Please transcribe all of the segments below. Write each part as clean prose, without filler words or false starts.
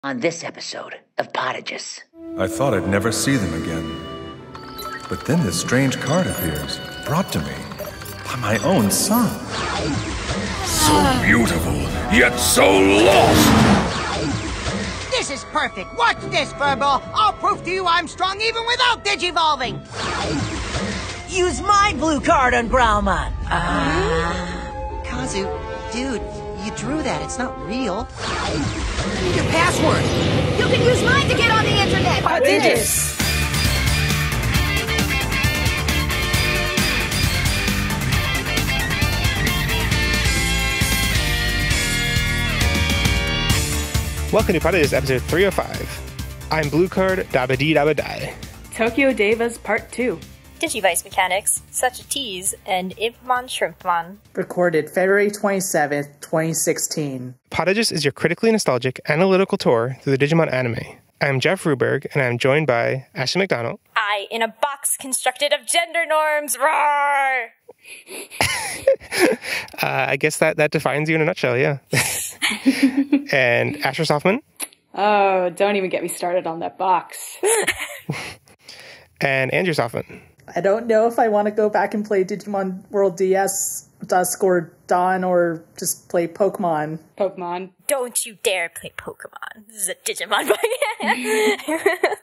on this episode of Podigious. I thought I'd never see them again. But then this strange card appears, brought to me by my own son. So beautiful, yet so lost! This is perfect. Watch this, Furball. I'll prove to you I'm strong even without digivolving. Use my blue card on Growlmon. Kazu, dude, you drew that. It's not real. Your password. You can use mine to get on the internet. Podigious. Welcome to Podigious episode 305. I'm Blue Card Dabba-dee-dabba-die. Tokyo Devas Part 2. Digivice Mechanics, Such a Tease, and Impmon Shrimpmon. Recorded February 27th, 2016. Podigious is your critically nostalgic, analytical tour through the Digimon anime. I'm Jeff Ruberg, and I'm joined by Ashley McDonald. I, in a box constructed of gender norms, roar! I guess that defines you in a nutshell, yeah. And Asher Softman. Oh, don't even get me started on that box. And Andrew Softman. I don't know if I want to go back and play Digimon World DS, Dusk, or Dawn, or just play Pokemon. Pokemon. Don't you dare play Pokemon. This is a Digimon podcast.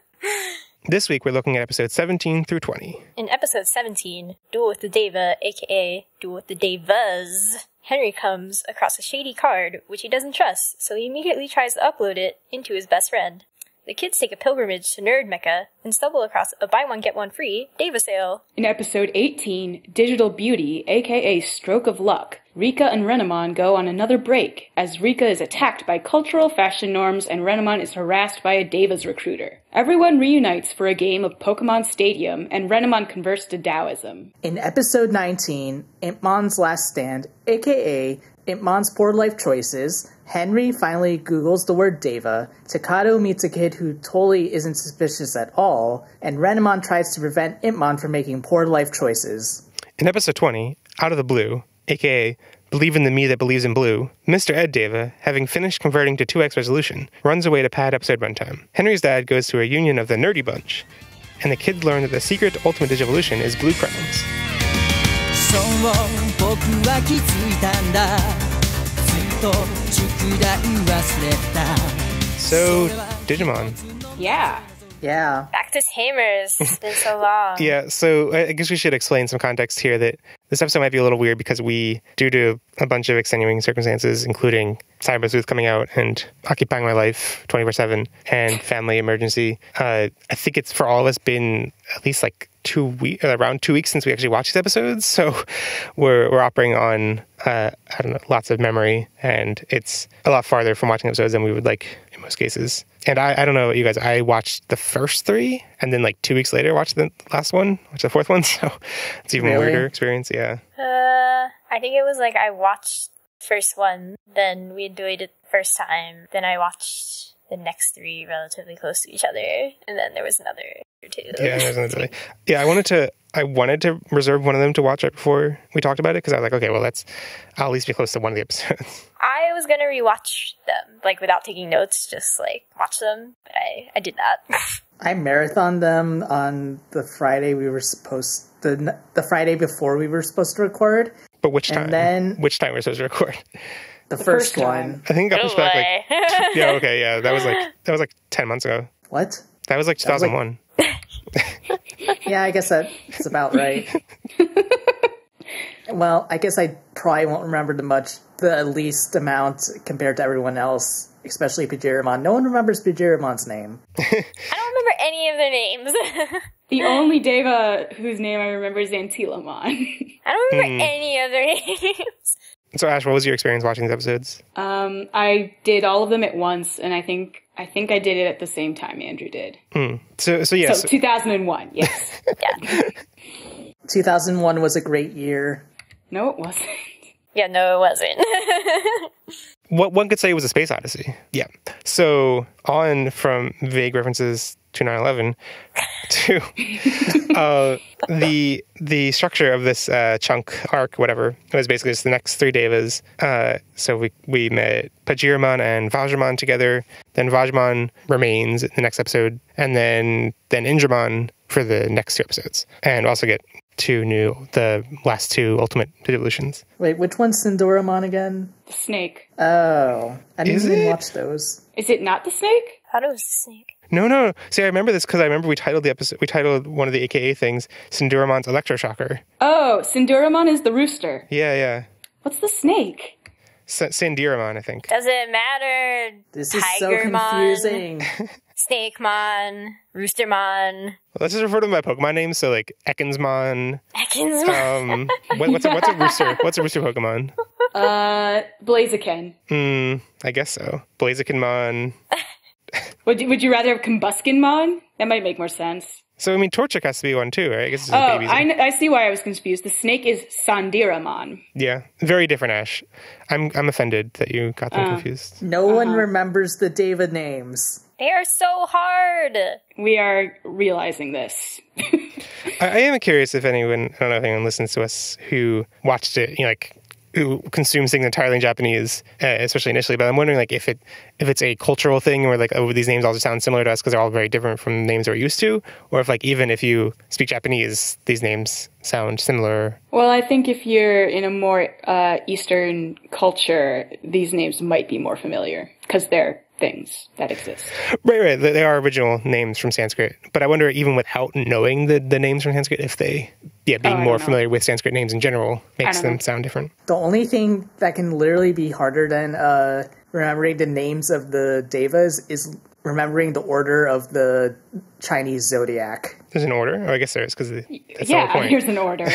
This week we're looking at episodes 17 through 20. In episode 17, Duel with the Deva, aka Duel with the Devas, Henry comes across a shady card, which he doesn't trust, so he immediately tries to upload it into his best friend. The kids take a pilgrimage to Nerd Mecca and stumble across a buy one get one free Deva sale. In episode 18, Digital Beauty, aka Stroke of Luck, Rika and Renamon go on another break, as Rika is attacked by cultural fashion norms and Renamon is harassed by a Devas recruiter. Everyone reunites for a game of Pokemon Stadium, and Renamon converts to Taoism. In episode 19, Impmon's Last Stand, aka Impmon's Poor Life Choices, Henry finally Googles the word Deva, Takato meets a kid who totally isn't suspicious at all, and Renamon tries to prevent Impmon from making poor life choices. In episode 20, Out of the Blue, aka Believe in the Me That Believes in Blue, Mr. Ed Deva, having finished converting to 2x resolution, runs away to pad episode runtime. Henry's dad goes to a union of the Nerdy Bunch, and the kids learn that the secret to ultimate digivolution is blue crowns. So, Digimon. Yeah. Yeah. Back to Tamers. It's been so long. Yeah, so I guess we should explain some context here that this episode might be a little weird because due to a bunch of extenuating circumstances, including Cyber Sleuth coming out and occupying my life 24/7 and family emergency, I think it's for all of us been at least like around 2 weeks since we actually watched these episodes. So we're operating on, lots of memory, and it's a lot farther from watching episodes than we would like in most cases. And I don't know about you guys, I watched the first 3 and then like 2 weeks later watched the last one, watched the 4th one. So it's even weirder experience. Yeah. I think it was like I watched the first one, then we enjoyed it the first time, then I watched the next 3 relatively close to each other, and then there was another 2. Yeah, there's another. Yeah, I wanted to reserve one of them to watch right before we talked about it, because I was like, okay, well, I'll at least be close to one of the episodes. I was gonna rewatch them, like without taking notes, just like watch them, but I did not. I marathoned them on the Friday the Friday before we were supposed to record. But which time? And then which time we're supposed to record? The first one. I think it got pushed back like yeah, okay, yeah. That was like 10 months ago. What? That was like 2001. Yeah, I guess that's about right. Well, I guess I probably won't remember the least amount compared to everyone else, especially Pajiramon. No one remembers Pajiramon's name. I don't remember any of their names. The only Deva whose name I remember is Antilamon. I don't remember any of their names. So Ash, what was your experience watching these episodes? I did all of them at once, and I think I did it at the same time Andrew did. So yes. So 2001, yes. Yeah. 2001 was a great year. No, it wasn't. Yeah, no, it wasn't. What one could say was a space odyssey. Yeah. So on from vague references to 9/11 to the structure of this chunk arc, whatever. It was basically just the next 3 Devas. So we met Podigious and Vajramon together. Then Vajramon remains in the next episode, and then Impmon for the next 2 episodes, and also get the last 2 ultimate Digivolutions. Wait, which one's Sindoramon again? The snake. Oh, I didn't even watch those. Is it not the snake? I thought it was the snake. No. See, I remember this because I remember we titled the episode. We titled one of the AKA things Sinduramon's Electroshocker. Oh, Sinduramon is the rooster. Yeah. What's the snake? Sandiramon, I think. Doesn't matter. This is so confusing. Snakemon, Roostermon. Well, let's just refer to them by Pokemon names. So like Ekkansmon. What's a rooster? What's a rooster Pokemon? Blaziken. I guess so. Blazikenmon. Would you rather have Combuskenmon? That might make more sense. So I mean, Torchic has to be one too, right? I guess it's just babies. I see why I was confused. The snake is Sandiramon. Yeah, very different, Ash. I'm offended that you got them confused. No one remembers the Deva names. They are so hard. We are realizing this. I am curious if anyone, I don't know if anyone listens to us who watched it, who consumes things entirely in Japanese, especially initially. But I'm wondering, if it's a cultural thing where these names all just sound similar to us because they're all very different from names we're used to, or if even if you speak Japanese, these names sound similar. Well, I think if you're in a more Eastern culture, these names might be more familiar because they're things that exist. Right. They are original names from Sanskrit. But I wonder, even without knowing the names from Sanskrit, if they, being more familiar with Sanskrit names in general makes them sound different. The only thing that can literally be harder than remembering the names of the Devas is remembering the order of the Chinese zodiac. There's an order? Oh, I guess there is, because that's the whole point. Here's an order.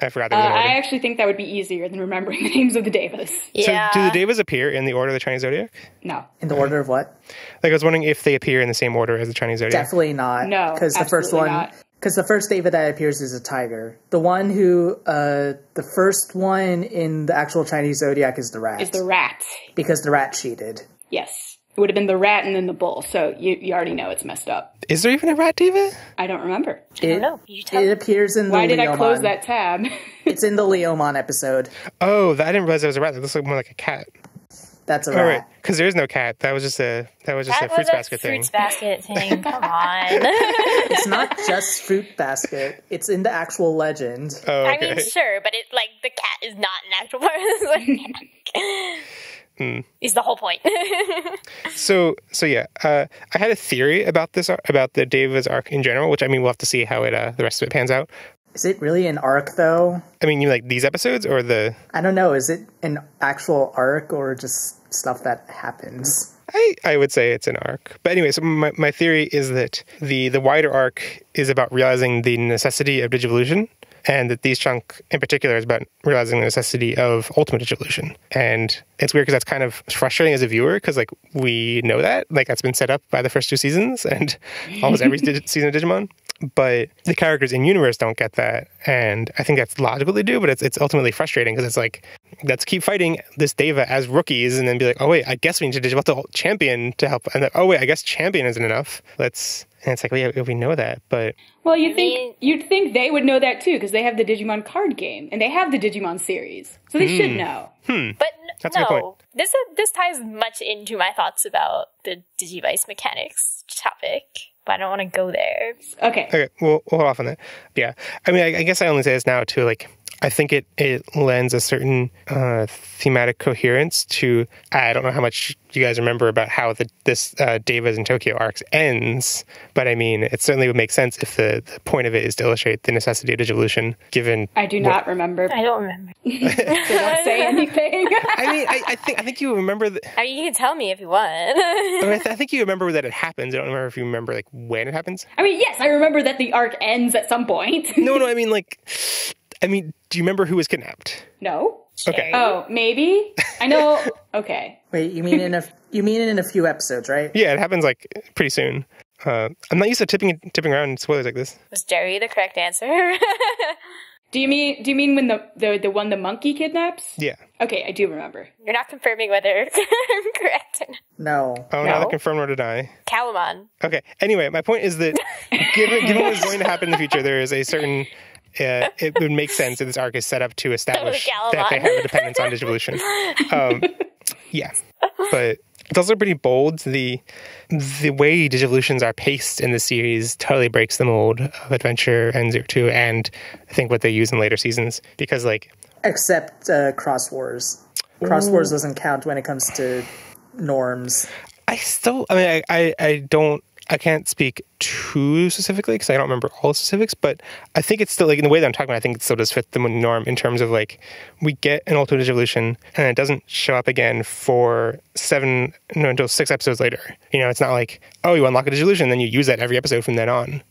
I forgot there was an order. I actually think that would be easier than remembering the names of the Devas. Yeah. So do the Devas appear in the order of the Chinese zodiac? No. In the order of what? I was wondering if they appear in the same order as the Chinese zodiac. Definitely not. No, because the first one, not. Because the first Deva that appears is a tiger. The one who, the first one in the actual Chinese zodiac is the rat. Is the rat. Because the rat cheated. Yes. It would have been the rat and then the bull, so you already know it's messed up. Is there even a rat Deva? I don't remember. I don't know. It appears in the Why did Leomon. I close that tab? It's in the Leomon episode. Oh, I didn't realize it was a rat. That looks more like a cat. That's a rat. Right. Because there is no cat. That was just a fruits basket thing. Fruits basket thing. Come on. It's not just fruit basket. It's in the actual legend. Oh, okay. I mean, sure, but the cat is not an actual part of the is the whole point. So yeah, I had a theory about the Devas arc in general, which we'll have to see how the rest of it pans out. Is it really an arc, though? I mean, you like these episodes or the... I don't know. Is it an actual arc or just stuff that happens? I would say it's an arc. But anyway, so my theory is that the wider arc is about realizing the necessity of digivolution, and that these chunk in particular is about realizing the necessity of ultimate digivolution. And it's weird because that's kind of frustrating as a viewer because we know that. That's been set up by the first 2 seasons and almost every season of Digimon. But the characters in universe don't get that, and I think that's logical to do. But it's ultimately frustrating because it's let's keep fighting this Deva as rookies, and then be oh wait, I guess we need to Digivolve the champion to help. And oh wait, I guess champion isn't enough. And it's we know that, but well, you'd think they would know that too because they have the Digimon card game and they have the Digimon series, so they should know. But that's a good point. This ties much into my thoughts about the Digivice Mechanics topic. But I don't want to go there. Okay. We'll hold off on that. Yeah. I mean, I guess I only say this now, too. I think it lends a certain thematic coherence to... I don't know how much you guys remember about how this Devas in Tokyo arcs ends, but I mean, it certainly would make sense if the point of it is to illustrate the necessity of digivolution, given... I do not remember. I don't remember. They don't say anything. I mean, I think you remember... I mean, you can tell me if you want. I think you remember that it happens. I don't remember if you remember, when it happens. I mean, yes, I remember that the arc ends at some point. No, I mean, do you remember who was kidnapped? No. Okay. Oh, maybe? I know. Okay. Wait, you mean in a few episodes, right? Yeah, it happens pretty soon. I'm not used to tipping around in spoilers like this. Was Jerry the correct answer? Do you mean when the one the monkey kidnaps? Yeah. Okay, I do remember. You're not confirming whether I'm correct. No. Oh, No. not confirm nor deny. Calamon. Okay. Anyway, my point is that given what's going to happen in the future, there is a certain. It would make sense that this arc is set up to establish that they have a dependence on digivolution. Yeah, but it's also pretty bold. The way digivolutions are paced in the series totally breaks the mold of Adventure and 02, and I think what they use in later seasons, because like Except Cross Wars. Cross Wars doesn't count when it comes to norms. I can't speak too specifically because I don't remember all the specifics, but I think it's still, like, in the way that I'm talking about, I think it still does fit the norm in terms of, like, we get an ultimate digivolution and it doesn't show up again for until 6 episodes later. You know, it's not like, oh, you unlock a digivolution, then you use that every episode from then on,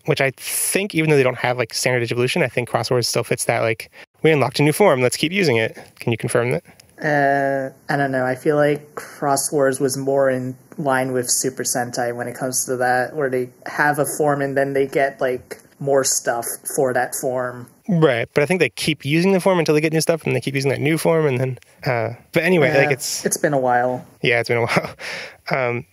which I think, even though they don't have, like, standard digivolution, I think Crosswords still fits that, like, we unlocked a new form, let's keep using it. Can you confirm that? I don't know. I feel like Cross Wars was more in line with Super Sentai when it comes to that, where they have a form and then they get like more stuff for that form. Right, but I think they keep using the form until they get new stuff, and they keep using that new form, and then. But anyway, like it's been a while. Yeah, it's been a while.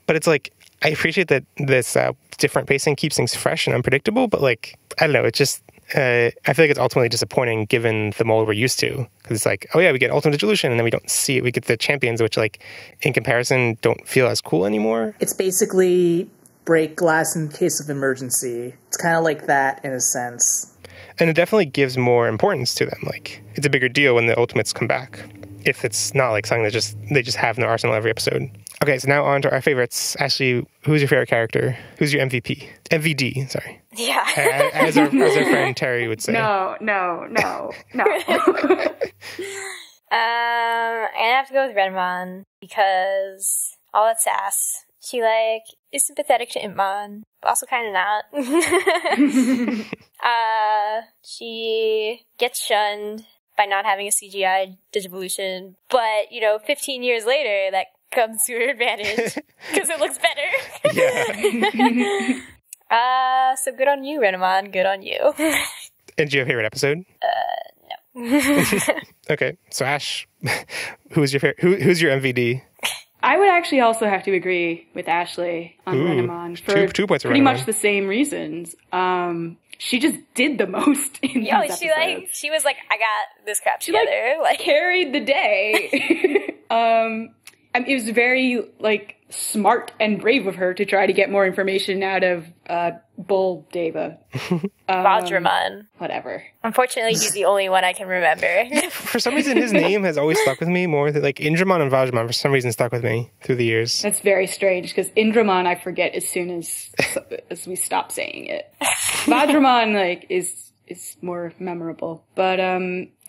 But it's like I appreciate that this different pacing keeps things fresh and unpredictable. But like I don't know, it's just. I feel like it's ultimately disappointing given the mold we're used to. Because it's like, oh yeah, we get Ultimate Digivolution, and then we don't see it. We get the champions, which, like, in comparison, don't feel as cool anymore. It's basically break glass in case of emergency. It's kind of like that in a sense. And it definitely gives more importance to them. Like, it's a bigger deal when the Ultimates come back. If it's not like something that they just have in their arsenal every episode. Okay, so now on to our favorites. Ashley, who's your favorite character? Who's your MVP? MVD, sorry. Yeah. As our friend Terry would say. No. I have to go with Renmon because all that sass. She, like, is sympathetic to Impmon, but also kind of not. She gets shunned by not having a CGI Digivolution, but, 15 years later, that comes to her advantage because it looks better. Yeah. So good on you, Renamon. Good on you. And do you have a favorite episode? No. Okay, so Ash, who's your MVD? I would actually also have to agree with Ashley on Renamon for 2 points. Pretty much the same reasons. She just did the most in these episodes. She was like, I got this crap together. Like carried the day. It was very, like, smart and brave of her to try to get more information out of Bull Deva. Vajramon. Whatever. Unfortunately, he's the only one I can remember. For some reason, his name has always stuck with me more than, like, Indramon and Vajramon for some reason stuck with me through the years. That's very strange, because Indramon I forget as soon as we stop saying it. Vajramon, like, is more memorable. But,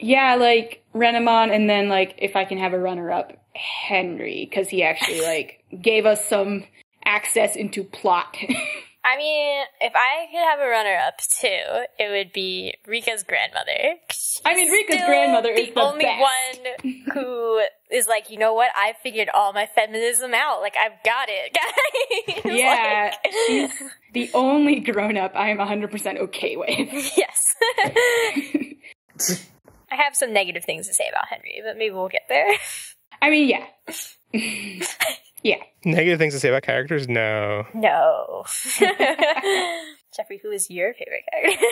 yeah, like, Renamon, and then, like, if I can have a runner-up, Henry, because he actually, like, gave us some access into plot. I mean, if I could have a runner-up, too, it would be Rika's grandmother. Rika's grandmother is the only best. one who is like, you know what, I figured all my feminism out. Like, I've got it, guys. Yeah, she's the only grown-up I am 100% okay with. Yes. I have some negative things to say about Henry, but maybe we'll get there. I mean, yeah. Yeah. Negative things to say about characters? No. No. Jeffrey, who is your favorite character?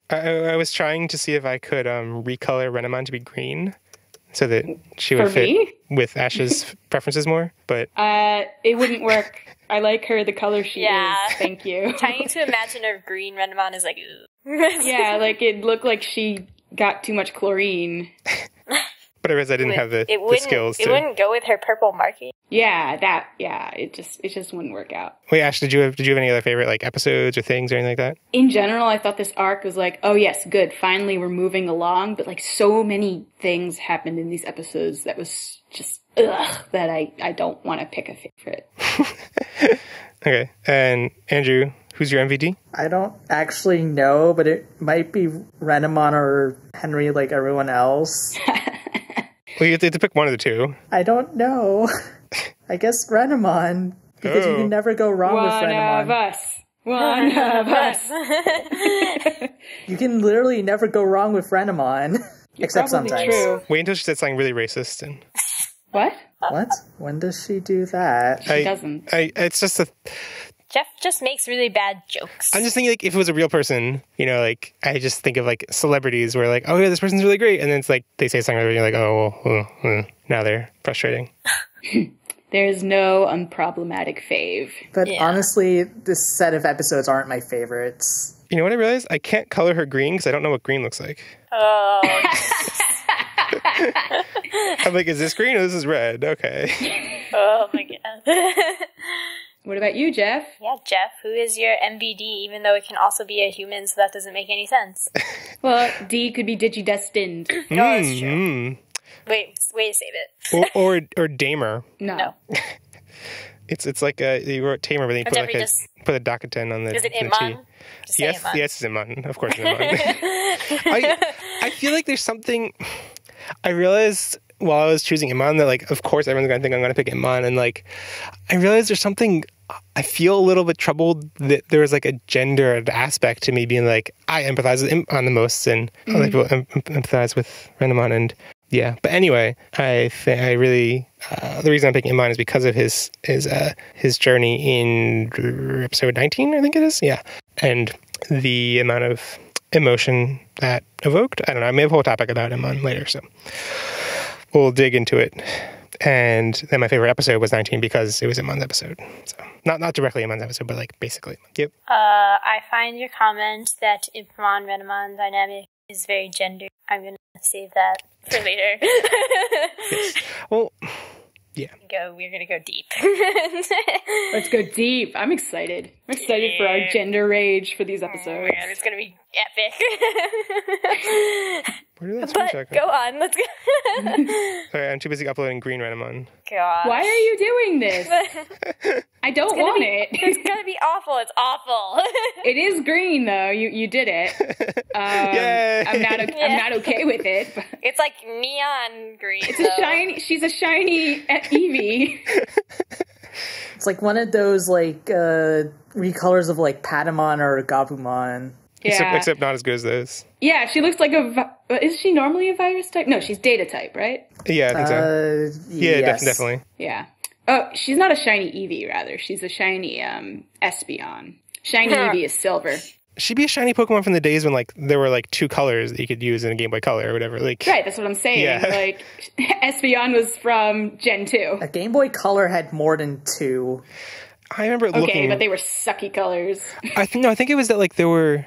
I was trying to see if I could recolor Renamon to be green so that she would fit with Ash's preferences more, but... it wouldn't work. I like her, the color she is. Thank you. Trying to imagine a green Renamon is like, ooh. Yeah, like, it looked like she got too much chlorine. But I realized I didn't have the skills to... It wouldn't go with her purple marking. Yeah, it just wouldn't work out. Wait, Ash, did you have any other favorite, like, episodes or things or anything like that? In general, I thought this arc was like, oh yes, good, finally we're moving along, but like so many things happened in these episodes that was just, that I don't want to pick a favorite. Okay, and Andrew, who's your MVD? I don't actually know, but it might be Renamon or Henry like everyone else. Well, you have to pick one of the two. I don't know. I guess Renamon, because you can never go wrong with Renamon. One of us. You can literally never go wrong with Renamon. Except Probably sometimes. true. Wait until she said something really racist. And What? What? When does she do that? She doesn't. It's just Jeff just makes really bad jokes. I'm just thinking, like, if it was a real person, you know, like, I just think of, like, celebrities where, like, oh, yeah, this person's really great. And then it's like, they say something, and you're like, oh, well, now they're frustrating. There's no unproblematic fave. But honestly, this set of episodes aren't my favorites. You know what I realized? I can't color her green because I don't know what green looks like. Oh. I'm like, is this green or this is red? Okay. Oh my god. What about you, Jeff? Yeah, Jeff, who is your MVD, even though it can also be a human, so that doesn't make any sense. Well, D could be digidestined. No, that's true. Wait, save it. or Damer. No. It's like you wrote Tamer, but then you put a Dakuten on the Is it the Impmon? T. Yes, it's Impmon. Of course, it's Impmon. I feel like there's something. I realized while I was choosing Impmon that, like, of course, everyone's going to think I'm going to pick Impmon, and, like, I realized there's something. I feel a little bit troubled that there was, like, a gendered aspect to me being like, I empathize with Impmon the most, and other people empathize with Renamon, and yeah. But anyway, I really the reason I'm picking Impmon is because of his journey in episode 19, I think it is. Yeah, and the amount of emotion that evoked. I don't know. I may have a whole topic about Impmon later, so we'll dig into it. And then my favorite episode was 19 because it was Impmon's episode. So not directly Impmon's episode, but, like, basically. Yep. I find your comment that Impmon-Renamon dynamic is very gendered. I'm going to save that for later. Yes. Well, yeah. We're going to go deep. Let's go deep. I'm excited. I'm excited for our gender rage for these episodes. Oh my God, it's going to be epic. Where did that screenshot go on, let's go. Sorry, I'm too busy uploading Green Renamon. Gosh. Why are you doing this? I don't want it. It's going to be awful. It's awful. It is green, though. You did it. Yay! I'm not okay with it. But it's like neon green. She's a shiny Eevee. It's like one of those, like, recolors of, like, Patamon or Gabumon. Yeah. Except not as good as those. Yeah, she looks like is she normally a virus type? No, she's data type, right? Yeah, I think so. Yeah, yes. definitely. Yeah. Oh, she's not a shiny Eevee, rather. She's a shiny Espeon. Shiny Eevee is silver. She'd be a shiny Pokemon from the days when, like, there were, like, 2 colors that you could use in a Game Boy Color or whatever. Like, right, that's what I'm saying. Yeah. Like, Espeon was from Gen 2. A Game Boy Color had more than 2. I remember looking... Okay, but they were sucky colors. I think it was that, like, there were...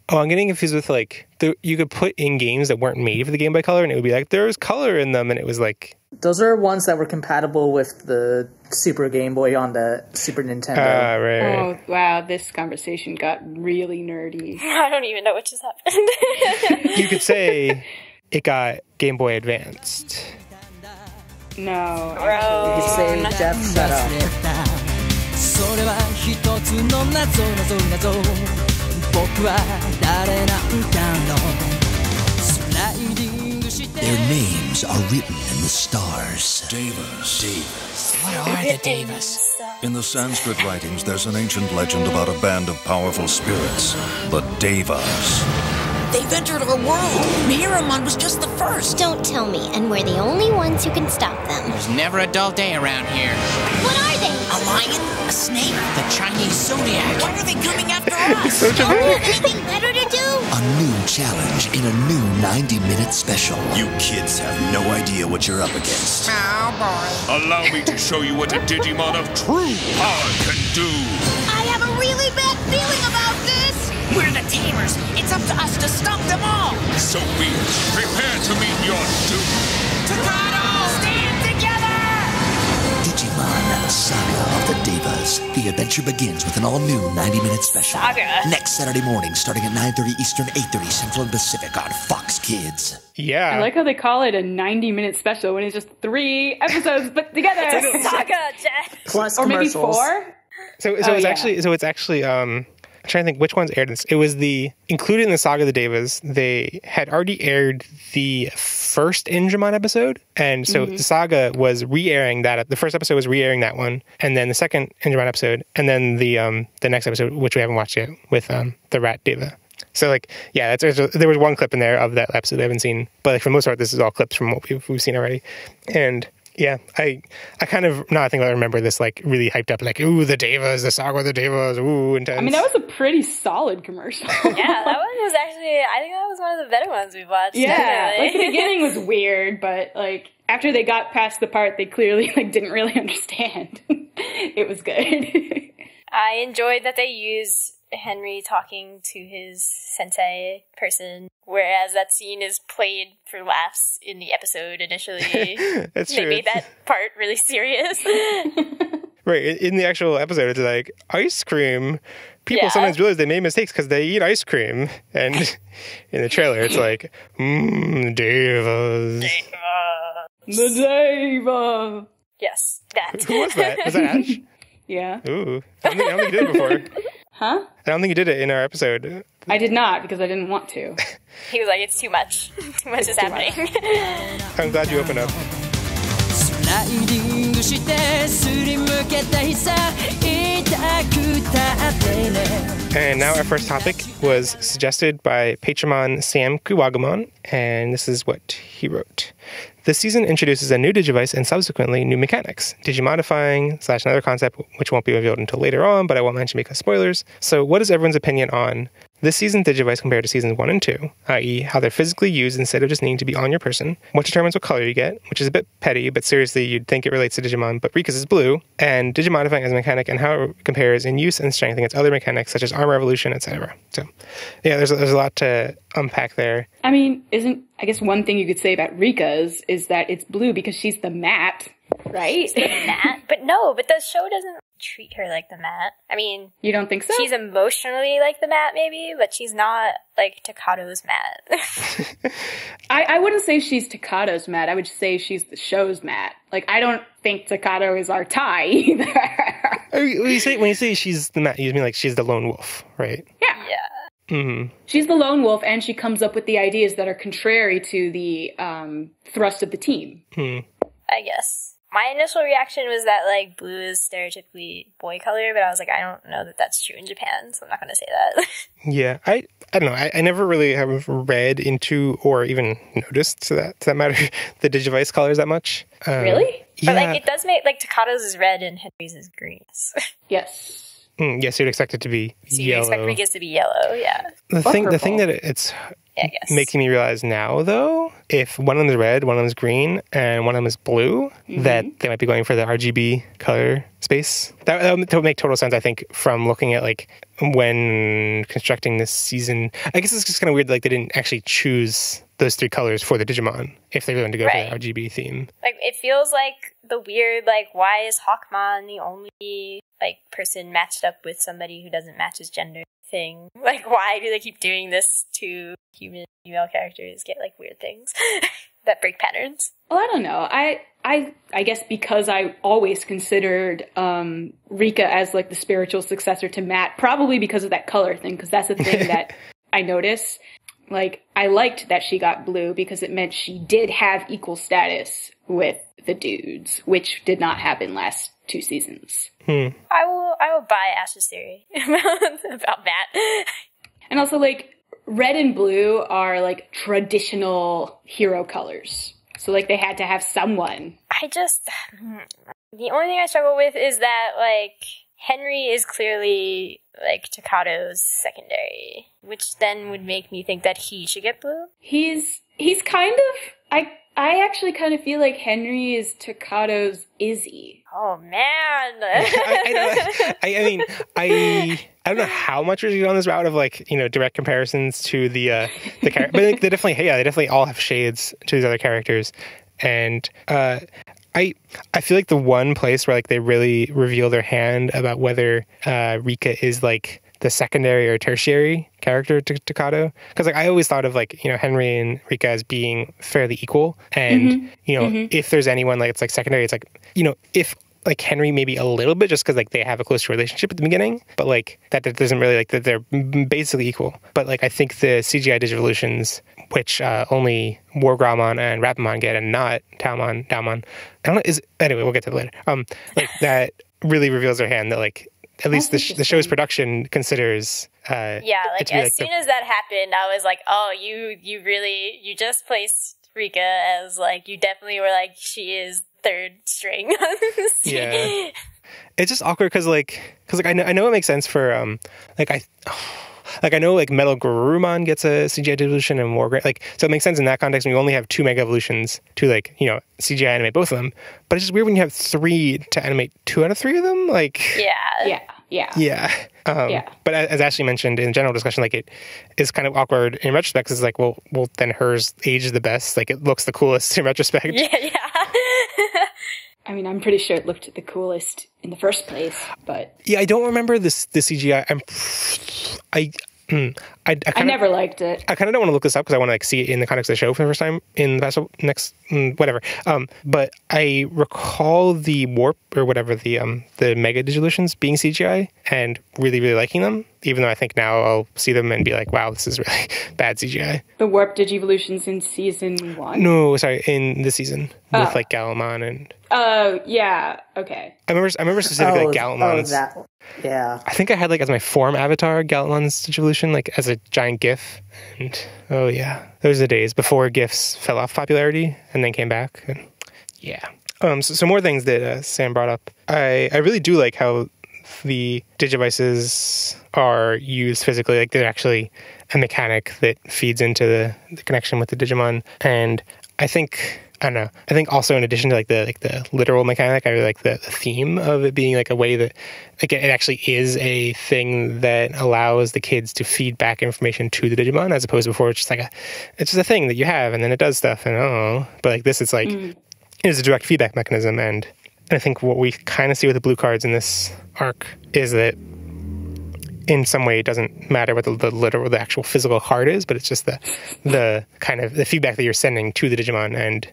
Oh, I'm getting confused with, like, you could put in games that weren't made for the Game Boy Color, and it would be like, there was color in them, and it was like... Those are ones that were compatible with the Super Game Boy on the Super Nintendo. Right. Oh, wow, this conversation got really nerdy. I don't even know what just happened. You could say it got Game Boy Advanced. No. You could say, Jeff, shut up. それは一つの謎僕は誰なんだろうスライディングして Their names are written in the stars. Devas. What are the Devas? In the Sanskrit writings, there's an ancient legend about a band of powerful spirits, the Devas. They've entered our world. Miramon was just the first. Don't tell me, and we're the only ones who can stop them. There's never a dull day around here. What are they? A lion? A snake? The Chinese zodiac? Why are they coming after us? Don't we have anything better to do? A new challenge in a new 90-minute special. You kids have no idea what you're up against. Oh, boy. Allow me to show you what a Digimon of true power can do. I have a really bad feeling about this. We're the Tamers. It's up to us to stop them all. So be it. Prepare to meet your doom. Takano! Stand together! Digimon Saga of the Devas. The adventure begins with an all-new 90-minute special. Saga. Next Saturday morning, starting at 9:30 Eastern, 8:30 Central and Pacific on Fox Kids. Yeah. I like how they call it a 90-minute special when it's just 3 episodes put together. It's a saga, Jeff. Plus or maybe commercials. 4? So it's actually trying to think which ones aired this. It was included in the Saga of the Devas. They had already aired the first Digimon episode, and so the Saga was re-airing that. The first episode was re-airing that one, and then the second Digimon episode, and then the next episode, which we haven't watched yet, with the Rat Deva. So like, yeah, there was one clip in there of that episode I haven't seen, but like for the most part, this is all clips from what we've seen already, and. Yeah, I kind of, now I think I remember this like really hyped up, like, ooh, the Devas, the Saga of the Devas, ooh, intense. I mean, that was a pretty solid commercial. Yeah, that one was actually, I think that was one of the better ones we've watched. Yeah, like the beginning was weird, but like after they got past the part they clearly like didn't really understand, it was good. I enjoyed that they used Henry talking to his sensei person, whereas that scene is played for laughs in the episode initially. That's they true. made that part really serious. Right, in the actual episode, it's like, ice cream. People sometimes realize they made mistakes because they eat ice cream. And in the trailer, it's like, Devas. The Deva. Yes, that. Who was that? Was that Ash? Yeah. Ooh, I don't think you did it before. Huh? I don't think you did it in our episode. I did not, because I didn't want to. He was like, it's too much. Too much is happening. I'm glad you opened up. スライディングしてすりむけた日さ痛くたってね And now our first topic was suggested by Patreon Sam Kuwagamon, and this is what he wrote. This season introduces a new Digivice and subsequently new mechanics, Digimodifying / another concept which won't be revealed until later on, but I won't mention because spoilers. So what is everyone's opinion on this season's Digivice compared to seasons 1 and 2, i.e. how they're physically used instead of just needing to be on your person, what determines what color you get, which is a bit petty, but seriously you'd think it relates to Digimon, but Rika's is blue, and Digimodifying as a mechanic and how it compares in use and strength against other mechanics such as armor evolution, etc. So yeah, there's a lot to unpack there. I mean, I guess one thing you could say about Rika's is that it's blue because she's the mat, right? She's the mat? But no, but the show doesn't treat her like the mat. I mean... You don't think so? She's emotionally like the mat, maybe, but she's not like Takado's mat. I wouldn't say she's Takado's mat. I would say she's the show's mat. Like, I don't think Takado is our tie either. When you say she's the mat, you mean like she's the lone wolf, right? Yeah. Yeah. Mm-hmm. She's the lone wolf, and she comes up with the ideas that are contrary to the thrust of the team. I guess. My initial reaction was that, like, blue is stereotypically boy color, but I was like, I don't know that that's true in Japan, so I'm not going to say that. Yeah, I don't know. I never really have read into or even noticed, to that matter, the Digivice colors that much. Really? Yeah. But, like, it does make, like, Takado's is red and Henry's is green. Yes. Yes, you'd expect it to be so yellow. You expect Rika's to be yellow, yeah. The thing that it's making me realize now, though, if one of them is red, one of them is green, and one of them is blue, that they might be going for the RGB color space. That would make total sense, I think, from looking at, like, when constructing this season. I guess it's just kind of weird, like, they didn't actually choose those three colors for the Digimon if they wanted to go for the RGB theme. Like, it feels like the weird, like, why is Hawkmon the only, like, person matched up with somebody who doesn't match his gender thing? Like, why do they keep doing this to human female characters get, like, weird things that break patterns? Well, I don't know. I guess because I always considered Rika as, like, the spiritual successor to Matt, probably because of that color thing, because that's the thing that I notice. Like, I liked that she got blue because it meant she did have equal status with the dudes, which did not happen last 2 seasons. I will buy Ash's theory about that. And also, like, red and blue are, like, traditional hero colors. So, like, they had to have someone. The only thing I struggle with is that, like, Henry is clearly, like, Takado's secondary, which then would make me think that he should get blue. He's kind of... I actually kind of feel like Henry is Takado's Izzy. Oh, man. I mean, I don't know how much we're on this route of, like, you know, direct comparisons to the character, but like, they definitely all have shades to these other characters, and I feel like the one place where, like, they really reveal their hand about whether Rika is, like, the secondary or tertiary character to Takado, because, like, I always thought of, like, you know, Henry and Rika as being fairly equal, and you know, if there's anyone, like, it's like secondary, it's like, you know, if like Henry maybe a little bit just because like they have a closer relationship at the beginning, but like that doesn't really like that they're basically equal. But like I think the CGI Digivolutions, which only War Growlmon and Rapamon get and not Daumon, I don't know, anyway, we'll get to it later. Like that really reveals their hand that like at least the show's production considers like as soon as that happened, I was like, oh, you just placed Rika as like, you definitely were like, she is third string on this team. Yeah, it's just awkward because I know it makes sense for I know like Metal Garurumon gets a CGI Digivolution and like, so it makes sense in that context when you only have 2 Mega Evolutions to like, you know, CGI animate both of them. But it's just weird when you have 3 to animate 2 out of 3 of them. Like, yeah. But as Ashley mentioned in general discussion, like it is kind of awkward in retrospect because it's like, well, then hers ages the best. Like it looks the coolest in retrospect. Yeah. I mean, I'm pretty sure it looked the coolest in the first place, but yeah, I don't remember the CGI. I never liked it. I kind of don't want to look this up because I want to like see it in the context of the show for the first time in the past whatever. But I recall the Warp or whatever the Mega Digivolutions being CGI and really really liking them. Even though I think now I'll see them and be like, wow, this is really bad CGI. The Warp Digivolutions in season 1? No, sorry, in this season with like Gallimon and. Oh yeah, okay. I remember specifically like Gallimon's. Yeah. I think I had like as my form avatar Gallimon's Digivolution, like as a giant GIF, and oh yeah, those are the days before GIFs fell off popularity and then came back. And yeah. So more things that Sam brought up. I really do like how the Digivices are used physically. Like they're actually a mechanic that feeds into the connection with the Digimon, and I think also in addition to like the literal mechanic, I really like the theme of it being like a way that like it actually is a thing that allows the kids to feed back information to the Digimon, as opposed to before it's just a thing that you have and then it does stuff and but like this it's like it is a direct feedback mechanism. And I think what we kind of see with the blue cards in this arc is that in some way it doesn't matter what the actual physical card is, but it's just the kind of the feedback that you're sending to the Digimon. And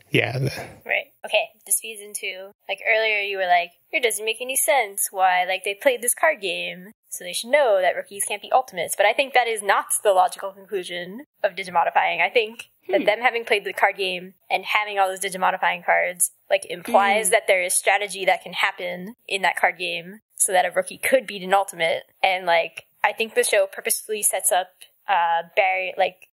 right. Okay, this feeds into, like earlier you were like, it doesn't make any sense why like they played this card game, so they should know that rookies can't be ultimates. But I think that is not the logical conclusion of Digimodifying. I think that them having played the card game and having all those Digimodifying cards like implies that there is strategy that can happen in that card game so that a rookie could beat an ultimate. And like I think the show purposefully sets up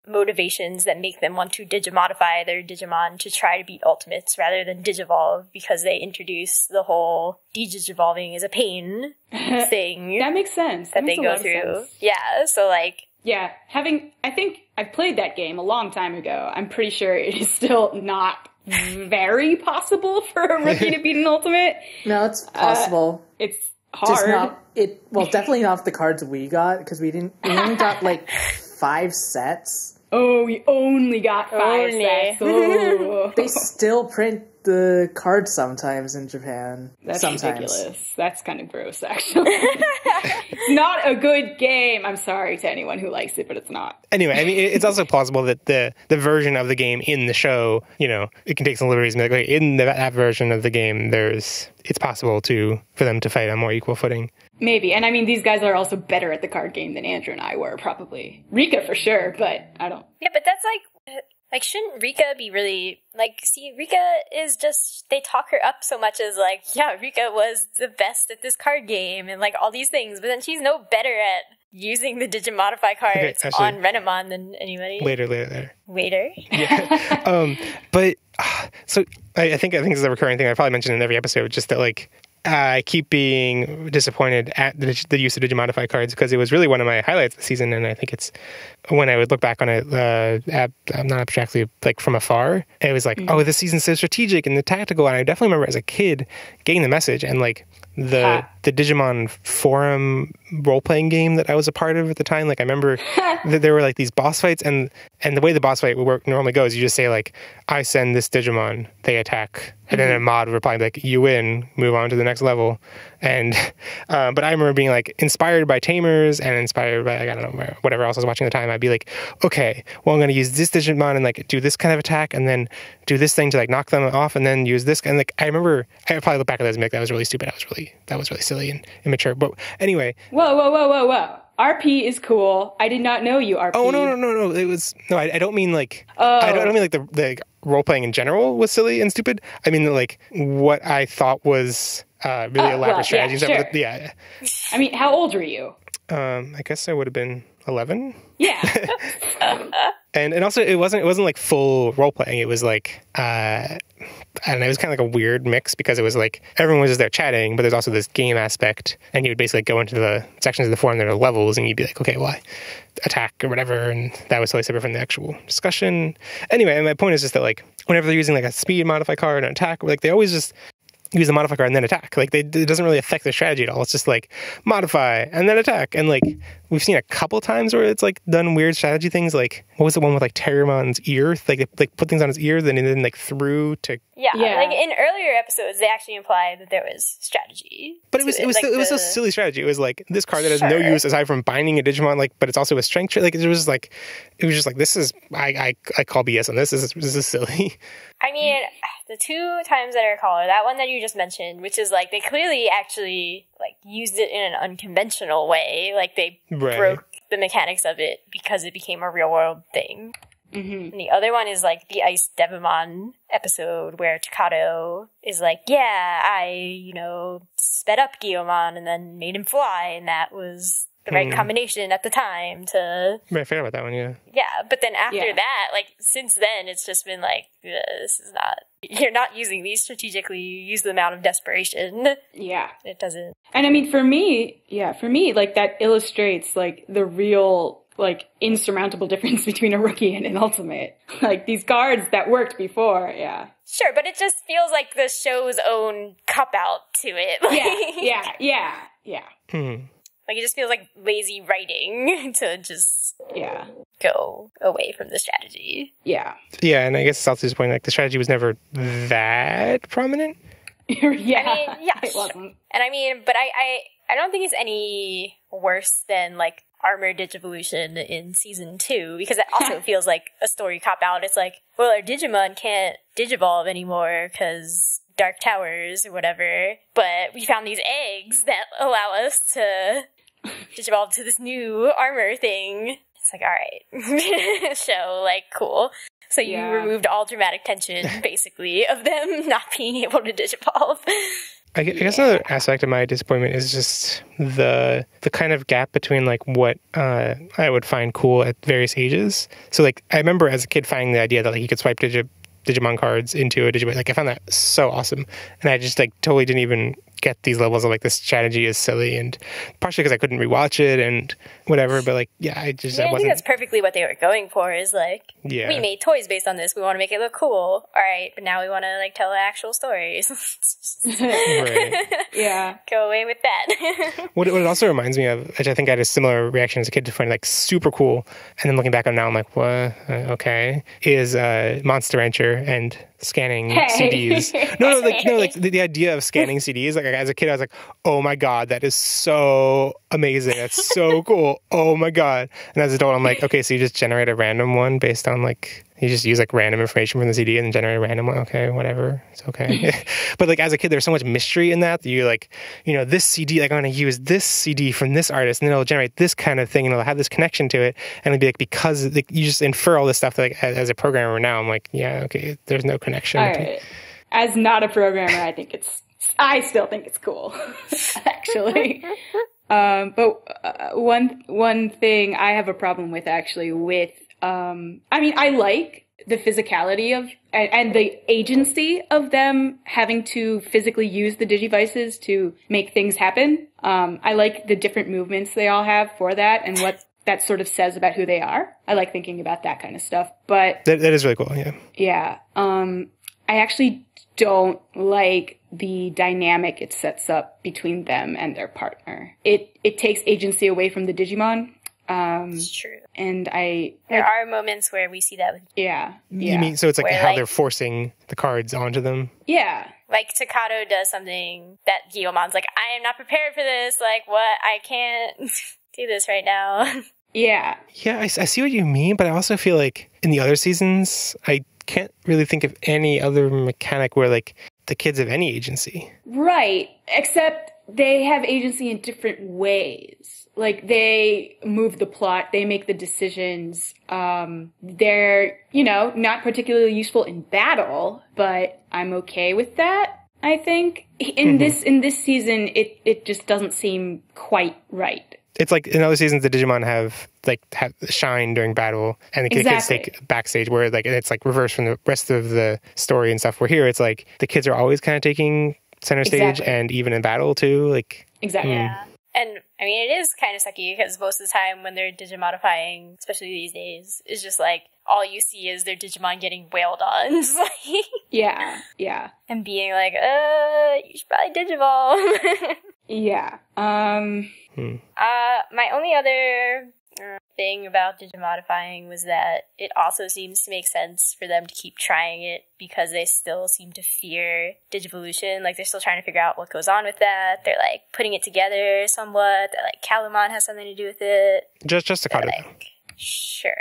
motivations that make them want to Digimodify their Digimon to try to beat ultimates rather than Digivolve, because they introduce the whole Digivolving is a pain thing. That makes sense. That they go through. Yeah, so like... Yeah, I think I've played that game a long time ago. I'm pretty sure it is still not very possible for a rookie to beat an ultimate. No, it's possible. It's hard. Definitely not the cards we got, because we only got like 5 sets. Oh, we only got 5 sets. Oh. They still print the cards sometimes in Japan. That's ridiculous. That's kind of gross, actually. It's not a good game. I'm sorry to anyone who likes it, but it's not. Anyway, I mean, it's also plausible that the version of the game in the show, you know, it can take some liberties. Like, in that version of the game, it's possible for them to fight on more equal footing. Maybe. And I mean, these guys are also better at the card game than Andrew and I were, probably. Rika for sure, but I don't... Yeah, but that's like, shouldn't Rika be really... Like, see, Rika is just... They talk her up so much as, like, yeah, Rika was the best at this card game and, like, all these things. But then she's no better at using the Digimodify cards on Renamon than anybody. Later. Yeah. But... So, I think this is a recurring thing I probably mentioned in every episode, just that, like... I keep being disappointed at the use of Digimodify cards, because it was really one of my highlights this season, and I think it's when I would look back on it, not abstractly, like from afar, it was like, oh, this season's so strategic and the tactical, and I definitely remember as a kid getting the message, and like the Digimon forum role-playing game that I was a part of at the time. Like, I remember that there were like these boss fights, and the way the boss fight normally goes, you just say like, I send this Digimon, they attack, and then a mod would reply like, you win, move on to the next level. And but I remember being like inspired by Tamers and inspired by, like, I don't know, whatever else I was watching at the time. I'd be like, okay, well, I'm going to use this Digimon and like do this kind of attack, and then do this thing to like knock them off, and then use this. And like, I remember, I probably look back at those and be like, that was really stupid. That was really silly and immature. But anyway. Whoa. RP is cool. I did not know you RP. Oh, no. It was, no, I don't mean like, I don't mean like the role playing in general was silly and stupid. I mean like what I thought was really elaborate strategies. Sure. Yeah. I mean, how old were you? I guess I would have been 11. Yeah. And also it wasn't like full role playing. It was like, I don't know, it was kind of like a weird mix because it was like everyone was just there chatting, but there's also this game aspect, and you would basically go into the sections of the forum that are levels, and you'd be like, okay, well, attack or whatever, and that was totally separate from the actual discussion. Anyway, and my point is just that like whenever they're using like a speed modify card and attack, like they always just use the modify card and then attack. Like it doesn't really affect their strategy at all. It's just like modify and then attack. And like we've seen a couple times where it's like done weird strategy things. Like what was the one with like Terramon's ear? Like they put things on his ear, then like through to. Yeah, like in earlier episodes, they actually implied that there was strategy. But it was a silly strategy. It was like this card that has no use aside from binding a Digimon. Like, but it's also a strength. Like it was just like this is I call BS on this. This is silly. I mean, the two times that I recall are that one that you just mentioned, which is like they clearly actually like used it in an unconventional way. Like they broke the mechanics of it because it became a real world thing. Mm-hmm. And the other one is like the Ice Devimon episode where Takato is like, yeah, I, sped up Guillaumon and then made him fly, and that was the right combination at the time to... I forgot about that one, yeah. Yeah, but then after that, like, since then, it's just been like, this is not... You're not using these strategically, you use them out of desperation. Yeah. It doesn't... And I mean, for me, like, that illustrates, like, the real... like insurmountable difference between a rookie and an ultimate. Like these cards that worked before, yeah. Sure, but it just feels like the show's own cop-out to it. Yeah. Like it just feels like lazy writing to just go away from the strategy. Yeah. Yeah, and I guess it's also this point, like the strategy was never that prominent. Yeah. I mean, yeah, it wasn't. And I mean, but I don't think it's any worse than like Armor Digivolution in season 2, because it also feels like a story cop-out. It's like, well, our Digimon can't digivolve anymore because Dark Towers or whatever, but we found these eggs that allow us to digivolve to this new armor thing. It's like, alright, show, like, cool. So you removed all dramatic tension, basically, of them not being able to digivolve. I guess another aspect of my disappointment is just the kind of gap between like what I would find cool at various ages. So like I remember as a kid finding the idea that like you could swipe Digimon cards into a Digimon. Like I found that so awesome, and I just like totally didn't even get these levels of like this strategy is silly, and partially because I couldn't rewatch it and whatever. But like I think that's perfectly what they were going for. Is like we made toys based on this. We want to make it look cool. All right, but now we want to like tell actual stories. Yeah, go away with that. What it also reminds me of, which I think I had a similar reaction as a kid to find like super cool, and then looking back on it now, I'm like, what? Okay, is Monster Rancher and scanning CDs. No, the idea of scanning CDs, like as a kid, I was like, oh my God, that is so amazing. That's so cool. Oh my God. And as an adult, I'm like, okay, so you just generate a random one based on like, you just use like random information from the CD and then generate a random one. Okay, whatever. It's okay. But like as a kid, there's so much mystery in that you like, this CD, like I'm going to use this CD from this artist and then it'll generate this kind of thing and it'll have this connection to it. And it'll be like, because like, you just infer all this stuff that, like as a programmer now, I'm like, yeah, okay, there's no connection. All right. As not a programmer, I still think it's cool, actually. But one thing I have a problem with actually with, I like the physicality of and the agency of them having to physically use the Digivices to make things happen. I like the different movements they all have for that and what that sort of says about who they are. I like thinking about that kind of stuff, but that is really cool. Yeah. Yeah. I actually don't like the dynamic it sets up between them and their partner. It takes agency away from the Digimon. It's true. And there are moments where we see that with Yeah. You mean, so it's like where, how they're forcing the cards onto them? Yeah. Like, Takato does something that Guillomon's like, I am not prepared for this. Like, what? I can't do this right now. Yeah. Yeah, I see what you mean, but I also feel like in the other seasons, I can't really think of any other mechanic where, like, the kids have any agency. Right. Except they have agency in different ways. Like, they move the plot, they make the decisions. They're, not particularly useful in battle, but I'm okay with that, I think. In this season, it just doesn't seem quite right. It's like in other seasons, the Digimon have shine during battle, and the kids take backstage. Where it's like reversed from the rest of the story and stuff. Where here, it's like the kids are always kind of taking center stage, and even in battle too. Like exactly, yeah. And I mean, it is kind of sucky because most of the time when they're Digimodifying, especially these days, it's just like all you see is their Digimon getting wailed on. It's like, yeah, and being like, you should probably Digivolve. Yeah. My only other thing about Digimodifying was that it also seems to make sense for them to keep trying it because they still seem to fear Digivolution. Like, they're still trying to figure out what goes on with that. They're, like, putting it together somewhat. That, like, Calumon has something to do with it. Just Takato. Like, sure.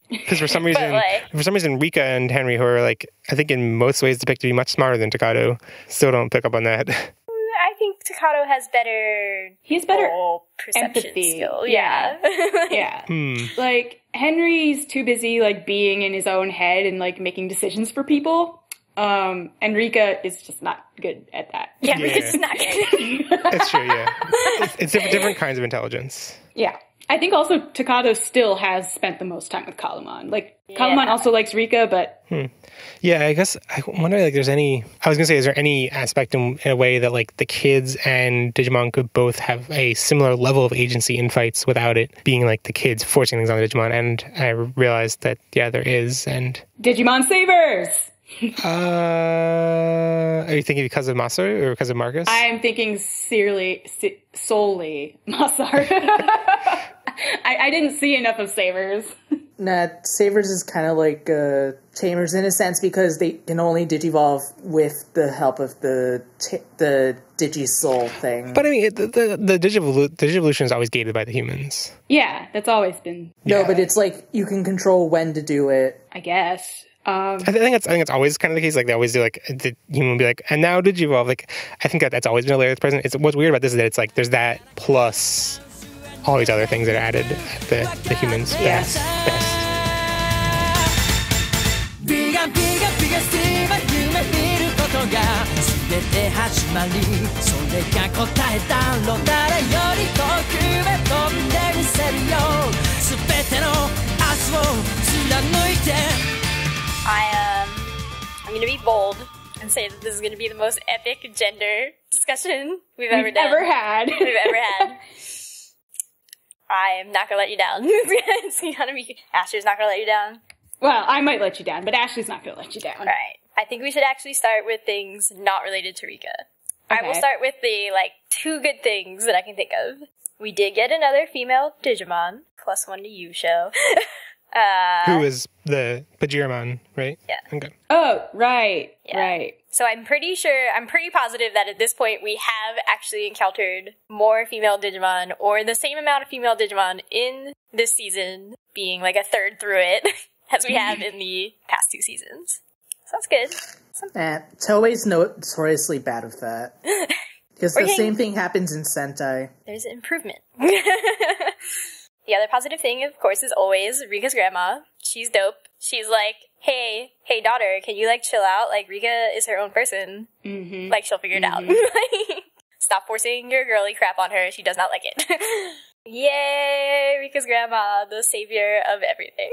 Because for some reason, Rika and Henry, who are, like, I think in most ways depicted to be much smarter than Takato, still don't pick up on that. I think Takato has better... He has better perception empathy. skill. Yeah. Yeah. Like, Henry's too busy, like, being in his own head and, like, making decisions for people. And Rika is just not good at that. Yeah, Rika's not good. That's true, yeah. It's different kinds of intelligence. Yeah. I think also Takato still has spent the most time with Calumon. Like, Calumon also likes Rika, but... Yeah, I guess I wonder, like, there's any... I was going to say, is there any aspect in a way that, like, the kids and Digimon could both have a similar level of agency in fights without it being, like, the kids forcing things on the Digimon? And I realized that, yeah, there is, and... Digimon Sabers! Are you thinking because of Masar or because of Marcus? I am thinking solely Masar. I didn't see enough of Sabers. Nah, Sabers is kind of like Tamers in a sense because they can only digivolve with the help of the Digisoul thing. But I mean, the Digivolution is always gated by the humans. Yeah, that's always been... No, but it's like you can control when to do it. I guess. I think it's always kind of the case. Like, they always do, like, the human will be like, and now Digivolve. Like, I think that's always been a layer that's present. What's weird about this is that it's like there's that plus all these other things that are added at the humans' best. I'm gonna be bold and say that this is gonna be the most epic gender discussion we've ever had. I am not gonna let you down. It's gonna be Ashley's not gonna let you down. Well, I might let you down, but Ashley's not gonna let you down. Right. I think we should actually start with things not related to Rika. Okay. I will start with the, like, 2 good things that I can think of. We did get another female Digimon, +1 to you show. Who is the Podigious, right? Yeah. Okay. Oh, right. Yeah. Right. So I'm pretty positive that at this point we have actually encountered more female Digimon, or the same amount of female Digimon in this season, being like a third through it, as we have in the past 2 seasons. So that's good. Toei's notoriously bad with that. Because the same thing happens in Sentai. There's improvement. The other positive thing, of course, is always Rika's grandma. She's dope. She's like, hey, daughter, can you, like, chill out? Like, Rika is her own person. Mm-hmm. Like, she'll figure it out. Stop forcing your girly crap on her. She does not like it. Yay, Rika's grandma, the savior of everything.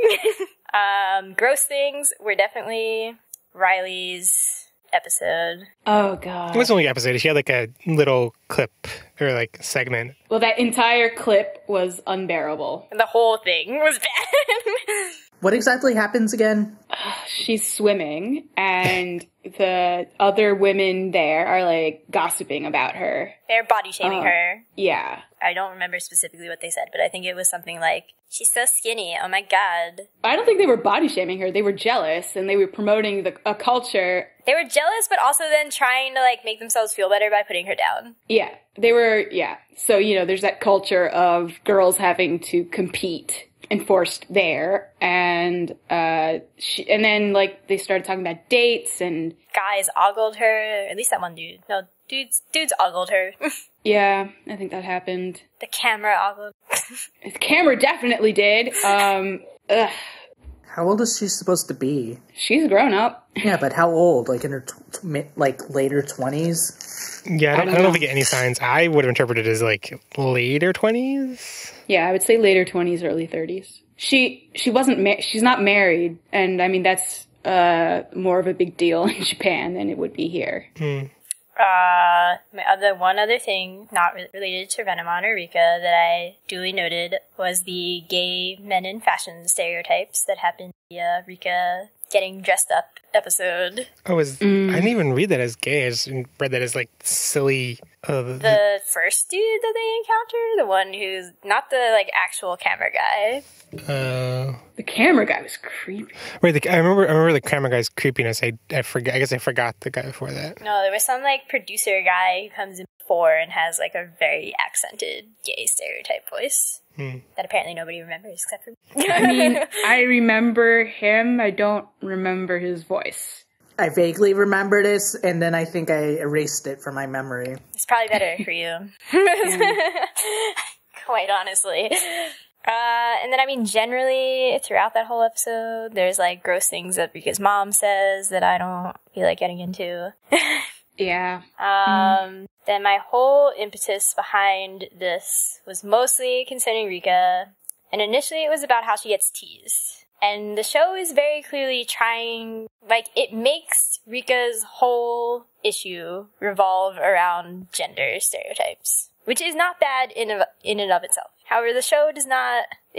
Gross things were definitely Riley's episode. Oh, God. It wasn't only an episode. She had, like, a little clip or, like, segment. Well, that entire clip was unbearable. And the whole thing was bad. What exactly happens again? she's swimming, and the other women there are, like, gossiping about her. They're body shaming her. Yeah. I don't remember specifically what they said, but I think it was something like, she's so skinny, oh my god. I don't think they were body shaming her. They were jealous, and they were promoting a culture. They were jealous, but also then trying to, like, make themselves feel better by putting her down. Yeah. They were, yeah. So, you know, there's that culture of girls having to compete enforced there, and and then, like, they started talking about dates, and guys ogled her, at least that one dude. No, dudes ogled her. Yeah, I think that happened. The camera ogled. The camera definitely did. Ugh. How old is she supposed to be? She's grown up. Yeah, but how old? Like in her later 20s? Yeah, I don't know if we get any signs. I would have interpreted it as like later 20s. Yeah, I would say later 20s, early 30s. She wasn't she's not married, and I mean that's more of a big deal in Japan than it would be here. One other thing, not related to Renamon or Rika, that I duly noted was the gay men in fashion stereotypes that happened in the Rika getting dressed up episode. I didn't even read that as gay. I just read that as like silly. The first dude that they encounter, the one who's not the like actual camera guy. The camera guy was creepy. Right, I remember the camera guy's creepiness. I guess I forgot the guy before that. No, there was some like producer guy who comes in before and has like a very accented gay stereotype voice that apparently nobody remembers except for me. I mean, I remember him. I don't remember his voice. I vaguely remember this, and then I think I erased it from my memory. It's probably better for you. Quite honestly. And then, I mean, generally, throughout that whole episode, there's, like, gross things that Rika's mom says that I don't feel like getting into. Yeah. Then my whole impetus behind this was mostly concerning Rika, and initially it was about how she gets teased. And the show is very clearly trying, like, it makes Rika's whole issue revolve around gender stereotypes, which is not bad in and of itself. However, the show it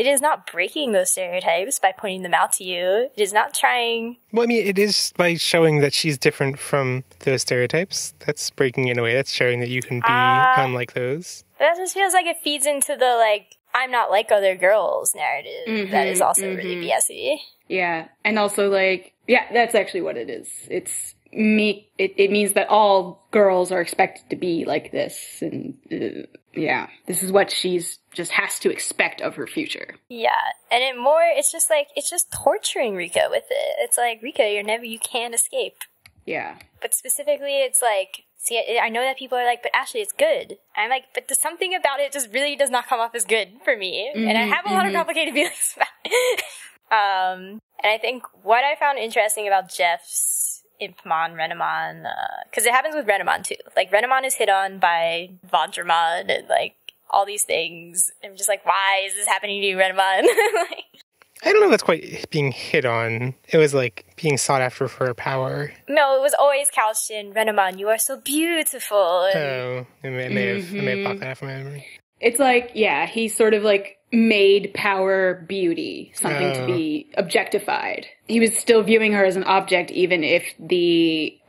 is not breaking those stereotypes by pointing them out to you. It is not trying... Well, I mean, it is by showing that she's different from those stereotypes. That's breaking in a way. That's showing that you can be unlike those. But that just feels like it feeds into the, like, I'm not like other girls narrative that is also really BS-y. Yeah, and also, like, yeah, that's actually what it is. It means that all girls are expected to be like this, and yeah, this is what she's just has to expect of her future. Yeah, and it's just torturing Rika with it. It's like, Rika, you can't escape. Yeah. But specifically, it's like, see, I know that people are like, but Ashley, it's good. I'm like, but there's something about it just really does not come off as good for me. And I have a lot of complicated feelings about it. And I think what I found interesting about Jeff's Impmon, Renamon, because it happens with Renamon too. Like, Renamon is hit on by Vajramon and, like, all these things. I'm just like, why is this happening to you, Renamon? Like, I don't know if that's quite being hit on. It was, like, being sought after for her power. No, it was always couched in, Renamon, you are so beautiful. Oh, I may have popped that out from my memory. It's like, yeah, he sort of, like, made power beauty something to be objectified. He was still viewing her as an object, even if the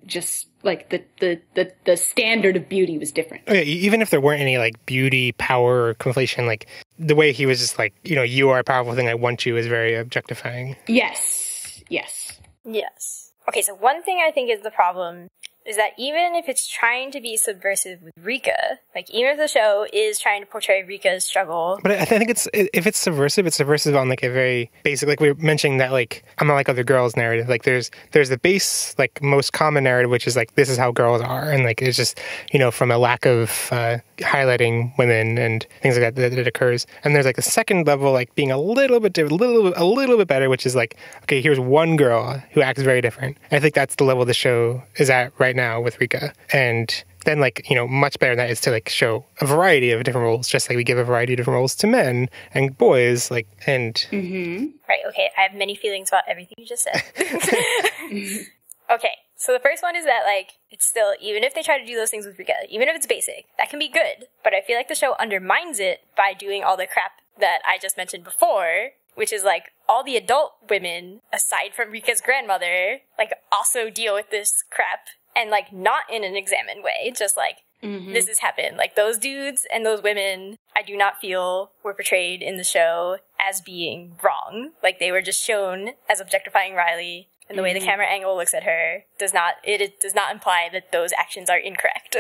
just like the standard of beauty was different. Oh, yeah, even if there weren't any like beauty, power, or conflation, like the way he was just like, you know, you are a powerful thing, I want you, is very objectifying. Yes. Okay, so one thing I think is the problem is that even if it's trying to be subversive with Rika, like, even if the show is trying to portray Rika's struggle... But I think if it's subversive on, like, a very basic, like, we were mentioning that, like, I'm not like other girls narrative. Like, there's the base, like, most common narrative, which is, like, this is how girls are. And, like, it's just, you know, from a lack of highlighting women and things like that occurs. And there's, like, a second level, like, being a little bit better, which is, like, okay, here's one girl who acts very different. And I think that's the level the show is at right now with Rika. And then, like, you know, much better than that is to, like, show a variety of different roles, just like we give a variety of different roles to men and boys, like, and... Right, okay, I have many feelings about everything you just said. Okay, so the first one is that, like, it's still, even if they try to do those things with Rika, even if it's basic, that can be good, but I feel like the show undermines it by doing all the crap that I just mentioned before, which is like, all the adult women, aside from Rika's grandmother, like, also deal with this crap, and, like, not in an examined way, just like, this has happened. Like, those dudes and those women, I do not feel were portrayed in the show as being wrong. Like, they were just shown as objectifying Riley, and the way the camera angle looks at her does not imply that those actions are incorrect.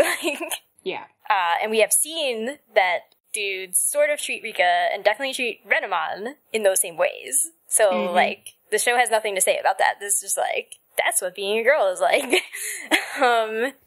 Yeah. And we have seen that dudes sort of treat Rika and definitely treat Renamon in those same ways. So, like, the show has nothing to say about that. This is just like, that's what being a girl is like.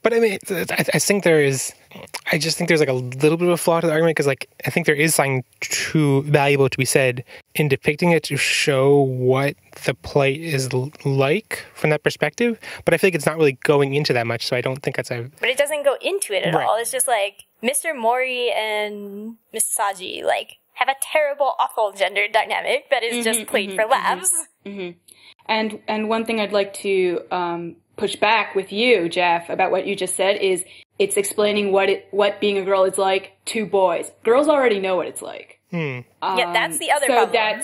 But I mean, I think I just think there's like a little bit of a flaw to the argument, because like, I think there is something too valuable to be said in depicting it to show what the plight is like from that perspective. But I feel like it's not really going into that much, so I don't think that's a... But it doesn't go into it at Right. all. It's just like, Mr. Mori and Mrs. Saji, like, have a terrible, awful gender dynamic that is just played for laughs. And one thing I'd like to push back with you, Jeff, about what you just said is it's explaining what being a girl is like to boys. Girls already know what it's like. Yeah, that's the other problem.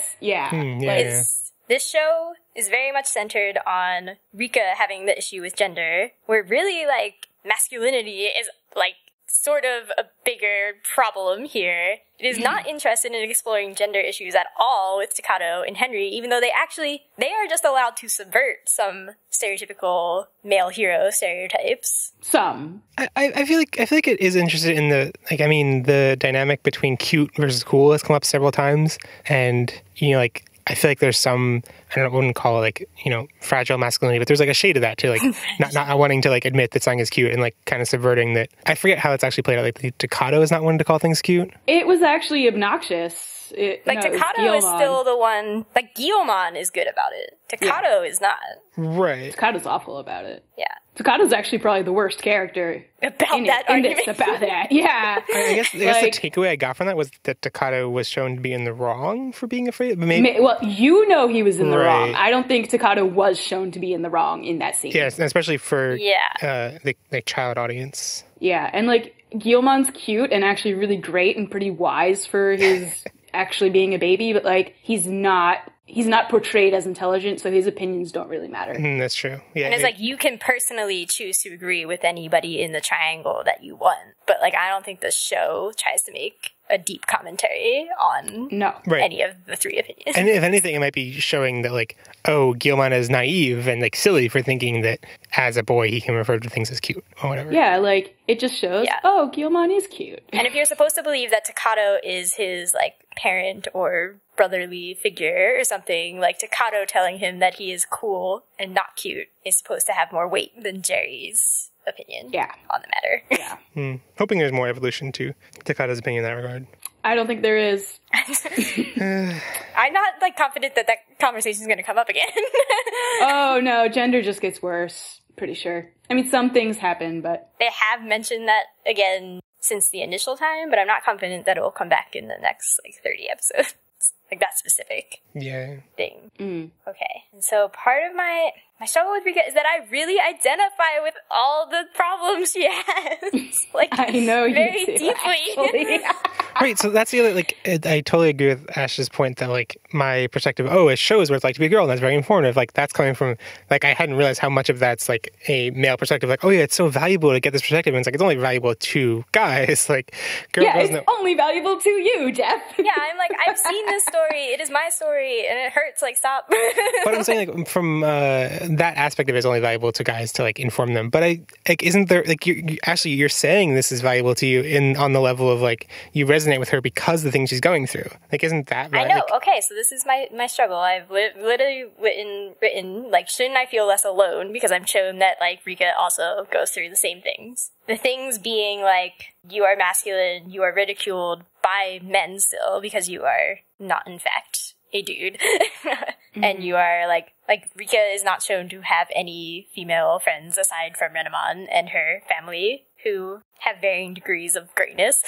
This show is very much centered on Rika having the issue with gender, where really, like, masculinity is, like, sort of a bigger problem here. It is not interested in exploring gender issues at all with Takato and Henry, even though they are just allowed to subvert some stereotypical male hero stereotypes. Some. I feel like it is interested in the dynamic between cute versus cool has come up several times, and like, I feel like there's some, I wouldn't call it like, fragile masculinity, but there's like a shade of that too, like not wanting to like admit that something is cute and like kind of subverting that. I forget how it's actually played out. Like the Takato is not wanting to call things cute. It was actually obnoxious. Takato is still the one, like Guillemon is good about it. Takato is not. Right. Takato's awful about it. Yeah. Takato's actually probably the worst character about that argument. About that. Yeah. I guess the takeaway I got from that was that Takato was shown to be in the wrong for being afraid. But maybe, well, he was in the wrong. I don't think Takato was shown to be in the wrong in that scene. Yes, especially for the child audience. Yeah, and like Guillemon's cute and actually really great and pretty wise for his actually being a baby, but like he's not portrayed as intelligent, so his opinions don't really matter. That's true. Yeah, and it's like you can personally choose to agree with anybody in the triangle that you want, but like I don't think the show tries to make a deep commentary on any of the three opinions. And if anything, it might be showing that like, oh, Guillemon is naive and like silly for thinking that as a boy he can refer to things as cute or whatever. Yeah, like it just shows, oh, Guillemon is cute. And if you're supposed to believe that Takato is his like parent or brotherly figure or something, like Takato telling him that he is cool and not cute is supposed to have more weight than Jerry's opinion on the matter. Yeah. Hoping there's more evolution to Takato's opinion in that regard. I don't think there is. I'm not like confident that conversation is going to come up again. Oh no, gender just gets worse. Pretty sure. I mean, some things happen, but they have mentioned that again since the initial time, but I'm not confident that it will come back in the next like 30 episodes. Like that specific thing. Okay. And so part of my struggle with Rika is that I really identify with all the problems she has. Like, I know you very do, deeply. Right, so that's the other, like, I totally agree with Ash's point that, like, my perspective, it shows what it's like to be a girl, and that's very informative. Like, that's coming from, like, I hadn't realized how much of that's, like, a male perspective. Like, oh, yeah, it's so valuable to get this perspective. And it's like, it's only valuable to guys. Like, girls it's only valuable to you, Jeff. Yeah, I'm like, I've seen this story. It is my story, and it hurts. Like, stop. But I'm saying, like, from that aspect of it is only valuable to guys to, like, inform them. But isn't there, like, you're saying this is valuable to you on the level of, like, you resonate with her because of the things she's going through. Like, isn't that right? I know. Okay, so this is my struggle. I've literally written, like, shouldn't I feel less alone? Because I'm shown that, like, Rika also goes through the same things. The things being, like, you are masculine, you are ridiculed by men still, because you are not, in fact, a dude. And you are, like Rika is not shown to have any female friends aside from Renamon and her family, who have varying degrees of greatness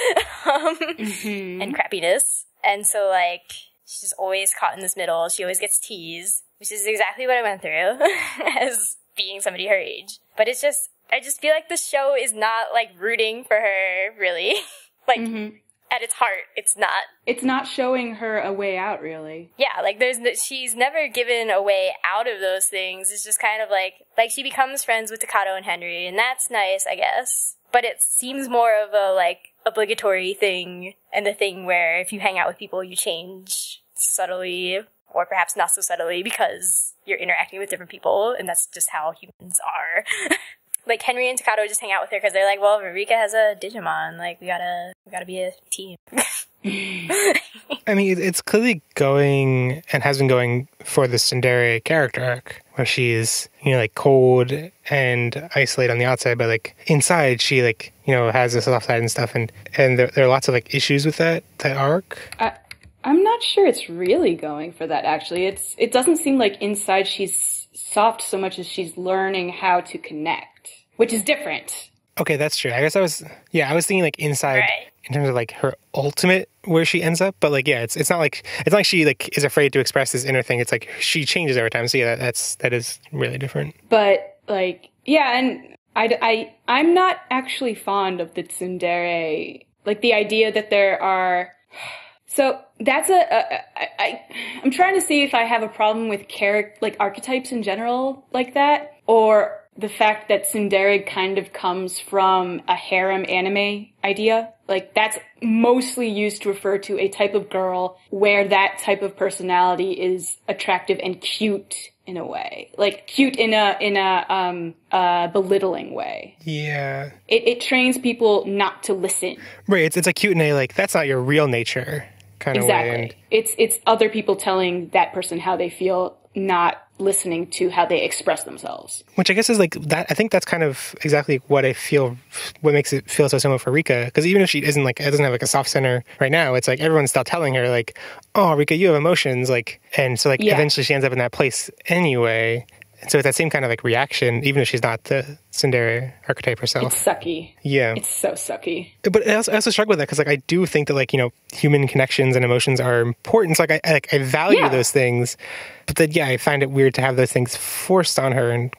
and crappiness. And so, like, she's always caught in this middle. She always gets teased, which is exactly what I went through as being somebody her age. But it's just, I just feel like the show is not, like, rooting for her, really. Like, at its heart, it's not. It's not showing her a way out, really. Yeah, like she's never given a way out of those things. It's just kind of like she becomes friends with Takato and Henry, and that's nice, I guess. But it seems more of a, like, obligatory thing, and the thing where if you hang out with people, you change subtly, or perhaps not so subtly, because you're interacting with different people, and that's just how humans are. Like, Henry and Takato just hang out with her because they're like, well, Rika has a Digimon, like, we gotta be a team. I mean, it's clearly going, and has been going, for the tsundere character arc, where she's, you know, like, cold and isolated on the outside, but, like, inside she, like, you know, has this soft side and stuff, and there are lots of, like, issues with that arc. I'm not sure it's really going for that, actually. It doesn't seem like inside she's soft so much as she's learning how to connect, which is different. Okay, that's true. I guess I was thinking, like, inside, right, in terms of, like, her ultimate, where she ends up, but, like, yeah, it's not like she, like, is afraid to express this inner thing. It's like she changes over time. So yeah, that is really different. But, like, yeah, and I'm not actually fond of the tsundere, like, the idea that there are. So that's I'm trying to see if I have a problem with like, archetypes in general like that, or the fact that tsundere kind of comes from a harem anime idea. Like, that's mostly used to refer to a type of girl where that type of personality is attractive and cute in a way. Like, cute in a belittling way. Yeah. It trains people not to listen. Right, it's a cute in a, like, that's not your real nature kind of way. Exactly. It's other people telling that person how they feel, not listening to how they express themselves. Which I guess is, like, that. I think that's kind of exactly what I feel, what makes it feel so similar for Rika. Because even if she isn't, like, doesn't have, like, a soft center right now, it's like everyone's still telling her, like, oh, Rika, you have emotions, like, and so, like, eventually she ends up in that place anyway. And so it's that same kind of, like, reaction, even if she's not the tsundere archetype herself. It's sucky. Yeah. It's so sucky. But I also struggle with that because, like, I do think that, like, you know, human connections and emotions are important. So, like, I value those things. But then, yeah, I find it weird to have those things forced on her, and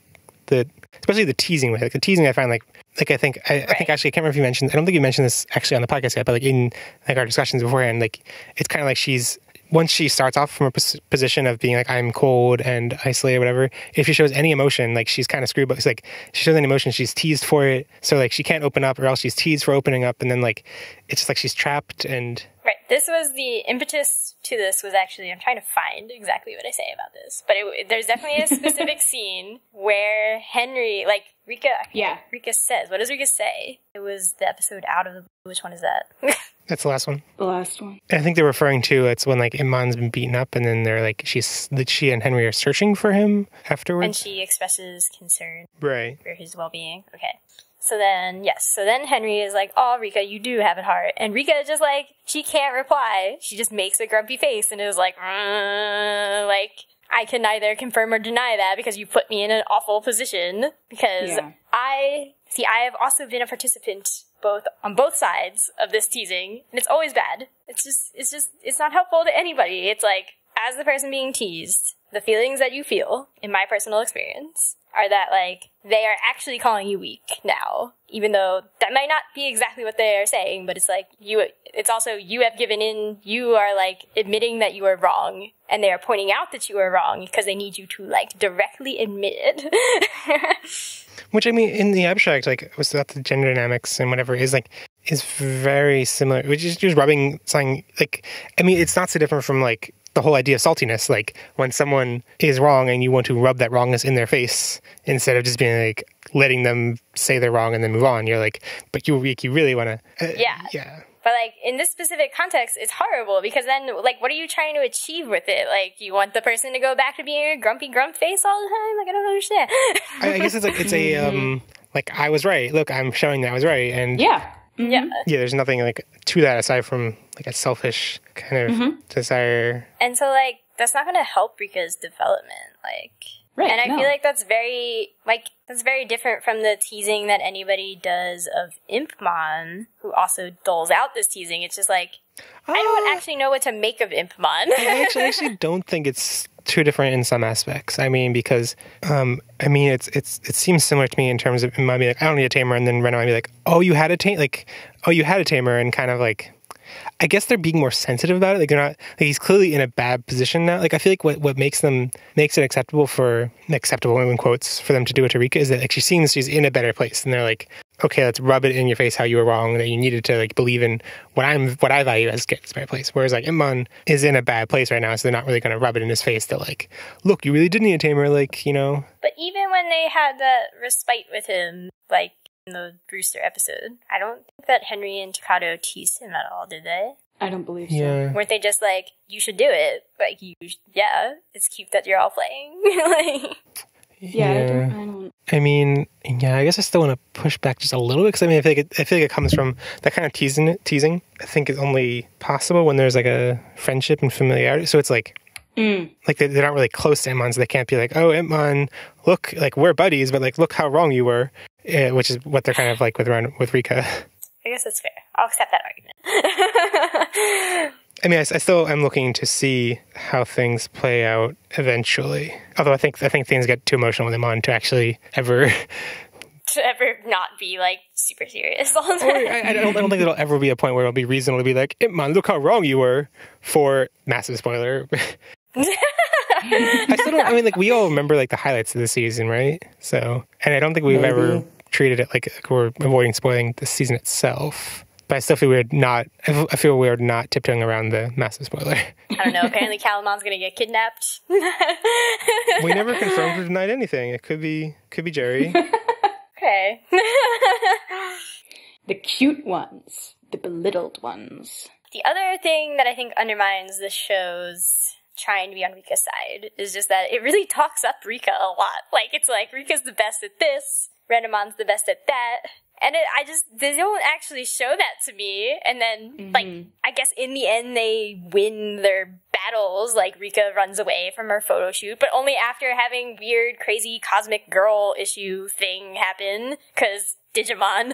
especially the teasing with it. Like, the teasing I find, I think actually, I can't remember if you mentioned, I don't think you mentioned this actually on the podcast yet, but, like, in, like, our discussions beforehand, like, it's kind of like once she starts off from a position of being like, I'm cold and isolated or whatever, if she shows any emotion, like, she's kind of screwed, but it's like, she shows any emotion, she's teased for it. So, like, she can't open up, or else she's teased for opening up. And then, like, it's just like she's trapped and... Right. This was the impetus to this was actually, I'm trying to find exactly what I say about this, but there's definitely a specific scene where Henry, like, Rika says, what does Rika say? It was the episode Out of the Blue. Which one is that? That's the last one. The last one. I think they're referring to, it's when, like, Impmon's been beaten up, and then they're like, she and Henry are searching for him afterwards. And she expresses concern for his well-being. Okay. So then Henry is like, oh, Rika, you do have it hard. And Rika just, like, she can't reply. She just makes a grumpy face and is like, I can neither confirm or deny that because you put me in an awful position. Because I have also been a participant on both sides of this teasing, and it's always bad. It's not helpful to anybody. It's like, as the person being teased, the feelings that you feel, in my personal experience, are that, like, they are actually calling you weak now, even though that might not be exactly what they are saying, but it's like, it's also, you have given in, you are, like, admitting that you are wrong, and they are pointing out that you are wrong because they need you to, like, directly admit it. Which, I mean, in the abstract, like, was about the gender dynamics and whatever is very similar, which is just rubbing something, like, I mean, it's not so different from, like, the whole idea of saltiness, like, when someone is wrong and you want to rub that wrongness in their face instead of just being like, letting them say they're wrong and then move on. You're like, but you really want to... yeah. But, like, in this specific context, it's horrible because then, like, what are you trying to achieve with it? Like, you want the person to go back to being a grumpy grump face all the time? Like, I don't understand. I guess it's like, it's a, like, I was right. Look, I'm showing that I was right. And yeah, there's nothing, like, to that aside from, like, a selfish kind of desire. And so, like, that's not going to help Rika's development, like... Right, and I feel like that's very different from the teasing that anybody does of Impmon, who also doles out this teasing. It's just like, I don't actually know what to make of Impmon. I actually don't think it's too different in some aspects. I mean, because, it seems similar to me in terms of, it might be like, I don't need a tamer, and then Ren might be like, oh, you had a tamer, and kind of like, I guess they're being more sensitive about it. Like they're not, like he's clearly in a bad position now. Like I feel like what makes it acceptable in quotes for them to do it to Rika is that like she seems she's in a better place, and they're like, okay, let's rub it in your face how you were wrong, that you needed to like believe in what I value as get this better place. Whereas like Impmon is in a bad place right now, so they're not really going to rub it in his face. They're like, look, you really did need a tamer, like, you know. But even when they had that respite with him, like in the Brewster episode, I don't think that Henry and Takato teased him at all, did they? I don't believe so. Yeah. Weren't they just like, you should do it? Like, it's cute that you're all playing. Like, I mean, I guess I still want to push back just a little bit, because I mean, I feel like it comes from that kind of teasing. I think is only possible when there's like a friendship and familiarity. So it's like, like they're not really close to Impmon, so they can't be like, oh, Impmon, look, like we're buddies, but like look how wrong you were, which is what they're kind of like with Rika. I guess that's fair. I'll accept that argument. I mean, I still am looking to see how things play out eventually. Although I think things get too emotional with Impmon to actually ever not be like super serious all the time. I don't think there'll ever be a point where it'll be reasonable to be like, Impmon, look how wrong you were, for massive spoiler. I still don't. I mean, like we all remember like the highlights of the season, right? So, and I don't think we've ever treated it like we're avoiding spoiling the season itself. But I still feel weird not. I feel weird not tiptoeing around the massive spoiler. I don't know. Apparently, Calamon's gonna get kidnapped. We never confirmed or denied anything. It could be Jerry. Okay. The cute ones, the belittled ones. The other thing that I think undermines the show's trying to be on Rika's side is just that it really talks up Rika a lot. Like, it's like, Rika's the best at this, Renamon's the best at that, and they don't actually show that to me. And then, like, I guess in the end they win their battles, like Rika runs away from her photo shoot, but only after having weird, crazy, cosmic girl issue thing happen, because Digimon.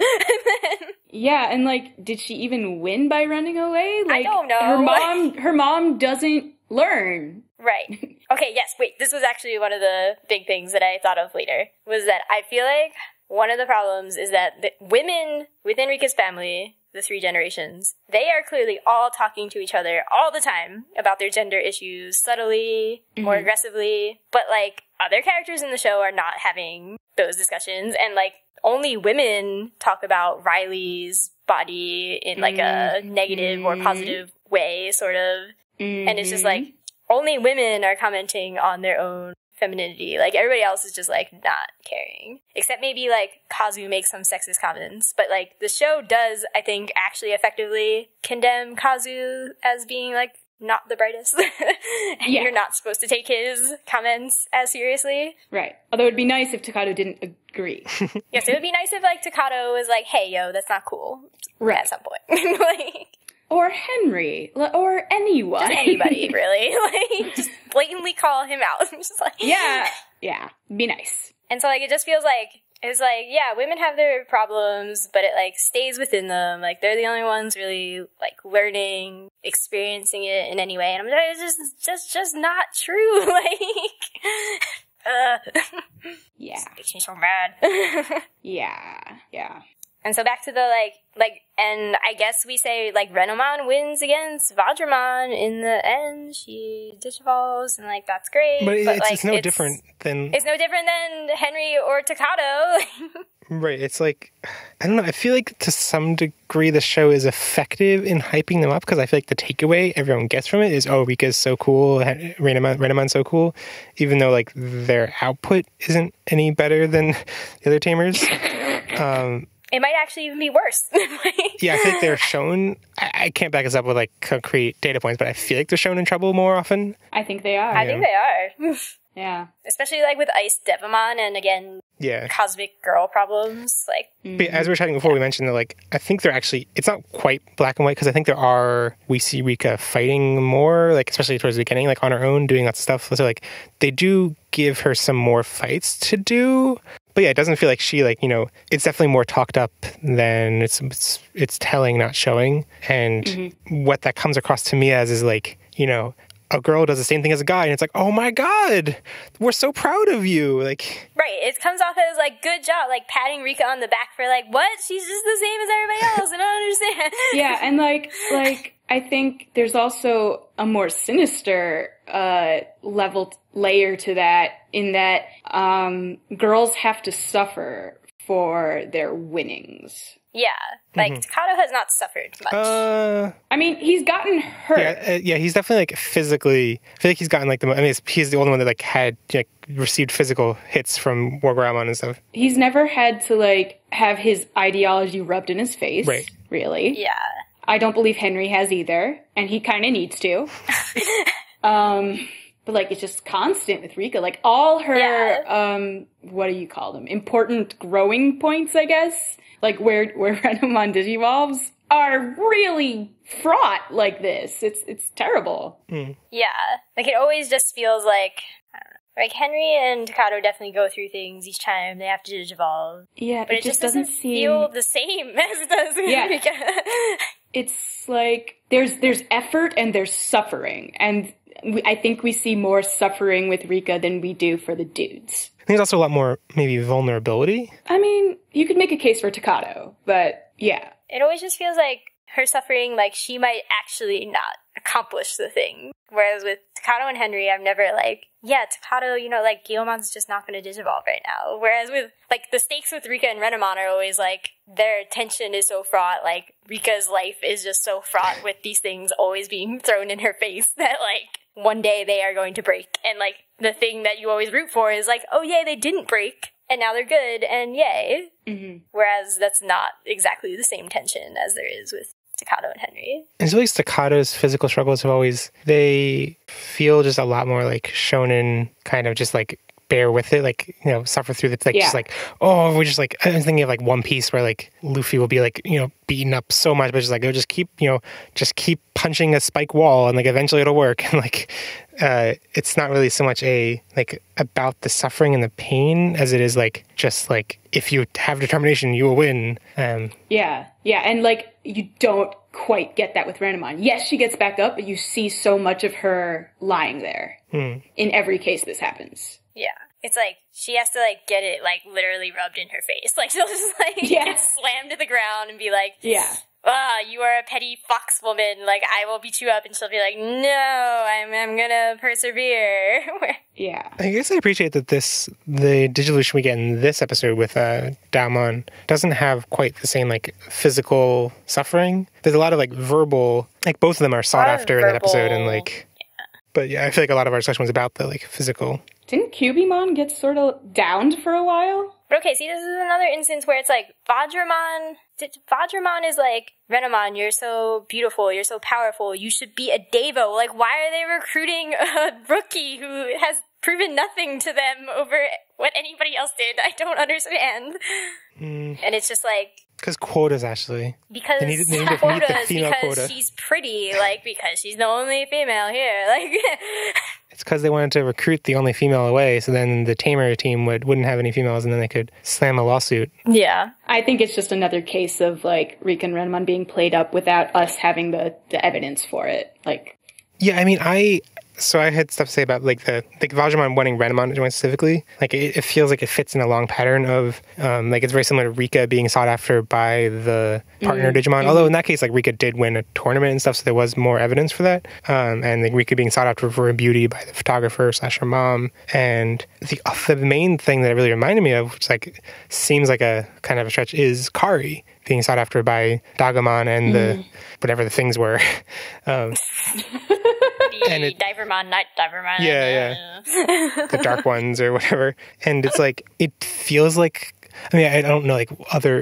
Yeah, and like, did she even win by running away? Like, I don't know. Her mom doesn't learn. Right. Okay, yes, wait, this was actually one of the big things that I thought of later, was that I feel like one of the problems is that the women within Rika's family, the 3 generations, they are clearly all talking to each other all the time about their gender issues, subtly, more aggressively, but like, other characters in the show are not having those discussions, and like, only women talk about Riley's body in like a negative or positive way, sort of. And it's just like, only women are commenting on their own femininity. Like, everybody else is just like not caring. Except maybe like Kazu makes some sexist comments. But like, the show does, I think, actually effectively condemn Kazu as being like not the brightest. And you're not supposed to take his comments as seriously. Right. Although it'd be nice if Takato didn't agree. Yes, it would be nice if like Takato was like, hey, yo, that's not cool. Right. At some point. Like, or Henry, or anyone. Just anybody, really. Like, just blatantly call him out. Just like, yeah, be nice. And so, like, it just feels like, it's like, yeah, women have their problems, but it, like, stays within them. Like, they're the only ones really, like, learning, experiencing it in any way. And I'm like, it's just not true. Like, yeah. It makes me so mad. Yeah. And so back to the, like, and I guess we say, like, Renomon wins against Vajramon in the end. She digivolves, and, like, that's great. But like, it's no different than... It's no different than Henry or Takato. Right, it's like, I don't know, I feel like to some degree the show is effective in hyping them up, because I feel like the takeaway everyone gets from it is, oh, Rika's so cool, Renamon's so cool, even though, like, their output isn't any better than the other Tamers. It might actually even be worse. Yeah, I feel like they're shown, I can't back this up with like concrete data points, but I feel like they're shown in trouble more often. I think they are. I think they are. Yeah. Especially like with Ice Devamon and again, cosmic girl problems. Like, but as we were chatting before, we mentioned that like, I think they're actually, it's not quite black and white, because I think we see Rika fighting more, like especially towards the beginning, like on her own, doing lots of stuff. So like, they do give her some more fights to do. But yeah, it doesn't feel like she, like, you know, it's definitely more talked up than it's telling, not showing. And what that comes across to me as is like, you know, a girl does the same thing as a guy, and it's like, oh my god, we're so proud of you. Like, right, it comes off as like, good job, like patting Rika on the back for like, what? She's just the same as everybody else. I don't understand. Yeah, and like I think there's also a more sinister layer to that, in that girls have to suffer for their winnings. Yeah, like Takato has not suffered much. I mean, he's gotten hurt. Yeah, he's definitely like physically. I feel like he's gotten like he's the only one that like had received physical hits from War Grandma and stuff. He's never had to like have his ideology rubbed in his face. Right. Really. Yeah. I don't believe Henry has either, and he kind of needs to. But like, it's just constant with Rika. Like all her, what do you call them? Important growing points, I guess. Like where Renamon digivolves are really fraught like this. It's terrible. Yeah. Like it always just feels like, I don't know, like Henry and Takato definitely go through things each time they have to digivolve. Yeah, but it just doesn't feel the same as it does with Rika. It's like there's effort and there's suffering, and I think we see more suffering with Rika than we do for the dudes. I think there's also a lot more maybe vulnerability. I mean, you could make a case for Takato, but yeah. It always just feels like her suffering, like she might actually not accomplish the thing. Whereas with Takato and Henry, I'm never like, yeah, Takato, like Guillomon's just not going to digivolve right now. Whereas with, like, the stakes with Rika and Renamon are always like, their tension is so fraught, like, Rika's life is just so fraught with these things always being thrown in her face that, like, one day they are going to break. And, like, the thing that you always root for is like, oh, yay, they didn't break, and now they're good, and yay. Whereas that's not exactly the same tension as there is with Takato and Henry. And at least Takato's physical struggles have always, they feel just a lot more like shonen, kind of just like bear with it, like, suffer through the, like, just like, oh, we're just like, I'm thinking of like One Piece where like Luffy will be like, beaten up so much, but just like, just keep punching a spike wall and like eventually it'll work. And like, it's not really so much like about the suffering and the pain as it is like, just like, if you have determination, you will win. Yeah. And like, you don't quite get that with Renamon. Yes, she gets back up, but you see so much of her lying there. In every case this happens. Yeah. It's like, she has to, like, get it, like, literally rubbed in her face. Like, she'll just, like, get slammed to the ground and be like, you are a petty fox woman. Like, I will beat you up. And she'll be like, no, I'm gonna persevere. Yeah. I guess I appreciate that the Digivolution we get in this episode with Daimon doesn't have quite the same, like, physical suffering. There's a lot of, like, verbal, like, both of them are sought after in that episode. And, like, but yeah, I feel like a lot of our discussion was about the, like, physical. Didn't Cubimon get sort of downed for a while? But okay, see, this is another instance where it's like, Vajramon is like, Renamon, you're so beautiful, you're so powerful, you should be a Devo. Like, why are they recruiting a rookie who has proven nothing to them over what anybody else did? I don't understand. And it's just like... Because quotas, actually. Because they need quotas, the female because quota. She's pretty, like, because she's the only female here. Like... It's because they wanted to recruit the only female away, so then the Tamer team wouldn't have any females, and then they could slam a lawsuit. Yeah. I think it's just another case of, like, Rika and Renamon being played up without us having the evidence for it. Like... Yeah, I mean, So I had stuff to say about, like, the Vajramon winning Renamon specifically. Like, it feels like it fits in a long pattern of, like, it's very similar to Rika being sought after by the partner Digimon. Although in that case, like, Rika did win a tournament and stuff, so there was more evidence for that. And like, Rika being sought after for her beauty by the photographer / her mom. And the main thing that it really reminded me of, which, like, seems like a kind of a stretch, is Kari being sought after by Dagamon and the whatever the things were. And Divermon, Night Divermon. Yeah. The dark ones or whatever. And it's like, it feels like, I mean, I don't know, like,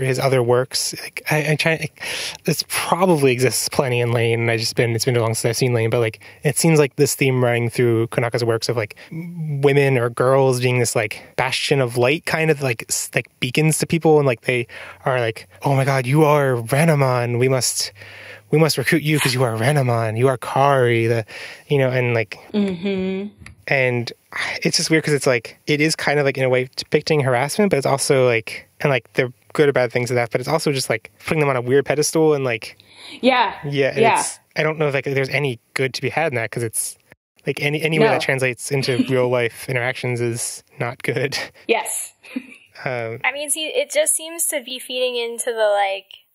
his other works. Like, I try, like, this probably exists plenty in Lane, and it's been too long since I've seen Lane, but, like, it seems like this theme running through Konaka's works of, like, women or girls being this, like, bastion of light, kind of, like beacons to people, and, like, they are like, oh my god, you are Renamon, we must recruit you because you are Renamon, you are Kari, and, like... And it's just weird because it's like, it is kind of like, in a way, depicting harassment, but it's also like, and like, they're good or bad things of that, but it's also just like putting them on a weird pedestal and like... Yeah. It's, I don't know if like there's any good to be had in that, because it's Like any way that translates into real life interactions is not good. Yes. I mean, see, it just seems to be feeding into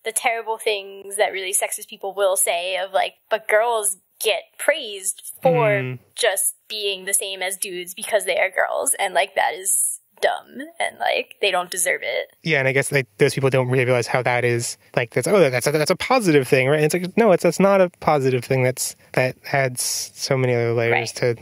the terrible things that really sexist people will say of but girls get praised for just being the same as dudes because they are girls, and that is dumb, and they don't deserve it. Yeah, and I guess those people don't really realize how that is that's a positive thing, right? And it's like, no, that's not a positive thing. That adds so many other layers to.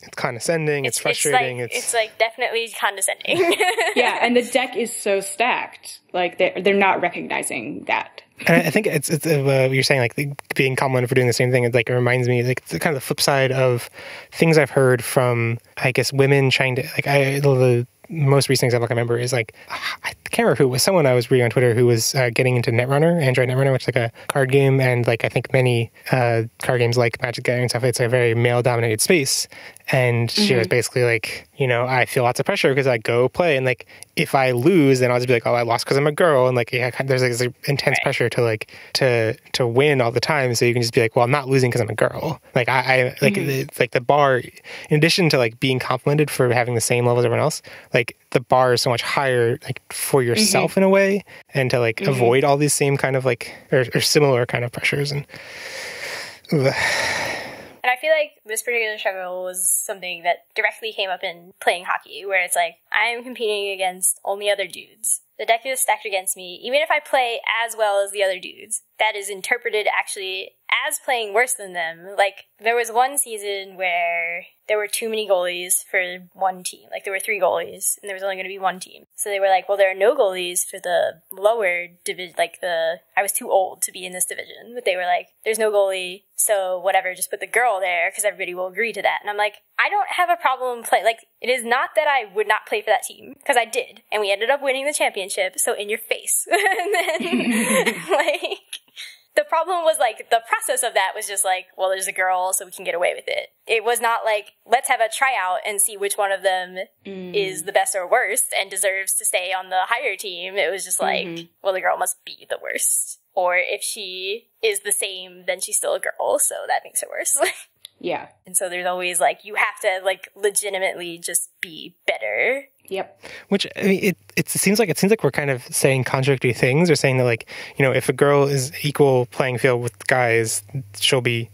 It's condescending. It's frustrating. It's definitely condescending. Yeah, and the deck is so stacked. They're not recognizing that. And I think it's you're saying being complimented for doing the same thing. It reminds me kind of the flip side of things I've heard from, I guess, women trying to the most recent example I can remember is I can't remember who it was. Someone I was reading on Twitter who was getting into Netrunner, Android Netrunner, which is a card game, and I think many card games like Magic the Gathering and stuff. It's a very male-dominated space, and she was basically I feel lots of pressure because I go play, and if I lose, then I'll just be oh, I lost because I'm a girl, and there's this intense pressure to win all the time. So you can just be well, I'm not losing because I'm a girl. The bar, in addition to being complimented for having the same level as everyone else, the bar is so much higher for yourself in a way, and to avoid all these same kind of or similar kind of pressures. And And I feel this particular struggle was something that directly came up in playing hockey, where it's I'm competing against only other dudes. The deck is stacked against me. Even if I play as well as the other dudes, that is interpreted actually as playing worse than them. There was one season where there were too many goalies for one team. There were 3 goalies, and there was only going to be one team. So they were well, there are no goalies for the lower division, I was too old to be in this division. But they were there's no goalie, so whatever, just put the girl there, because everybody will agree to that. And I'm I don't have a problem playing. It is not that I would not play for that team, because I did. And we ended up winning the championship, so in your face. And then, the problem was, the process of that was just well, there's a girl, so we can get away with it. It was not let's have a tryout and see which one of them is the best or worst and deserves to stay on the higher team. It was just well, the girl must be the worst. Or if she is the same, then she's still a girl, so that makes it worse. Yeah. And so there's always you have to legitimately just be better. Yep. Which, I mean, it seems like we're kind of saying contradictory things, or saying that if a girl is equal playing field with guys, she'll be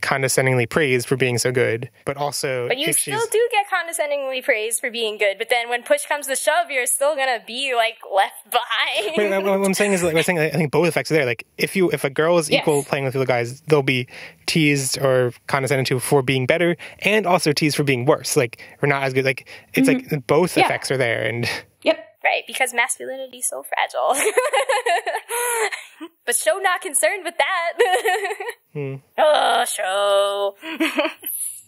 condescendingly praised for being so good. But also, but you still do get condescendingly praised for being good. But then when push comes to shove, you're still gonna be left behind. Wait, what I'm saying is I think both effects are there. If a girl is equal playing with the guys, they'll be teased or condescended to for being better, and also teased for being worse. Or not as good. It's both effects are there, and right, because masculinity is so fragile. But show not concerned with that. Oh, show.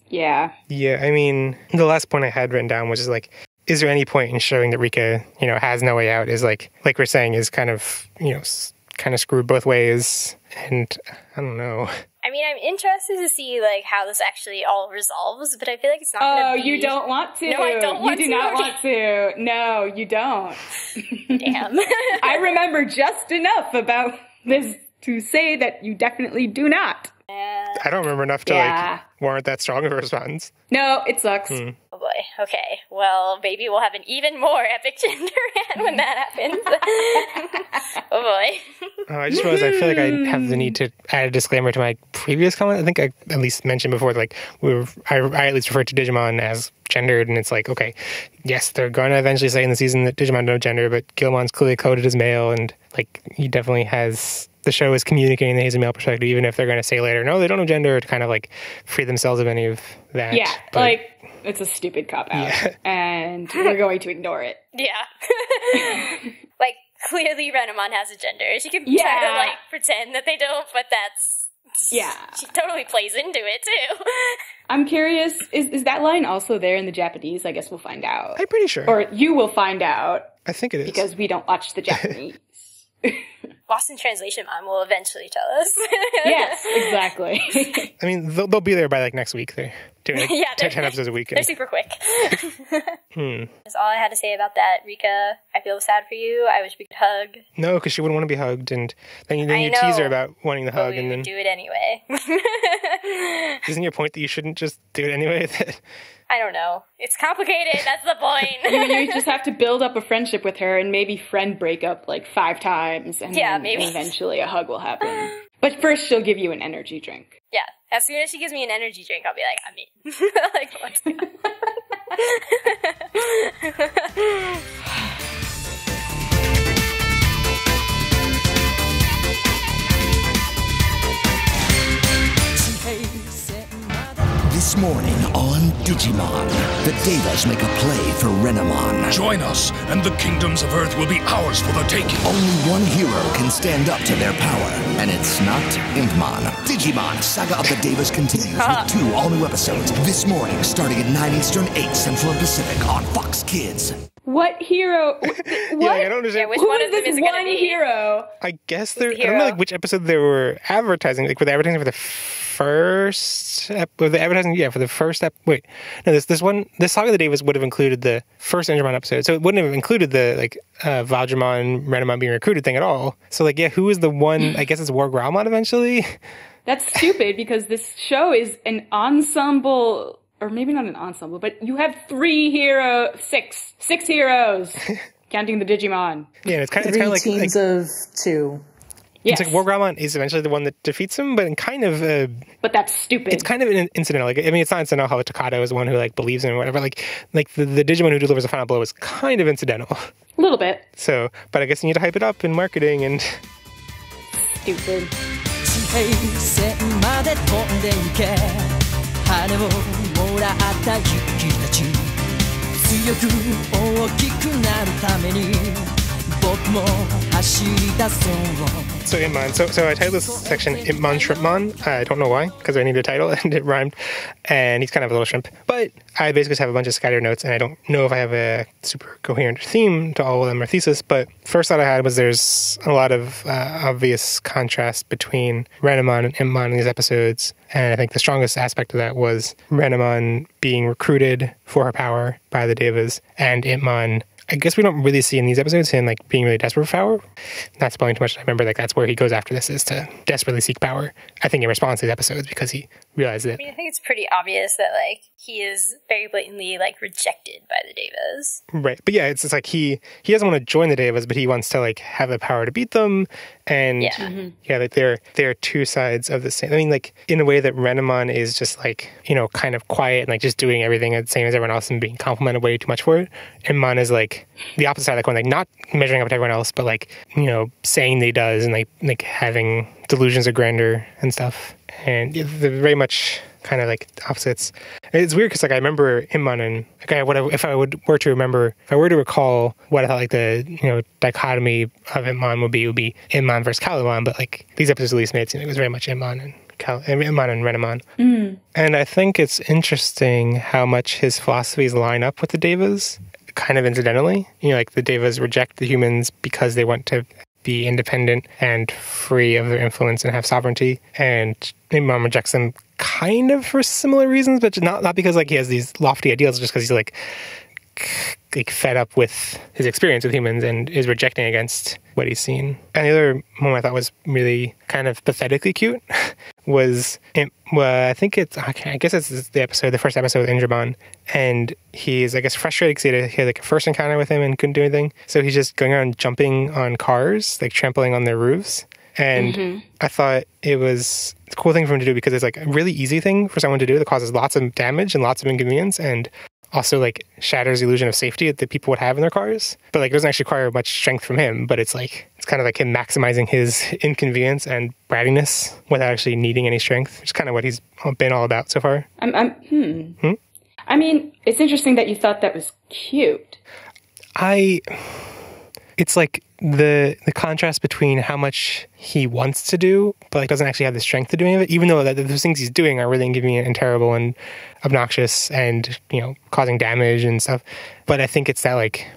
Yeah. Yeah, I mean, the last point I had written down was just is there any point in showing that Rika, has no way out? Is like we're saying, is kind of, kind of screwed both ways, and I don't know. I mean, I'm interested to see how this actually all resolves, but I feel it's not going to be... Oh, you don't want to. No, I don't want to. You do not want to. No, you don't. Damn. I remember just enough about this to say that you definitely do not. I don't remember enough to warrant that strong of a response. No, it sucks. Oh boy. Okay. Well, maybe we'll have an even more epic gender rant when that happens. Oh boy. I just realized I feel I have the need to add a disclaimer to my previous comment. I think I at least mentioned before, I at least referred to Digimon as gendered, and it's okay, yes, they're going to eventually say in the season that Digimon don't gender, but Guilmon's clearly coded as male, and he definitely has... The show is communicating that he's a male perspective, even if they're going to say later, no, they don't have gender, to kind of free themselves of any of that. Yeah, but, it's a stupid cop-out, and we're going to ignore it. Yeah. Clearly Renamon has a gender. She can try to, pretend that they don't, but that's... Yeah. She totally plays into it, too. I'm curious, is that line also there in the Japanese? I guess we'll find out. I'm pretty sure. Or you will find out. I think it is. Because we don't watch the Japanese. Lost in Translation Mom will eventually tell us. Yes, exactly. I mean, they'll be there by next week. doing like Yeah, 10 episodes a week. They're super quick. That's all I had to say about that. Rika, I feel sad for you. I wish we could hug. No, because she wouldn't want to be hugged, and then you know, tease her about wanting the hug, but we and would then do it anyway. Isn't your point that you shouldn't just do it anyway? I don't know. It's complicated. That's the point. You just have to build up a friendship with her and maybe friend break up like 5 times, and then maybe eventually a hug will happen. But first, she'll give you an energy drink. Yeah. As soon as she gives me an energy drink, I'll be like, I'm in. Like, let's go. This morning on Digimon, the Devas make a play for Renamon. Join us, and the kingdoms of Earth will be ours for the taking. Only one hero can stand up to their power, and it's not Impmon. Digimon Saga of the Devas continues with 2 all-new episodes this morning, starting at 9 Eastern, 8 Central and Pacific on Fox Kids. What hero? What? Yeah, I don't understand. Which Who one is of them this is going to one be? hero? I guess I don't know like which episode they were advertising. Like, were they advertising for the first? Were they advertising? Yeah, for the first. Wait, no. This Saga of the Devas would have included the first Digimon episode, so it wouldn't have included the Valdramon, Renamon being recruited thing at all. So like, yeah, who is the one? I guess it's War Growlmon eventually. That's stupid because this show is an ensemble. Or maybe not an ensemble, but you have 6 heroes, counting the Digimon. Yeah, it's kind of Three like teams of 2. Yes. It's like War Growlmon is eventually the one that defeats him, but in kind of but that's stupid. It's kind of an incidental. Like, I mean, it's not incidental how Takato is the one who like believes in him or whatever. Like the Digimon who delivers the final blow is kind of incidental. A little bit. So, but I guess you need to hype it up in marketing and. Stupid. 羽をもらった勇気たち強く大きくなるために僕も走り出そう So Impmon. So I titled this section Impmon Shrimpmon. I don't know why, because I needed a title and it rhymed. And he's kind of a little shrimp. But I basically just have a bunch of scattered notes, and I don't know if I have a super coherent theme to all of them or thesis. But first thought I had was there's a lot of obvious contrast between Renamon and Impmon in these episodes. And I think the strongest aspect of that was Renamon being recruited for her power by the Devas, and Impmon, I guess we don't really see in these episodes him like being really desperate for power. Not spoiling too much. I remember like that's where he goes after this, is to desperately seek power. I think in response to these episodes because he realized that. I mean, I think it's pretty obvious that like he is very blatantly like rejected by the Devas. Right, but yeah, it's like he doesn't want to join the Devas, but he wants to like have the power to beat them. And like they're 2 sides of the same. I mean, like in a way that Renamon is just like, you know, kind of quiet and like just doing everything the same as everyone else and being complimented way too much for it. And Mon is like the opposite side of the coin, like not measuring up to everyone else, but like, you know, saying that he does and like having delusions of grandeur and stuff. And they're very much kind of like opposites. It's weird because like I remember Impmon and like if I were to recall what I thought like the, you know, dichotomy of Impmon would be Impmon versus Calibon, but like these episodes at least made it seem like it was very much Impmon and Renamon. And I think it's interesting how much his philosophies line up with the Devas, kind of incidentally. You know, like the Devas reject the humans because they want to be independent and free of their influence and have sovereignty, and Impmon rejects them kind of for similar reasons, but not because like he has these lofty ideals, just because he's like fed up with his experience with humans and is rejecting against what he's seen. And the other moment I thought was really kind of pathetically cute was, I guess it's the first episode with Digimon, and he's, I guess, frustrated because he had like a first encounter with him and couldn't do anything. So he's just going around jumping on cars, like trampling on their roofs. And I thought it was a cool thing for him to do because it's like a really easy thing for someone to do that causes lots of damage and lots of inconvenience, and also like shatters the illusion of safety that people would have in their cars. But like it doesn't actually require much strength from him, but it's kind of like him maximizing his inconvenience and brattiness without actually needing any strength, which is kind of what he's been all about so far. I mean, it's interesting that you thought that was cute. It's like the contrast between how much he wants to do, but like doesn't actually have the strength to do any of it, even though those things he's doing are really inconvenient and terrible and obnoxious and, you know, causing damage and stuff. But I think it's that like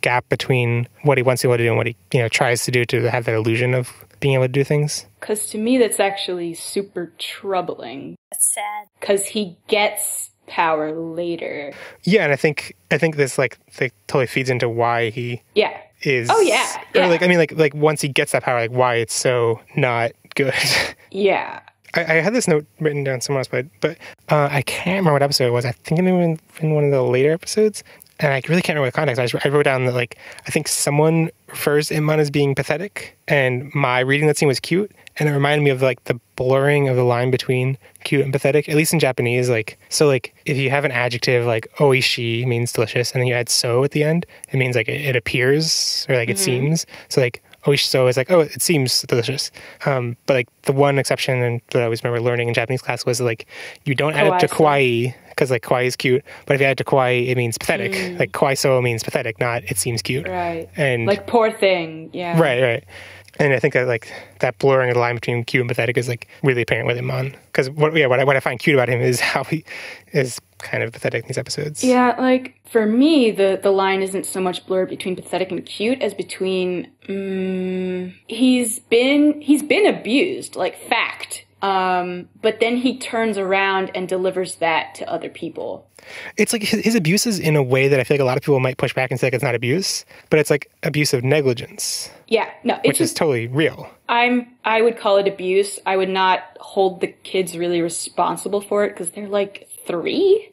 gap between what he wants to be able to do and what he, you know, tries to do to have that illusion of being able to do things. Because to me, that's actually super troubling. That's sad. Because he gets power later. Yeah, and I think this like totally feeds into why he is. Oh yeah. Or like I mean like once he gets that power, like why it's so not good. Yeah. I had this note written down somewhere else, but I can't remember what episode it was. I think it was in one of the later episodes. And I really can't remember the context. I wrote down that, like, I think someone refers to Impmon as being pathetic, and my reading that scene was cute, and it reminded me of, like, the blurring of the line between cute and pathetic, at least in Japanese. Like, so, like, if you have an adjective, like, oishi means delicious, and then you add so at the end, it means, like, it appears, or, like, it seems. So, like, oishiso is like, oh, it seems delicious. But, like, the one exception that I always remember learning in Japanese class was, like, you don't add it to kawaii, because, like, kawaii is cute, but if you add it to kawaii, it means pathetic. Like, kawaii-so means pathetic, not it seems cute. Right. And like, poor thing, yeah. Right. And I think that, like, that blurring of the line between cute and pathetic is, like, really apparent with Impmon. Because what I find cute about him is how he is kind of pathetic in these episodes. Yeah, like, for me, the line isn't so much blurred between pathetic and cute as between, he's been abused, like, fact. But then he turns around and delivers that to other people. It's like his abuse is in a way that I feel like a lot of people might push back and say like it's not abuse, but it's like abuse of negligence. Yeah, no, which is totally real. I would call it abuse. I would not hold the kids really responsible for it because they're like 3.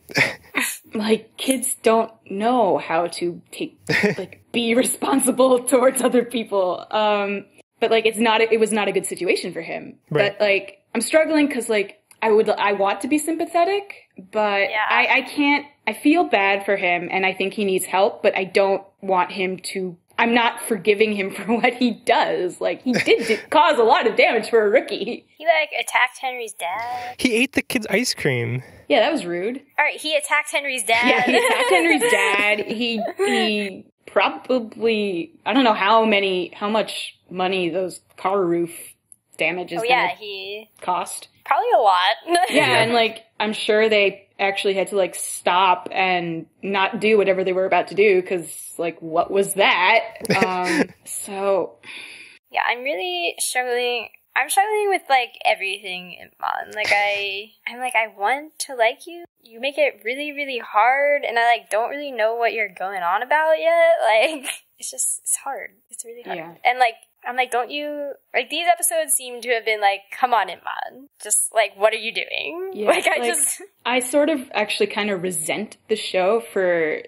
Like, kids don't know how to be responsible towards other people. But like, it was not a good situation for him. Right. But like, I'm struggling because like, I want to be sympathetic, but I can't. I feel bad for him and I think he needs help, but I don't want him to. I'm not forgiving him for what he does. Like, he did cause a lot of damage for a rookie. He like attacked Henry's dad. He ate the kid's ice cream. Yeah, that was rude. All right, he attacked Henry's dad. Yeah, he attacked Henry's dad. He probably, I don't know how much money those car roof damages he cost. Probably a lot. Yeah, and like, I'm sure they actually had to like stop and not do whatever they were about to do because like, what was that? So yeah, I'm really struggling. I'm struggling with like everything, Impmon. Like I want to like you. You make it really, really hard, and I like don't really know what you're going on about yet. Like it's hard. It's really hard. Yeah. And like I'm like, don't you like these episodes seem to have been like, come on, Impmon, just like, what are you doing? Yeah, I sort of actually kind of resent the show for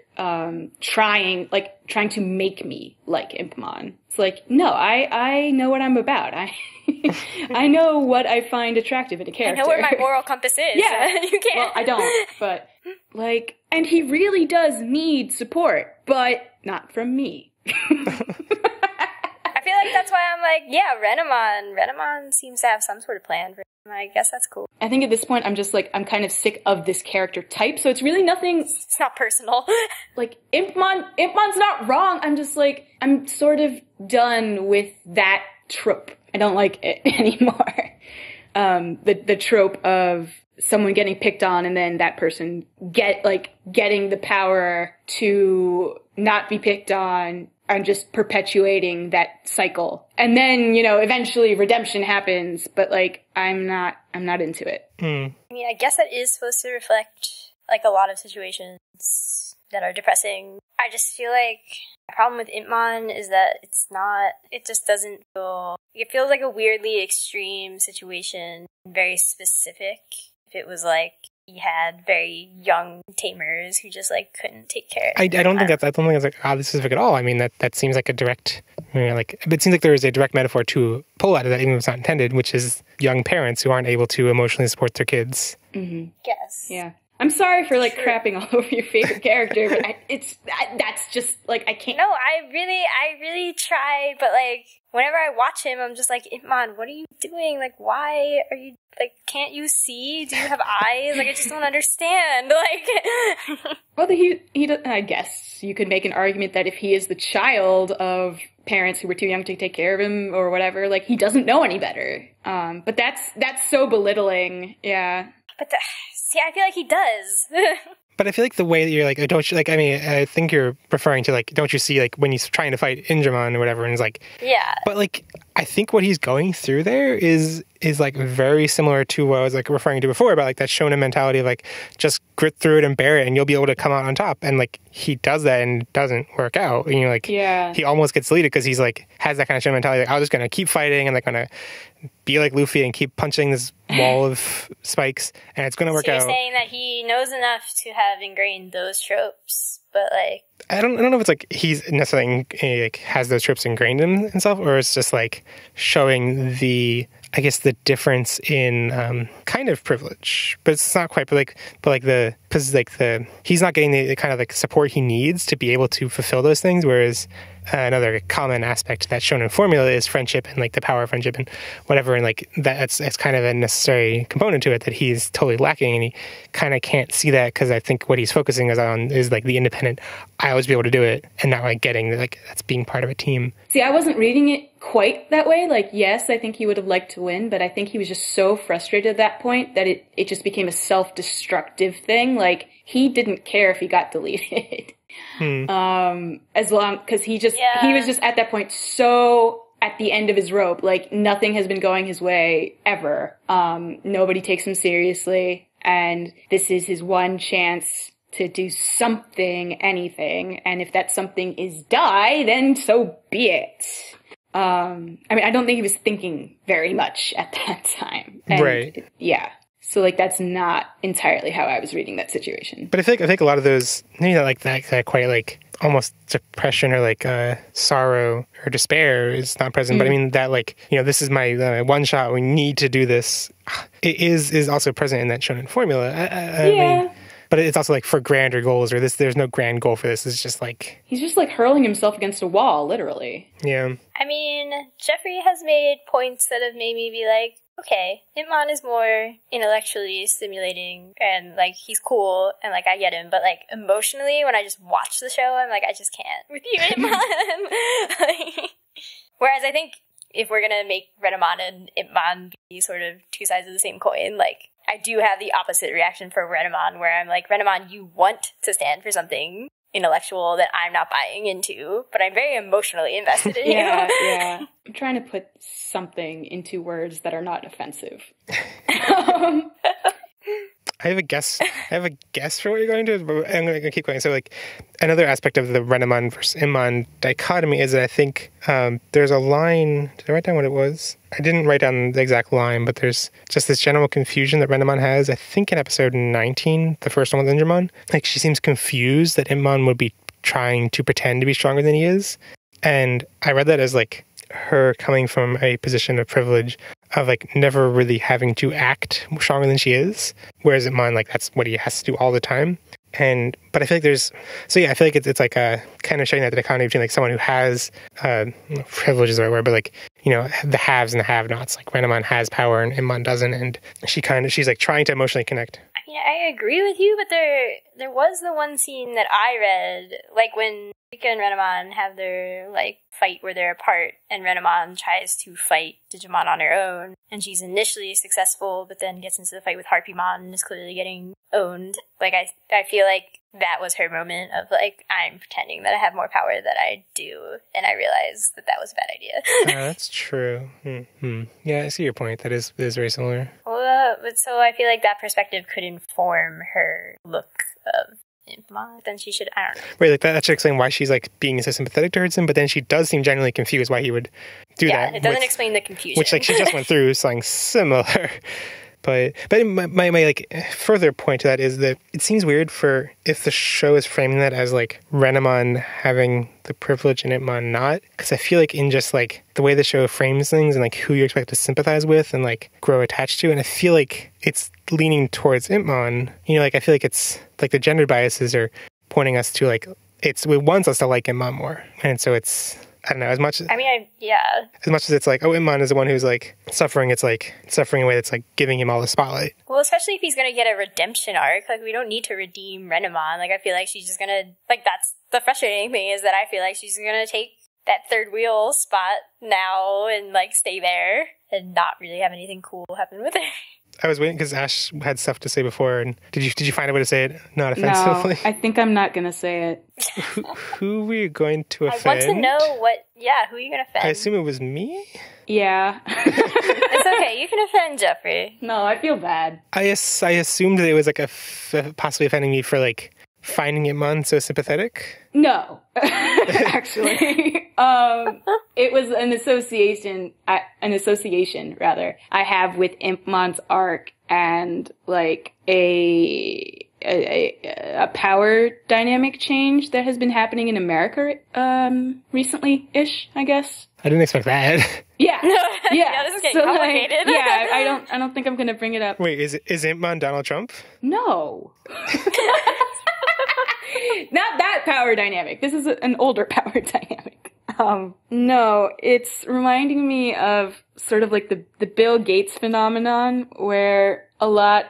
trying to make me like Impmon. It's like, no, I know what I'm about. I know what I find attractive in a character. I know where my moral compass is. Yeah. You can't. Well, I don't, but like, and he really does need support, but not from me. I feel like that's why I'm like, yeah, Renamon seems to have some sort of plan for him. I guess that's cool. I think at this point, I'm just like, I'm kind of sick of this character type, so it's really nothing. It's not personal. Like, Impmon's not wrong. I'm just like, I'm sort of done with that trope. I don't like it anymore. The trope of someone getting picked on and then that person getting the power to not be picked on and just perpetuating that cycle. And then, eventually redemption happens, but like, I'm not into it. Mm. I mean, I guess that is supposed to reflect like a lot of situations that are depressing. I just feel like the problem with Impmon is that it just doesn't feel, it feels like a weirdly extreme situation, very specific. If it was like, he had very young tamers who just like couldn't take care of him. I don't think that's like oddly specific at all. I mean, that seems like a direct, it seems like there is a direct metaphor to pull out of that, even if it's not intended, which is young parents who aren't able to emotionally support their kids. Mm-hmm. Yes. Yeah. I'm sorry for like crapping all over your favorite character, but that's just like, I can't. No, I really try, but like whenever I watch him, I'm just like, Impmon, what are you doing? Like, why are you like? Can't you see? Do you have eyes? Like, I just don't understand. Like, well, he I guess you could make an argument that if he is the child of parents who were too young to take care of him or whatever, like he doesn't know any better. But that's so belittling. Yeah. But see, I feel like he does. But I feel like the way that you're like, don't you, like, I mean, I think you're referring to like, don't you see like when he's trying to fight Injamon or whatever, and it's like, yeah. But like, I think what he's going through there is like very similar to what I was like referring to before about like that shonen mentality of like just grit through it and bear it and you'll be able to come out on top. And like he does that and it doesn't work out. And, you know, like he almost gets deleted because he's like has that kind of shonen mentality. Like, I'm just gonna keep fighting and like gonna be like Luffy and keep punching this wall of spikes and it's gonna work out. You're saying that he knows enough to have ingrained those tropes, but like I don't know if it's like he's necessarily like has those tropes ingrained in himself, or it's just like showing the, I guess, the difference in kind of privilege, but it's not quite. But he's not getting the kind of like support he needs to be able to fulfill those things, whereas another common aspect to that shonen formula is friendship and like the power of friendship and whatever, and like that's kind of a necessary component to it that he's totally lacking, and he kind of can't see that because I think what he's focusing on is like the independent, I always be able to do it, and not like getting like that's being part of a team. See, I wasn't reading it quite that way. Like, yes, I think he would have liked to win, but I think he was just so frustrated at that point that it just became a self-destructive thing. Like, he didn't care if he got deleted. As long, because he was just at that point so at the end of his rope, like nothing has been going his way ever. Nobody takes him seriously, and this is his one chance to do something, anything, and if that something is die, then so be it. I mean, I don't think he was thinking very much at that time. And, right. Yeah. So, like, that's not entirely how I was reading that situation. But I think a lot of those, maybe not like that quite like almost depression or like sorrow or despair is not present. But I mean that like, you know, this is my one shot. We need to do this. It is also present in that shonen formula. I mean, but it's also like for grander goals or this. There's no grand goal for this. It's just like he's just like hurling himself against a wall, literally. Yeah. I mean, Jeffrey has made points that have made me be like, okay, Impmon is more intellectually stimulating and, like, he's cool and, like, I get him. But, like, emotionally, when I just watch the show, I'm like, I just can't with you, Impmon. Whereas I think if we're gonna make Renamon and Impmon be sort of two sides of the same coin, like, I do have the opposite reaction for Renamon, where I'm like, Renamon, you want to stand for something intellectual that I'm not buying into, but I'm very emotionally invested in you. Yeah. I'm trying to put something into words that are not offensive. I have a guess for what you're going to, but I'm going to keep going. So, like, another aspect of the Renamon versus Impmon dichotomy is that I think there's a line. Did I write down what it was? I didn't write down the exact line, but there's just this general confusion that Renamon has. I think in episode 19, the first one with Digimon, like, she seems confused that Impmon would be trying to pretend to be stronger than he is. And I read that as, like, her coming from a position of privilege of like never really having to act stronger than she is, whereas Impmon, like, that's what he has to do all the time. But I feel like I feel like it's like a kind of showing that the dichotomy between like someone who has privilege is the right word, but like, you know, the haves and the have-nots. Like Renamon has power and Impmon doesn't, and she's like trying to emotionally connect. I mean, I agree with you, but there was the one scene that I read, like when Rika and Renamon have their like fight where they're apart, and Renamon tries to fight Digimon on her own, and she's initially successful, but then gets into the fight with Harpymon and is clearly getting owned. Like, I feel like that was her moment of like, I'm pretending that I have more power than I do, and I realized that was a bad idea. That's true. Mm-hmm. Yeah, I see your point. That is very similar. Well, but so I feel like that perspective could inform her look of Impmon. Then she should, I don't know. Right, like that should explain why she's like being so sympathetic towards him, but then she does seem genuinely confused why he would do that. Yeah, it doesn't explain the confusion. Which, like, she just went through something similar. But my like further point to that is that it seems weird for if the show is framing that as like Renamon having the privilege and Impmon not, because I feel like in just like the way the show frames things and like who you expect to sympathize with and like grow attached to, and I feel like it's leaning towards Impmon. You know, like I feel like it's like the gender biases are pointing us to like it wants us to like Impmon more, and so it's. I don't know, as much as it's like, oh, Impmon is the one who's like suffering, it's like suffering in a way that's like giving him all the spotlight. Well, especially if he's going to get a redemption arc, like we don't need to redeem Renamon. Like I feel like she's just going to, like that's the frustrating thing is that I feel like she's going to take that third wheel spot now and like stay there and not really have anything cool happen with her. I was waiting because Ash had stuff to say before. And did you find a way to say it not offensively? No, I think I'm not going to say it. Who were you going to offend? I want to know who are you going to offend? I assume it was me? Yeah. It's okay. You can offend Jeffrey. No, I feel bad. I assumed that it was like possibly offending me for like finding Impmon so sympathetic. No, actually, it was an association rather I have with Impmon's arc and like a power dynamic change that has been happening in America recently-ish, I guess. I didn't expect that. Yeah, yeah, this is getting complicated. I don't think I'm gonna bring it up. Wait, is Impmon Donald Trump? No. Not that power dynamic. This is an older power dynamic. No, it's reminding me of sort of like the Bill Gates phenomenon where the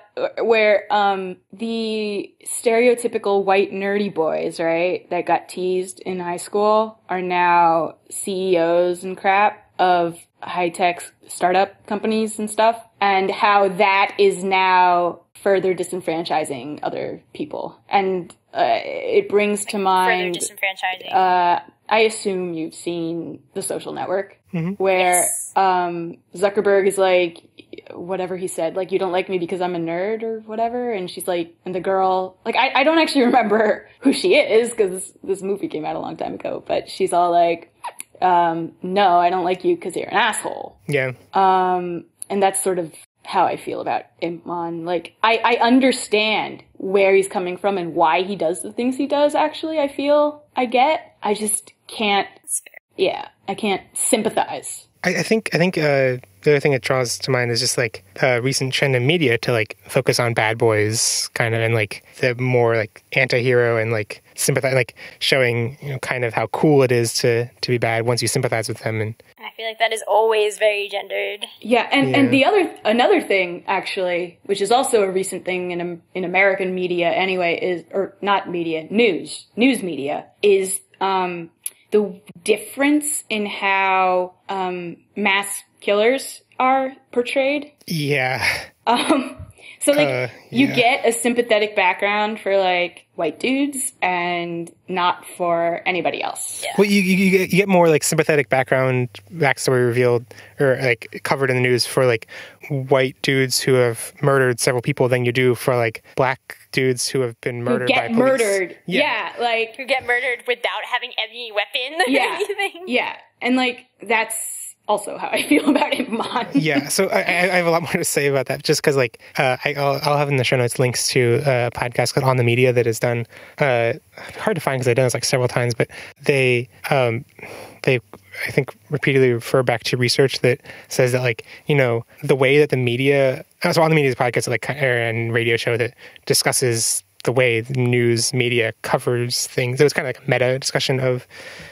stereotypical white nerdy boys, right, that got teased in high school are now CEOs and crap of high-tech startup companies and stuff, and how that is now further disenfranchising other people. And it brings to mind... Further disenfranchising. I assume you've seen The Social Network, where Zuckerberg is like, whatever he said, like, you don't like me because I'm a nerd or whatever, and she's like, and the girl, like, I don't actually remember who she is, because this movie came out a long time ago, but she's all like, no, I don't like you because you're an asshole. Yeah. And that's sort of how I feel about Impmon. Like, I understand where he's coming from and why he does the things he does, actually, I get. I just can't, I can't sympathize. I think the other thing it draws to mind is just like a recent trend in media to like focus on bad boys kind of, and like the more like anti-hero and like sympathize, like showing, you know, kind of how cool it is to be bad once you sympathize with them. And I feel like that is always very gendered. Yeah, and another thing actually, which is also a recent thing in American media anyway, is, or not media, news media, is the difference in how mass killers are portrayed. Yeah. So like you get a sympathetic background for like white dudes and not for anybody else. Yeah. Well, you get more like sympathetic backstory revealed or like covered in the news for like white dudes who have murdered several people than you do for like black dudes who have been murdered by police. Murdered. Yeah, like who get murdered without having any weapon or anything. Yeah. And like that's also how I feel about Impmon. Yeah, so I have a lot more to say about that, just because like I'll have in the show notes links to a podcast called On the Media that is done. Hard to find because I've done this like several times, but they I think repeatedly refer back to research that says that like, you know, the way that the media, so On the Media's podcast like and radio show that discusses the way the news media covers things. It was kind of like a meta discussion of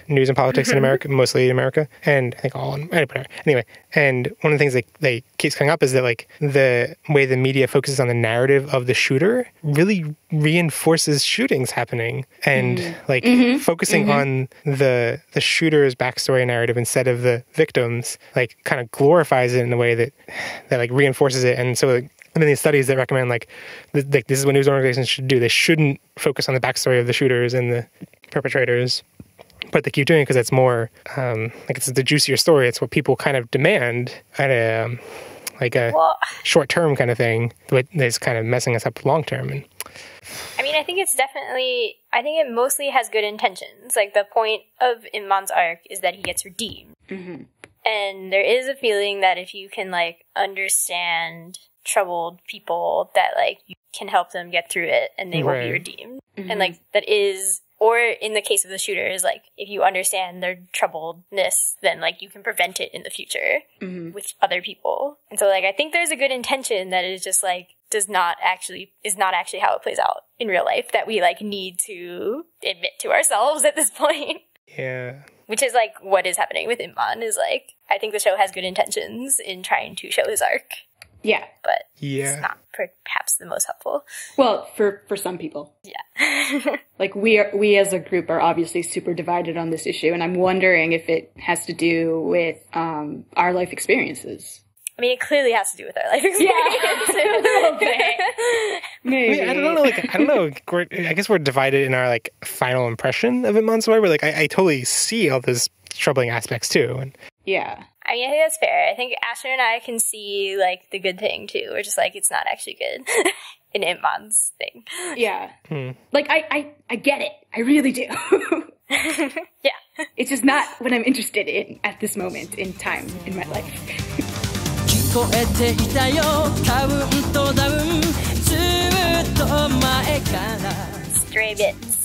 news and politics in America, mostly in America, and I think all in anyway. And one of the things that keeps coming up is that like the way the media focuses on the narrative of the shooter really reinforces shootings happening, and focusing on the shooter's backstory and narrative instead of the victims, like kind of glorifies it in a way that like reinforces it. And so I mean, these studies that recommend like this is what news organizations should do. They shouldn't focus on the backstory of the shooters and the perpetrators, but they keep doing it because it's more like it's the juicier story. It's what people kind of demand at a short term kind of thing, but it's kind of messing us up long term. And I mean, I think it mostly has good intentions. Like the point of Impmon's arc is that he gets redeemed, and there is a feeling that if you can like understand troubled people, that like you can help them get through it and they will be redeemed. And like that is, or in the case of the shooters, like if you understand their troubledness, then like you can prevent it in the future with other people. And so like I think there's a good intention that is just like is not actually how it plays out in real life, that we like need to admit to ourselves at this point. Yeah. Which is like what is happening with Impmon, is like I think the show has good intentions in trying to show his arc. Yeah. But it's not perhaps the most helpful. Well, for some people. Yeah. Like we as a group are obviously super divided on this issue, and I'm wondering if it has to do with our life experiences. I mean, it clearly has to do with our life experience. Yeah, a little bit. Maybe. I don't know. I guess we're divided in our like final impression of Impmon Story. Where like I totally see all those troubling aspects too. And Yeah. I mean, I think that's fair. I think Asher and I can see, like, the good thing, too. We're just like, it's not actually good in Impmon's thing. Yeah. Like, I get it. I really do. Yeah. It's just not what I'm interested in at this moment in time in my life. 聞こえていたよカウントダウンずっと前から Stray bits.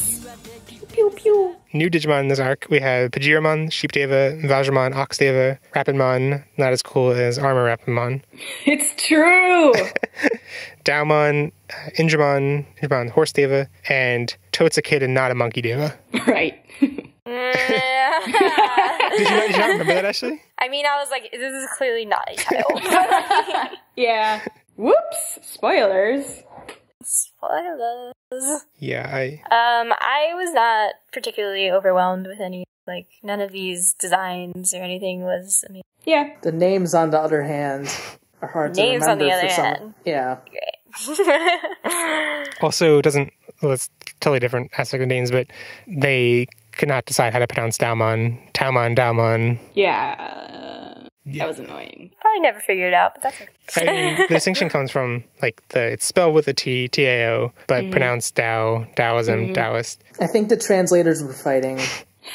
Pew pew. new Digimon in this arc, we have Podigious, Sheep Deva, Vajramon, Ox Deva, Rapidmon, not as cool as Armor Rapidmon. It's true! Daomon, Indramon, Horse Deva, and Toad's a kid and not a monkey Deva. Right. Did you not remember that, actually? I mean, I was like, this is clearly not a child. Yeah. Whoops! Spoilers. Spoilers. Yeah, I was not particularly overwhelmed with any, like, none of these designs or anything was, I mean... Yeah. The names, on the other hand, are hard to remember. Names, on the other for some. hand. Yeah. Great. also doesn't, well, it's totally different aspect of names, but they could not decide how to pronounce Daomon. Yeah. That was annoying. Probably never figured it out, but that's okay. I mean, the distinction comes from, like, it's spelled with a T, T-A-O, but pronounced Tao, Taoism, Taoist. I think the translators were fighting.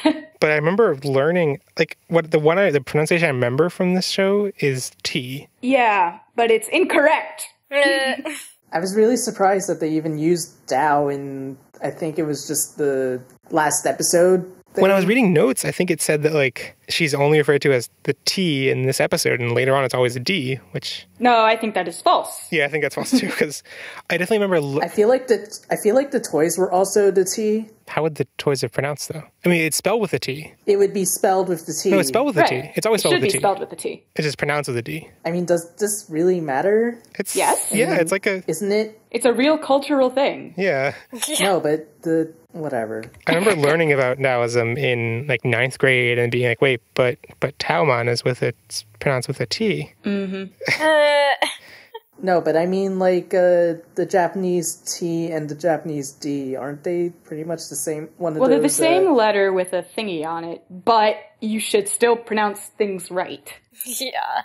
But I remember learning, like, the pronunciation I remember from this show is T. Yeah, but it's incorrect. I was really surprised that they even used Dao in, I think it was just the last episode. When I was reading notes, I think it said that, like, she's only referred to as the T in this episode, and later on it's always a D, which... No, I think that is false. Yeah, I think that's false, too, because I definitely remember... I feel like the toys were also the T. How would the toys have pronounced, though? I mean, it's spelled with a T. It would be spelled with the T. No, it's spelled with a T. It's always spelled with a T. It should be spelled with a T. It's just pronounced with a D. I mean, does this really matter? It's, yes. Yeah, it's like a... Isn't it? It's a real cultural thing. Yeah. No, but whatever. I remember learning about Taoism in, like, 9th grade and being like, wait, but Taomon is it's pronounced with a T. Mm-hmm. No, but I mean, like, the Japanese T and the Japanese D, aren't they pretty much the same? They're the same letter with a thingy on it, but you should still pronounce things right. Yeah.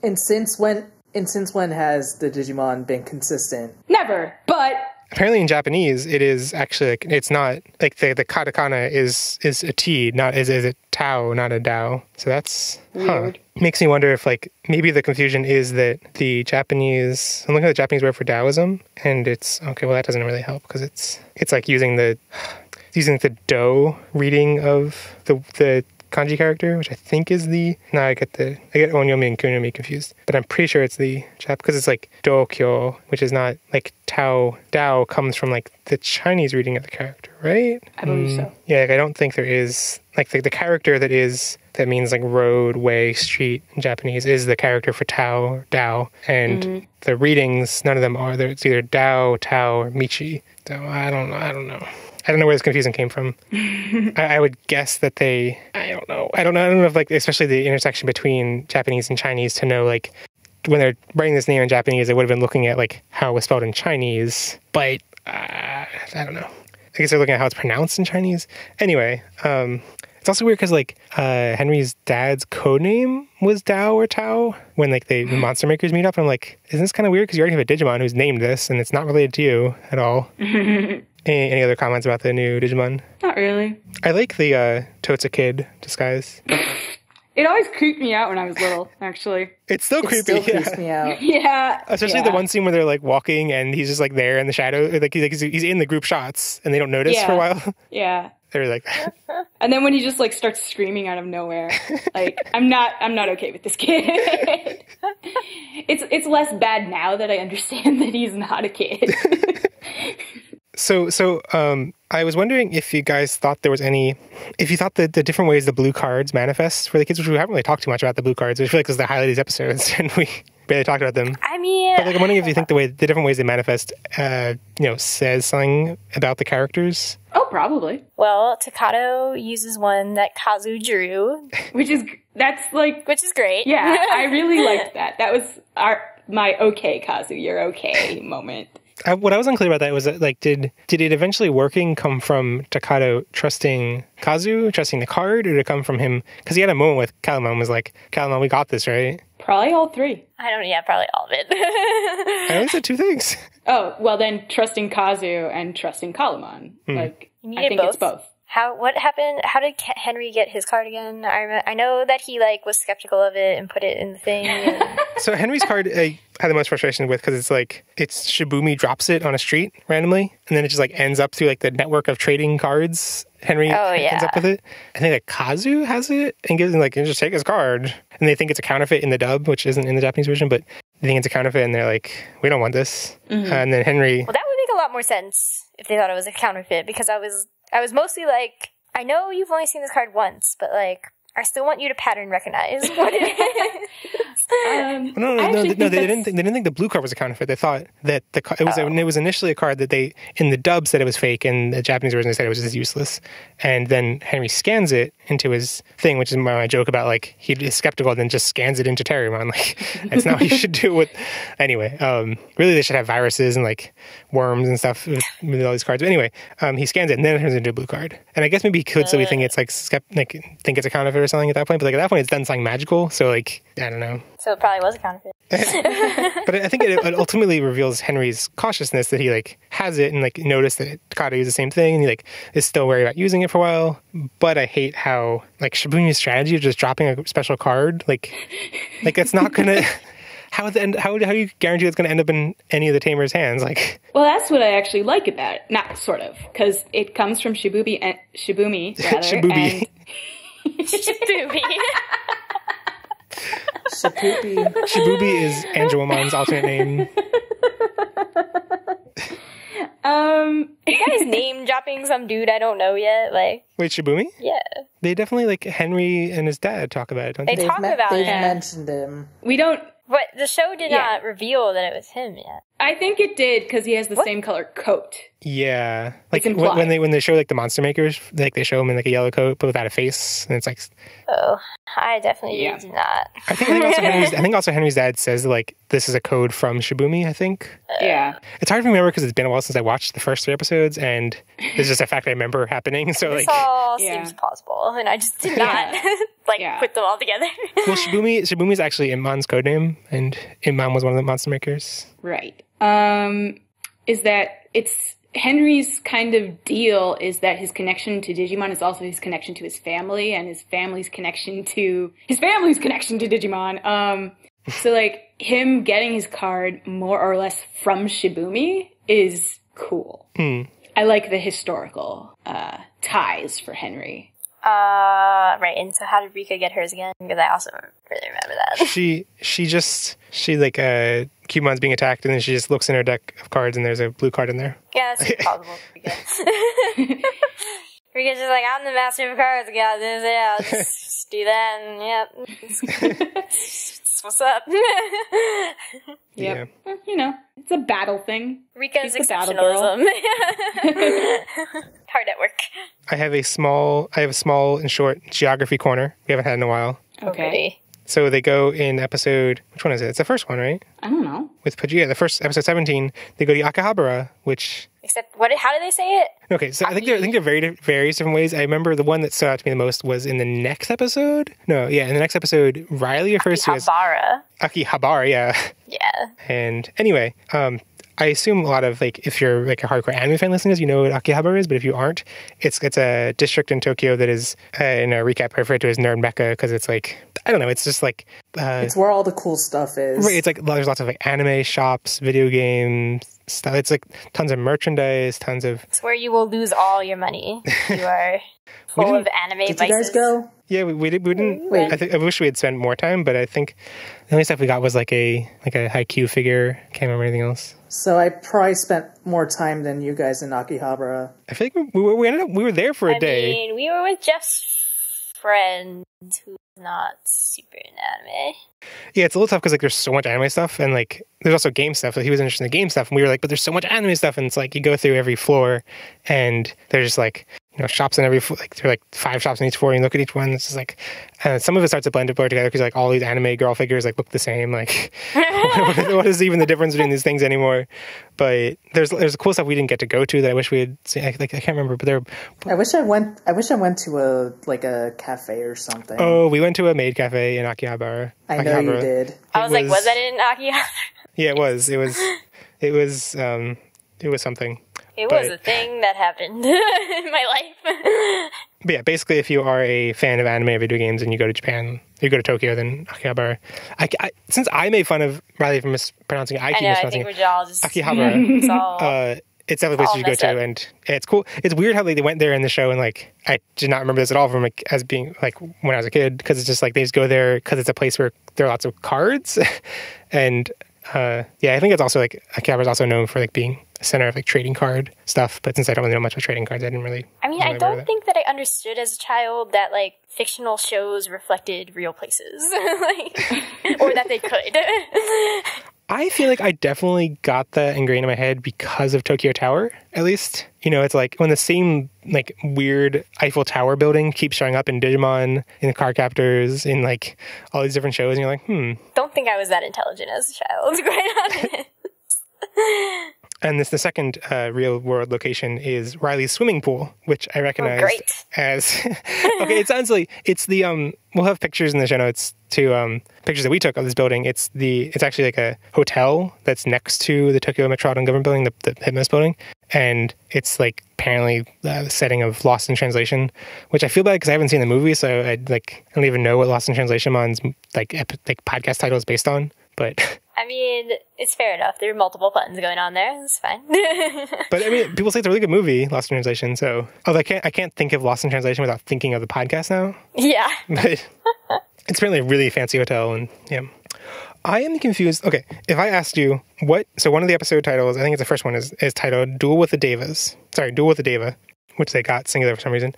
And since when has the Digimon been consistent? Never, but... Apparently in Japanese, it is actually, like, it's not, like, the katakana is a T, is a Tao, not a Dao. So that's, weird. Makes me wonder if, like, maybe the confusion is that the Japanese, I'm looking at the Japanese word for Taoism, and it's, okay, well, that doesn't really help, because it's like using the do reading of the kanji character, which I think is I get onyomi and kunomi confused, but I'm pretty sure it's the Jap, because it's like dokyo, which is not like Dao comes from like the Chinese reading of the character, right? I believe so. Yeah, like, I don't think there is like the character that means like road, way, street in Japanese is the character for Dao, and the readings, none of them are there. It's either Dao, Tao, or Michi. So I don't know. I don't know where this confusion came from. I would guess that I don't know if, like, especially the intersection between Japanese and Chinese, to know, like, when they're writing this name in Japanese, they would have been looking at, like, how it was spelled in Chinese. But, I don't know. I guess they're looking at how it's pronounced in Chinese. Anyway, it's also weird because, like, Henry's dad's codename was Dao or Tao when, like, the monster makers meet up. And I'm like, isn't this kind of weird? Because you already have a Digimon who's named this, and it's not related to you at all. Any other comments about the new Digimon? Not really. I like the Toad's a kid disguise. It always creeped me out when I was little, actually. It's still creepy. Still creeps me out. Yeah. Especially the one scene where they're, like, walking and he's just, like, there in the shadow. Like he's in the group shots and they don't notice for a while. Yeah. They're like... And then when he just, like, starts screaming out of nowhere, like, I'm not okay with this kid. It's less bad now that I understand that he's not a kid. So, I was wondering if you guys thought if you thought that the different ways the blue cards manifest for the kids, which we haven't really talked too much about the blue cards, which I feel like is the highlight of these episodes, and we barely talked about them. I mean... But, like, I'm wondering if you think the different ways they manifest, says something about the characters. Oh, probably. Well, Takato uses one that Kazu drew. Which is That's like, which is great. Yeah, I really liked that. That was my okay, Kazu, you're okay moment. What I was unclear about that was that, like, did it eventually working come from Takato trusting Kazu, trusting the card, or did it come from him? Because he had a moment with Calamon, was like, Calamon, we got this, right? Probably all three. Probably all of it. I only said two things. Oh, well then trusting Kazu and trusting Calamon. Like, I think it's both. What happened? How did Henry get his card again? I know that he like was skeptical of it and put it in the thing. And... So Henry's card I had the most frustration with because it's Shibumi drops it on a street randomly, and then it just like ends up through like the network of trading cards. Henry ends up with it. I think like Kazu has it and gives him like, just take his card, and they think it's a counterfeit in the dub, which isn't in the Japanese version, but they think it's a counterfeit, and they're like, we don't want this. And then Henry. Well, that would make a lot more sense if they thought it was a counterfeit, because I was mostly like, I know you've only seen this card once, but like, I still want you to pattern recognize what it is. No, they didn't think the blue card was a counterfeit. They thought that it was initially a card that they, in the dub, said it was fake, and the Japanese version they said it was just useless. And then Henry scans it into his thing, which is my joke about, like, he is skeptical and then just scans it into Terriermon. Like, that's not what you should do with... Anyway, really they should have viruses and, like, worms and stuff with all these cards. But anyway, he scans it and then it turns into a blue card. And I guess maybe he could, so we think it's, like, think it's a counterfeit or something at that point, but like at that point it's done something magical, so like I don't know. So it probably was a counterfeit. But I think it ultimately reveals Henry's cautiousness that he like has it and like noticed that Takato uses the same thing and he like is still wary about using it for a while. But I hate how like Shibumi's strategy of just dropping a special card, like it's not gonna how do you guarantee it's going to end up in any of the Tamers' hands? Like, well, that's what I actually like about it. Not sort of, because it comes from Shibumi rather. Shibubi. Shibubi is Angelomon's alternate name. You guys name dropping some dude I don't know yet, like. Wait, Shibumi? Yeah. They definitely, like, Henry and his dad talk about it, don't they? They talk about it. They've mentioned him. We don't... But the show did not reveal that it was him yet. I think it did, because he has the same color coat. Yeah. Like, when they show, like, the monster makers, like, they show him in, like, a yellow coat, but without a face, and it's like... Oh, I definitely did not. I think also Henry's dad says, like, this is a code from Shibumi, I think. Yeah. It's hard to remember because it's been a while since I watched the first 3 episodes, and it's just a fact I remember happening, so, this like... all seems plausible, and I just did not, put them all together. Well, Shibumi's actually Impmon's codename, and Impmon was one of the monster makers. Right. Is that it's Henry's kind of deal is that his connection to Digimon is also his connection to his family and his family's connection to Digimon. So like him getting his card more or less from Shibumi is cool. I like the historical ties for Henry. Right, and so how did Rika get hers again? Because I also really remember that. She like Cubemon's being attacked, and then she just looks in her deck of cards, and there's a blue card in there. Yeah, it's possible. Rika's just like, I'm the master of cards, got this, yeah, I'll just do that, and yep. That's what's up. Yep. Well, you know, it's a battle thing. Rika's exceptionalism. Hard at work. I have a small and short geography corner we haven't had in a while. Okay. So they go in episode, which one is it? It's the first one, right? I don't know. With Podigious, the first episode 17, they go to Akihabara, which... Except, how do they say it? Okay, so I think they're various different ways. I remember the one that stood out to me the most was in the next episode. In the next episode, Riley refers to as... Akihabara, yeah. Yeah. And anyway, I assume a lot of, like, if you're, like, a hardcore anime fan listening, you know what Akihabara is, but if you aren't, it's a district in Tokyo that is, in a recap, referred to as Nerd Mecca, because it's, like, I don't know, it's just, like... it's where all the cool stuff is. Right, it's, like, there's lots of, like, anime shops, video games, stuff. It's, like, tons of merchandise, tons of... It's where you will lose all your money. You are full of anime vices. Did you guys go? Yeah, we didn't. I wish we had spent more time, but I think the only stuff we got was like a Haikyuu figure. Can't remember anything else. So I probably spent more time than you guys in Akihabara. I feel like we were there for a day. I mean, we were with Jeff's friend who's not super into anime. Yeah, it's a little tough because like there's so much anime stuff, and like there's also game stuff. So he was interested in the game stuff, and we were like, but there's so much anime stuff, and it's like you go through every floor, and they're just like shops in every, like, there are like 5 shops in each floor, and you look at each one, it's just like, some of it starts to blur together because like all these anime girl figures like look the same. Like, what is even the difference between these things anymore? But there's cool stuff we didn't get to go to that I wish we had seen. I can't remember, but I wish I went to a cafe or something. Oh, we went to a maid cafe in Akihabara. I know you did. I was like, was that in Akihabara? Yeah, it was. It was something. It was a thing that happened in my life. But yeah, basically, if you are a fan of anime or video games and you go to Japan, you go to Tokyo, then Akihabara. Since I made fun of Riley for mispronouncing it, I think we're all just Akihabara. It's definitely a place you should go to, and it's cool. It's weird how they went there in the show, and like I did not remember this at all from like as being like when I was a kid, because it's just like they just go there because it's a place where there are lots of cards, and I think it's also like Akihabara is also known for like being a center of like trading card stuff. But since I don't really know much about trading cards, I didn't really. I mean, I don't think that I understood as a child that like fictional shows reflected real places, or that they could. I feel like I definitely got that ingrained in my head because of Tokyo Tower, at least. It's like when the same like weird Eiffel Tower building keeps showing up in Digimon, in the Card Captors, in like all these different shows, and you're like, Don't think I was that intelligent as a child, quite honest. And the second real world location is Riley's swimming pool, which I recognize as okay. It's the we'll have pictures in the show notes to pictures that we took of this building. It's actually like a hotel that's next to the Tokyo Metropolitan Government Building, the Hitmos building, and it's like apparently the setting of Lost in Translation, which I feel bad because I haven't seen the movie, so I don't even know what Lost in Translation's like podcast title is based on, but. I mean, it's fair enough. There are multiple puns going on there. It's fine. But I mean, people say it's a really good movie, Lost in Translation. So, I can't think of Lost in Translation without thinking of the podcast now. Yeah. But it's apparently a really fancy hotel, and yeah. I am confused. Okay, if I asked you so one of the episode titles, I think it's the first one, is titled Duel with the Devas. Sorry, Duel with the Deva, which they got singular for some reason.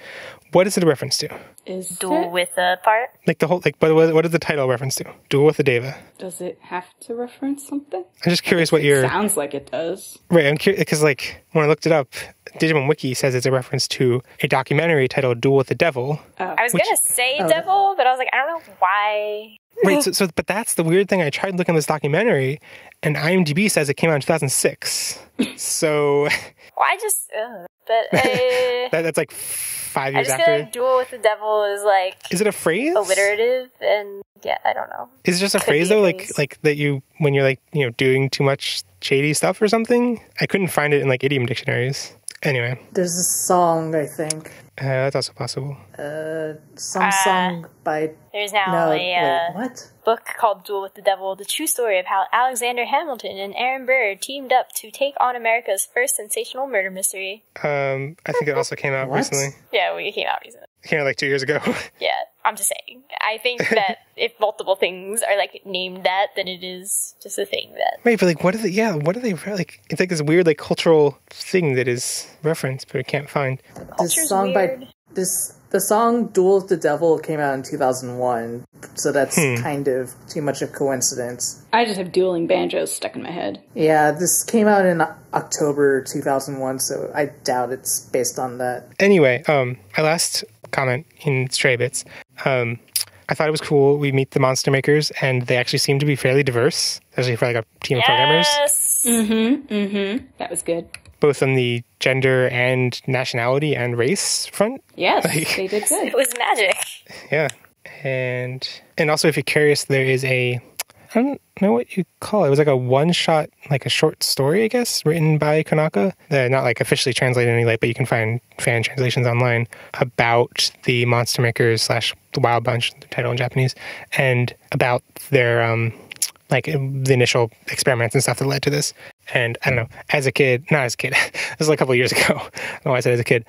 What is it a reference to? Is Duel with the part? Like the whole, like, what is the title a reference to? Duel with the Deva. Does it have to reference something? I'm just curious what your... Sounds like it does. Right, I'm curious, because like, when I looked it up, Digimon Wiki says it's a reference to a documentary titled Duel with the Devil. I was going to say devil, but I was like, I don't know why. Right, but that's the weird thing. I tried looking at this documentary, and IMDb says it came out in 2006. So... Well, I just... that's like 5 years after. I just feel like Duel with the Devil is like... Is it a phrase? Alliterative, and yeah, I don't know. Is it just a phrase, though? Like that you, when you're like, doing too much shady stuff or something? I couldn't find it in like idiom dictionaries. Anyway. There's a song, I think. That's also possible. Some song by... There's now what? Book called Duel with the Devil, the true story of how Alexander Hamilton and Aaron Burr teamed up to take on America's first sensational murder mystery. I think it also came out recently. Yeah, it came out recently. It came out like 2 years ago. Yeah, I'm just saying. I think that if multiple things are like named that, then it is just a thing that... Right, but like, what are they, like, it's like this weird, like, cultural thing that is referenced, but I can't find. The song Duel with the Devil came out in 2001, so that's kind of too much of a coincidence. I just have dueling banjos stuck in my head. Yeah, this came out in October 2001, so I doubt it's based on that. Anyway, my last comment in Stray Bits, I thought it was cool. We meet the Monster Makers, and they actually seem to be fairly diverse, especially for like a team of programmers. That was good. Both on the gender and nationality and race front. Yes, they did good. It was magic. Yeah. And also, if you're curious, there is I don't know what you call it. It was like a one-shot, like a short story, I guess, written by Konaka. Not like officially translated any way, but you can find fan translations online about the Monster Makers / the Wild Bunch, the title in Japanese, and about their like the initial experiments and stuff that led to this. And I don't know, not as a kid, this was like a couple of years ago. I don't know why I said as a kid.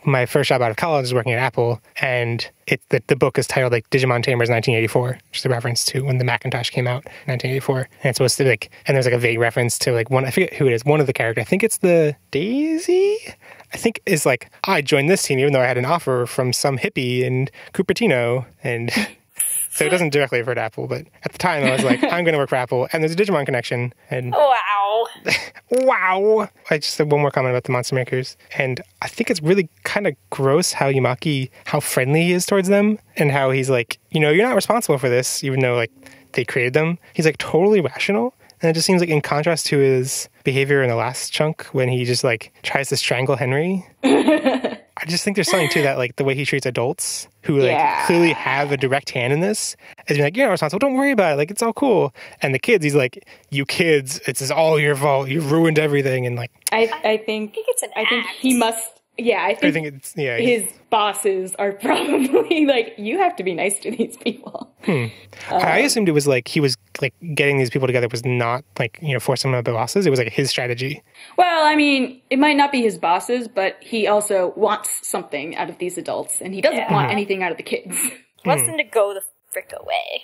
My first job out of college was working at Apple, and the book is titled like Digimon Tamers 1984, which is a reference to when the Macintosh came out in 1984. And it's supposed to be like, and there's like a vague reference to like one, I forget who it is, one of the characters. I think it's the Daisy, I think is like, I joined this team even though I had an offer from some hippie in Cupertino, and So it doesn't directly refer to Apple, but at the time I was like, I'm going to work for Apple, and there's a Digimon connection. And Wow. wow. I just said one more comment about the monster makers, and I think it's really kind of gross how how friendly he is towards them, and how he's like, you're not responsible for this, even though like they created them. He's like totally rational. And it just seems like in contrast to his behavior in the last chunk when he just like tries to strangle Henry. I just think there's something to that, like the way he treats adults who like clearly have a direct hand in this. As being like, you're not responsible, don't worry about it, like it's all cool. And the kids, he's like, you kids, it's all your fault, you ruined everything. And like, I think it's an act. I think he must. Yeah, I think it's his bosses are probably like, you have to be nice to these people. I assumed it was like he was like getting these people together was not like, forcing them to be bosses. It was like his strategy. Well, I mean, it might not be his bosses, but he also wants something out of these adults, and he doesn't want anything out of the kids. He wants them to go the frick away.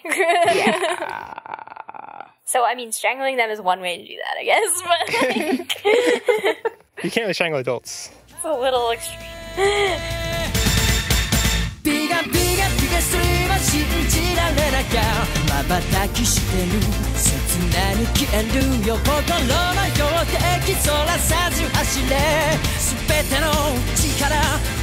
Yeah. So, I mean, strangling them is one way to do that, I guess, but like... You can't really strangle adults. It's a little extreme. ビガビガビガすれば信じられなきゃ瞬きしてる切なに消えるよ心の標的そらさず走れ全ての力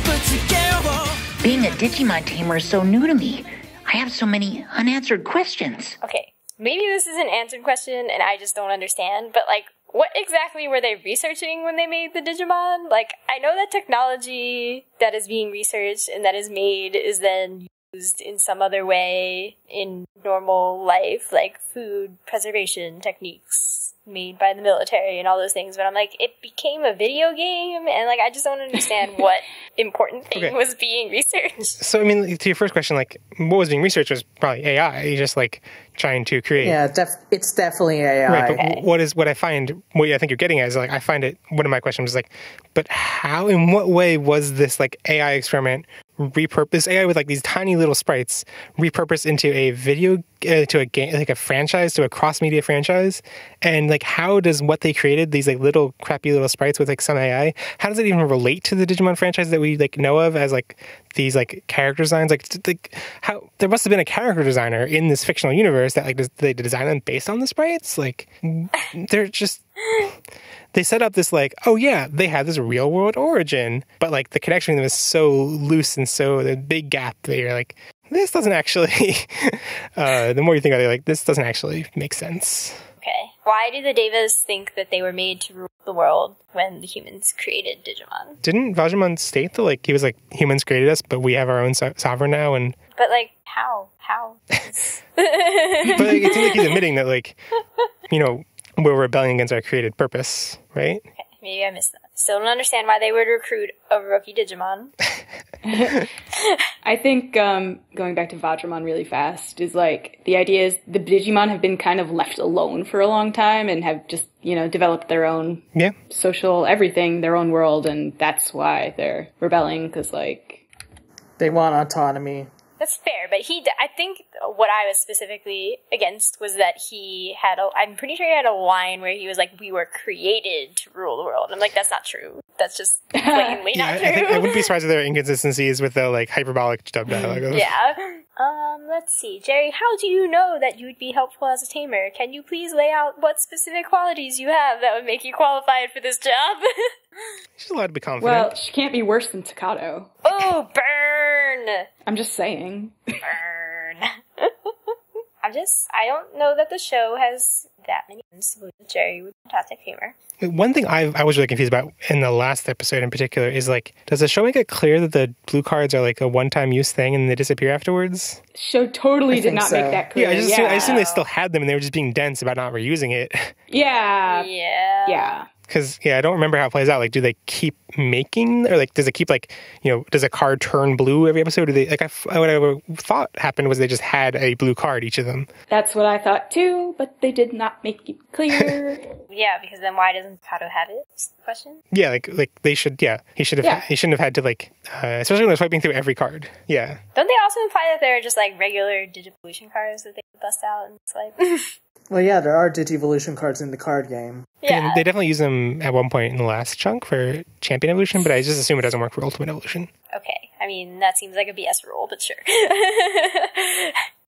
ぶつけよう Being a Digimon Tamer is so new to me. I have so many unanswered questions. Okay, maybe this is an answered question and I just don't understand, but like, what exactly were they researching when they made the Digimon? Like, I know that technology that is being researched and that is made is then used in some other way in normal life, like food preservation techniques made by the military and all those things. But I'm like, it became a video game, and like, I just don't understand what important thing was being researched. So, I mean, to your first question, like, what was being researched was probably AI, just like trying to create. Yeah, it's definitely AI. Right, but what I find, what I think you're getting at is like, I find it, one of my questions was like, but how, in what way was this like AI experiment repurposed, AI with like these tiny little sprites repurposed into a video, to a game, like a franchise, to a cross-media franchise? And like, how does what they created, these like little crappy little sprites with like some AI, how does it even relate to the Digimon franchise that we like know of as like these like character designs? Like how there must have been a character designer in this fictional universe that like they design them based on the sprites. Like they're just, they set up this like, oh yeah, they have this real world origin, but like the connection is so loose and so the big gap that you're like, this doesn't actually, the more you think about it, like, this doesn't actually make sense. Okay. Why do the Devas think that they were made to rule the world when the humans created Digimon? Didn't Vajramon state that, like, he was like, humans created us, but we have our own sovereign now, and... But, like, how? How? But like, it seems like he's admitting that, like, we're rebelling against our created purpose, right? Okay, maybe I missed that. Still don't understand why they would recruit a rookie Digimon. I think going back to Vajramon really fast is like, the idea is the Digimon have been kind of left alone for a long time and have just, developed their own social everything, their own world, and that's why they're rebelling, because like... They want autonomy. That's fair, but I think what I was specifically against was that he had I'm pretty sure he had a line where he was like, we were created to rule the world. I'm like, that's not true. That's just blatantly not true. I wouldn't be surprised if there are inconsistencies with the like hyperbolic dub dialogue. Yeah. Let's see. Jerry, how do you know that you would be helpful as a tamer? Can you please lay out what specific qualities you have that would make you qualified for this job? She's allowed to be confident. Well, she can't be worse than Takato. Oh, burn! I'm just saying. Burn. I don't know that the show has that many friends with Jerry with fantastic humor. One thing I was really confused about in the last episode in particular is like, does the show make it clear that the blue cards are like a one-time use thing and they disappear afterwards? Show totally did not make that clear. Yeah, I assume they still had them and they were just being dense about not reusing it. Yeah. Yeah. Because, I don't remember how it plays out. Like, do they keep making, or like, does it keep like, does a card turn blue every episode? Do they, like, what I thought happened was they just had a blue card, each of them. That's what I thought too, but they did not make it clear. Yeah, because then why doesn't Kato have it? Is the question? Yeah, like they should, he should have, he shouldn't have had to like, especially when they're swiping through every card. Yeah. Don't they also imply that they're just like regular Digivolution cards that they bust out and swipe? Well, yeah, there are Digivolution cards in the card game. Yeah. And they definitely use them at one point in the last chunk for Champion Evolution, but I just assume it doesn't work for Ultimate Evolution. Okay. I mean, that seems like a BS rule, but sure.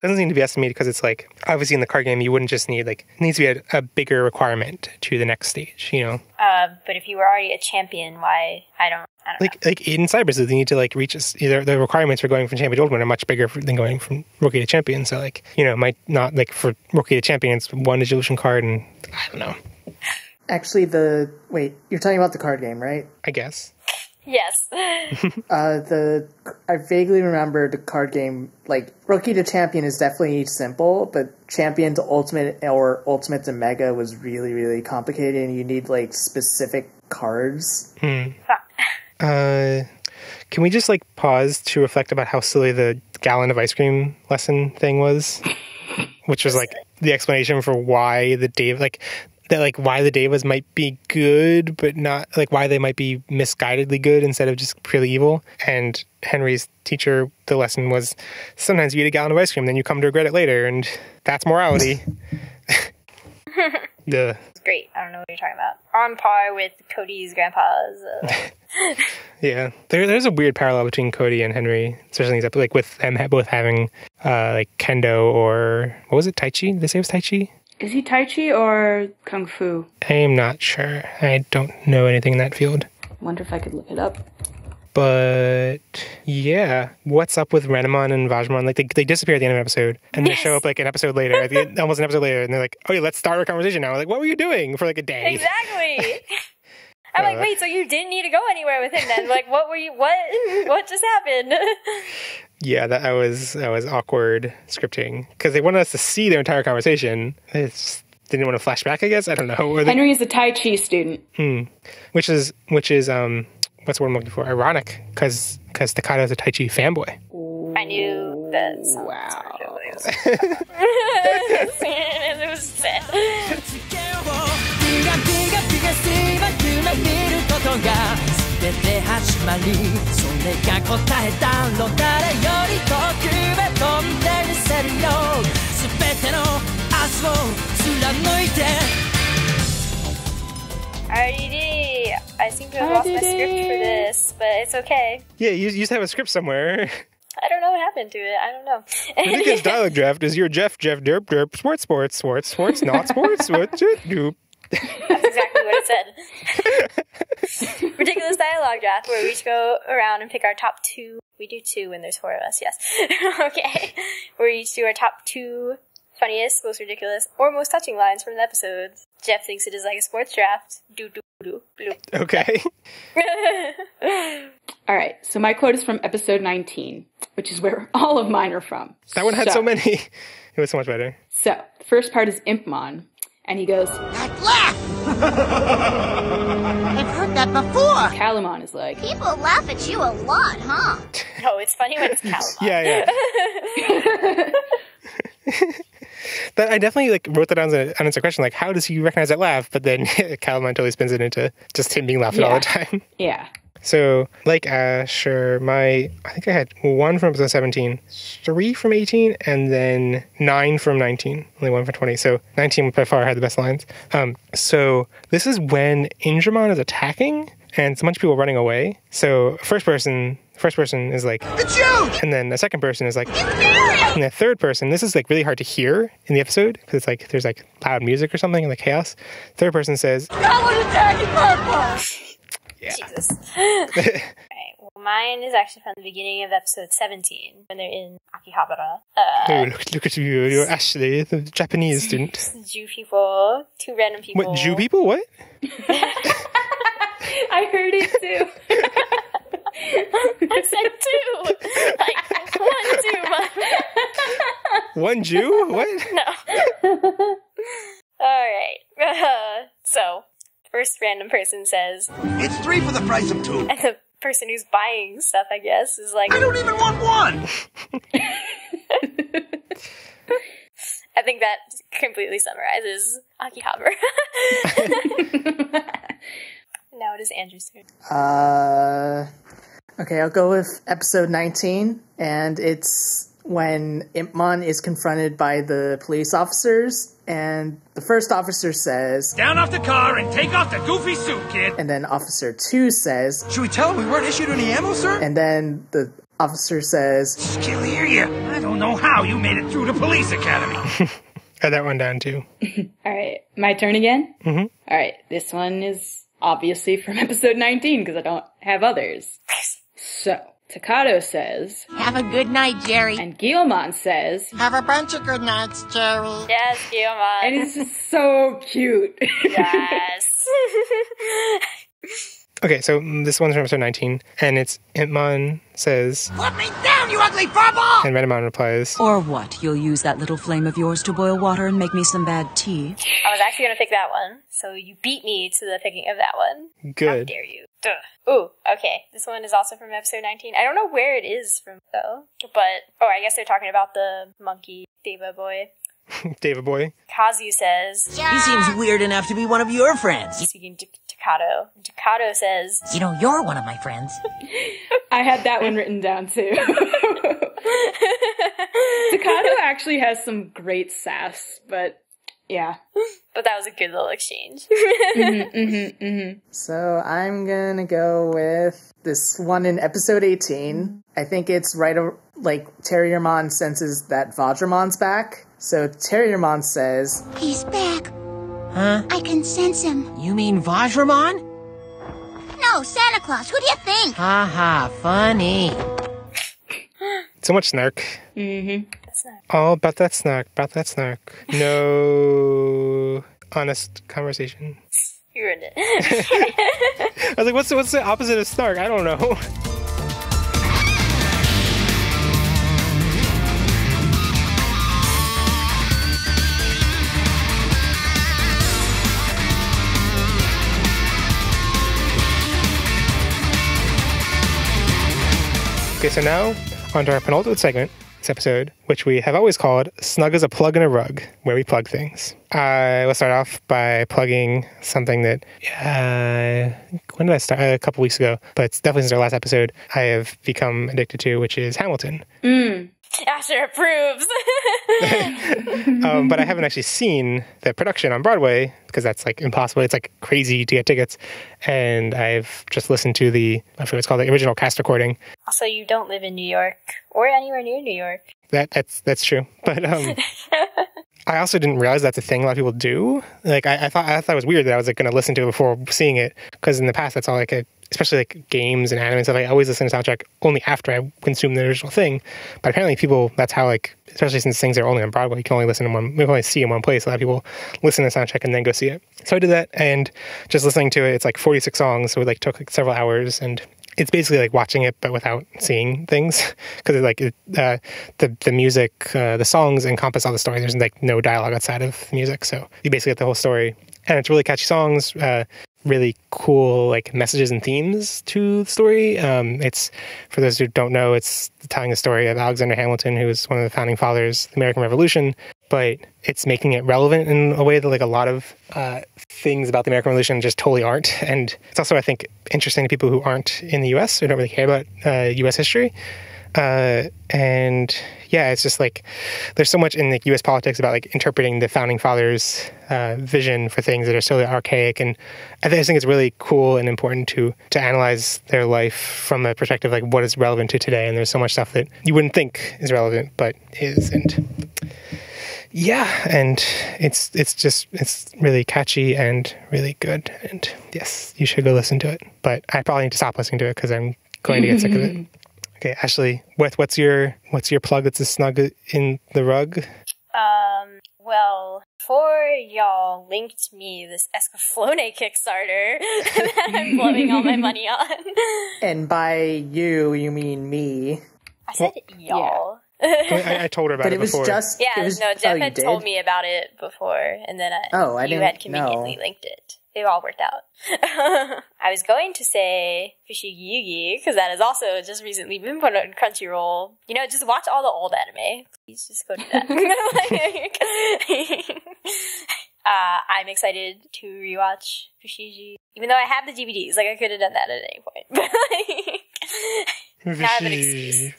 Doesn't seem to be estimated because it's like, obviously in the card game, you wouldn't just need, like, it needs to be a bigger requirement to the next stage, you know? But if you were already a champion, why? I don't know. Like in Cyber, you need to, like, reach either the requirements for going from champion to ultimate are much bigger than going from rookie to champion. So, like, you know, it might not, like, for rookie to champion, it's one Digivolution card, and I don't know. Actually, wait, you're talking about the card game, right? I guess. Yes. I vaguely remember the card game, like, rookie to champion is definitely simple, but champion to ultimate or ultimate to mega was really, really complicated, and you need, like, specific cards. Can we just, like, pause to reflect about how silly the gallon of ice cream lesson thing was? Which was, like, the explanation for why the why the Devas might be good, but not, like, why they might be misguidedly good instead of just purely evil. And Henry's teacher, the lesson was, sometimes you eat a gallon of ice cream, then you come to regret it later, and that's morality. It's great. I don't know what you're talking about. On par with Cody's grandpa's. Yeah. There's a weird parallel between Cody and Henry, especially in these episodes, like, with them both having, like, kendo or, what was it, Tai Chi? Did they say it was Tai Chi? Is he Tai Chi or Kung Fu? I'm not sure. I don't know anything in that field. Wonder if I could look it up. But yeah, what's up with Renamon and Vajramon? Like, they disappear at the end of an episode, and they show up like an episode later, almost an episode later, and they're like, "Oh yeah, let's start our conversation now." Like, what were you doing for like a day? Exactly. I'm like, wait, so you didn't need to go anywhere with him then? Like, what were you? What just happened? Yeah, that was awkward scripting because they wanted us to see their entire conversation. It's didn't want to flash back, I guess. I don't know. Henry is a Tai Chi student. Which is what's the word I'm looking for? Ironic, because Takada is a Tai Chi fanboy. I knew that. Wow. It was sad. 全て始まりそれが答えだろ誰より遠くへ飛んでみせるよ全ての明日を貫いて I already did. I seem to have lost my script for this, but it's okay. Yeah, you used to have a script somewhere. I don't know what happened to it. I don't know. I think his dialogue draft is your Jeff, derp, sports, not sports, what, doop. That's exactly what it said. Ridiculous dialogue draft where we each go around and pick our top two. We do two when there's four of us, yes. Okay. Where we each do our top two funniest, most ridiculous, or most touching lines from the episodes. Jeff thinks it is like a sports draft. Do. Okay. Alright, so my quote is from episode 19, which is where all of mine are from. That one had so many. It was so much better. So, the first part is Impmon. And he goes, That laugh! I've heard that before! Calamon is like, People laugh at you a lot, huh? No, it's funny when it's Calamon. Yeah. But I definitely like wrote that down as an unanswered question, like, how does he recognize that laugh? But then Calamon totally spins it into just him being laughed at all the time. Yeah. So, like Asher, I think I had 1 from episode 17, 3 from 18, and then 9 from 19. Only 1 from 20. So 19 by far had the best lines. So this is when Indramon is attacking, and it's a bunch of people running away. So first person is like, it's huge! And then the second person is like, and the third person, this is like really hard to hear in the episode, because it's like, there's like loud music or something, and like chaos. Third person says, That was attacking purple! Yeah. Jesus. Alright, well, mine is actually from the beginning of episode 17, when they're in Akihabara. Look at you, you're Ashley, the Japanese student. Jew people, 2 random people. What, Jew people? What? I heard it too. I said 2. Like, 1 Jew. 1 Jew? What? No. Alright. So, first random person says, It's 3 for the price of 2. And the person who's buying stuff, I guess, is like, I don't even want 1! I think that completely summarizes Akihabara. Now it is Andrew's turn. Okay, I'll go with episode 19, and it's when Impmon is confronted by the police officers, and the first officer says, Down off the car and take off the goofy suit, kid! And then officer 2 says, Should we tell him we weren't issued any ammo, sir? And then the officer says, Just can't hear you. I don't don't know how you made it through the police academy. Got that one down too. All right, my turn again? Mm-hmm. All right, this one is obviously from episode 19 because I don't have others. So, Takato says, Have a good night, Jerry. And Guillemon says, Have a bunch of good nights, Jerry. Yes, Guillemon. And it's just so cute. Yes. Okay, so this one's from episode 19, and it's Impmon says, Put me down, you ugly furball! And Renamon replies, Or what? You'll use that little flame of yours to boil water and make me some bad tea? I was actually going to pick that one, so you beat me to the picking of that one. Good. How dare you. Duh. Ooh, okay. This one is also from episode 19. I don't know where it is from, though. But, I guess they're talking about the monkey Deva boy. Deva boy. Kazu says, He seems weird enough to be one of your friends. Speaking to Takato. Takato says, You know, you're one of my friends. I had that one written down too. Takato actually has some great sass, but yeah. But that was a good little exchange. So I'm gonna go with this one in episode 18. I think it's right, Terriermon senses that Vajramon's back. So Terriermon says, He's back. Huh? I can sense him. You mean Vajramon? No, Santa Claus. Who do you think? Haha, funny. So much snark. Mm-hmm. All about that snark, No honest conversation. You ruined it. I was like, what's the opposite of snark? I don't know. Okay, so now on to our penultimate segment this episode, which we have always called Snug as a Plug in a Rug, where we plug things. We'll start off by plugging something that, when did I start? A couple weeks ago, but it's definitely since our last episode, I have become addicted to, which is Hamilton. Asher approves. But I haven't actually seen the production on Broadway because that's impossible. It's crazy to get tickets. And I've just listened to I forget what it's called, the original cast recording. Also, you don't live in New York or anywhere near New York. That's true. But I also didn't realize that's a thing a lot of people do. I thought it was weird that I was going to listen to it before seeing it, because in the past that's all especially games and anime and stuff, I always listen to soundtrack only after I consume the original thing. But apparently people, that's how especially since things are only on Broadway, you can only we can only see in one place. A lot of people listen to the soundtrack and then go see it. So I did that, and just listening to it, it's 46 songs, so it took several hours, and it's basically watching it but without seeing things, because the music, the songs encompass all the story. There's no dialogue outside of the music, so you basically get the whole story, and it's really catchy songs. Really cool messages and themes to the story. It's, for those who don't know, it's telling the story of Alexander Hamilton, who was one of the founding fathers of the American Revolution, but it's making it relevant in a way that a lot of things about the American Revolution just totally aren't. And it's also, I think, interesting to people who aren't in the US, who don't really care about US history. And yeah, it's just there's so much in US politics about interpreting the founding fathers' vision for things that are so archaic, and I think it's really cool and important to analyze their life from a perspective what is relevant to today. And there's so much stuff that you wouldn't think is relevant but is, and yeah, and it's really catchy and really good, and yes, you should go listen to it. But I probably need to stop listening to it because I'm going to get sick of it. Okay, Ashley, what's your plug that's a snug in the rug? Well, before y'all linked me this Escaflowne Kickstarter that I'm blowing all my money on. And by you mean me. I said y'all. Yeah. I told her about it before. Jeff had told me about it before, and then you had conveniently linked it. It all worked out. I was going to say Fushigi because that has also just recently been put on Crunchyroll. Just watch all the old anime. Please just go do that. I'm excited to rewatch Fushigi, even though I have the DVDs. I could have done that at any point. But now I have an excuse.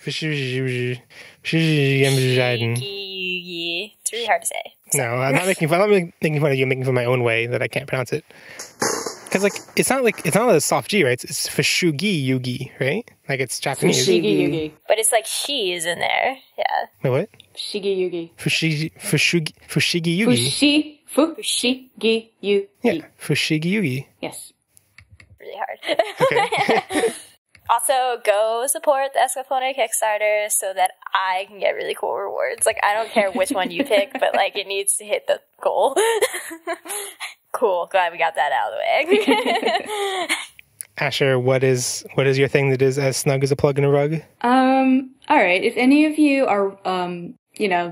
It's really hard to say. No, I'm not making fun of you. I'm making fun of my own way that I can't pronounce it. Because it's not a soft G, right? It's Fushugi Yugi, right? Like it's Japanese. Fushigi Yugi. But it's like she is in there. Yeah. Wait, what? Fushigi Yugi. Fushigi Yugi. Fushigi Yugi. Yeah, Fushigi Yugi. Yes. Really hard. Okay. Also, go support the Escaflowne Kickstarter so that I can get really cool rewards. Like, I don't care which one you pick, but, like, it needs to hit the goal. Cool. Glad we got that out of the way. Asher, what is your thing that is as snug as a plug in a rug? All right. If any of you are,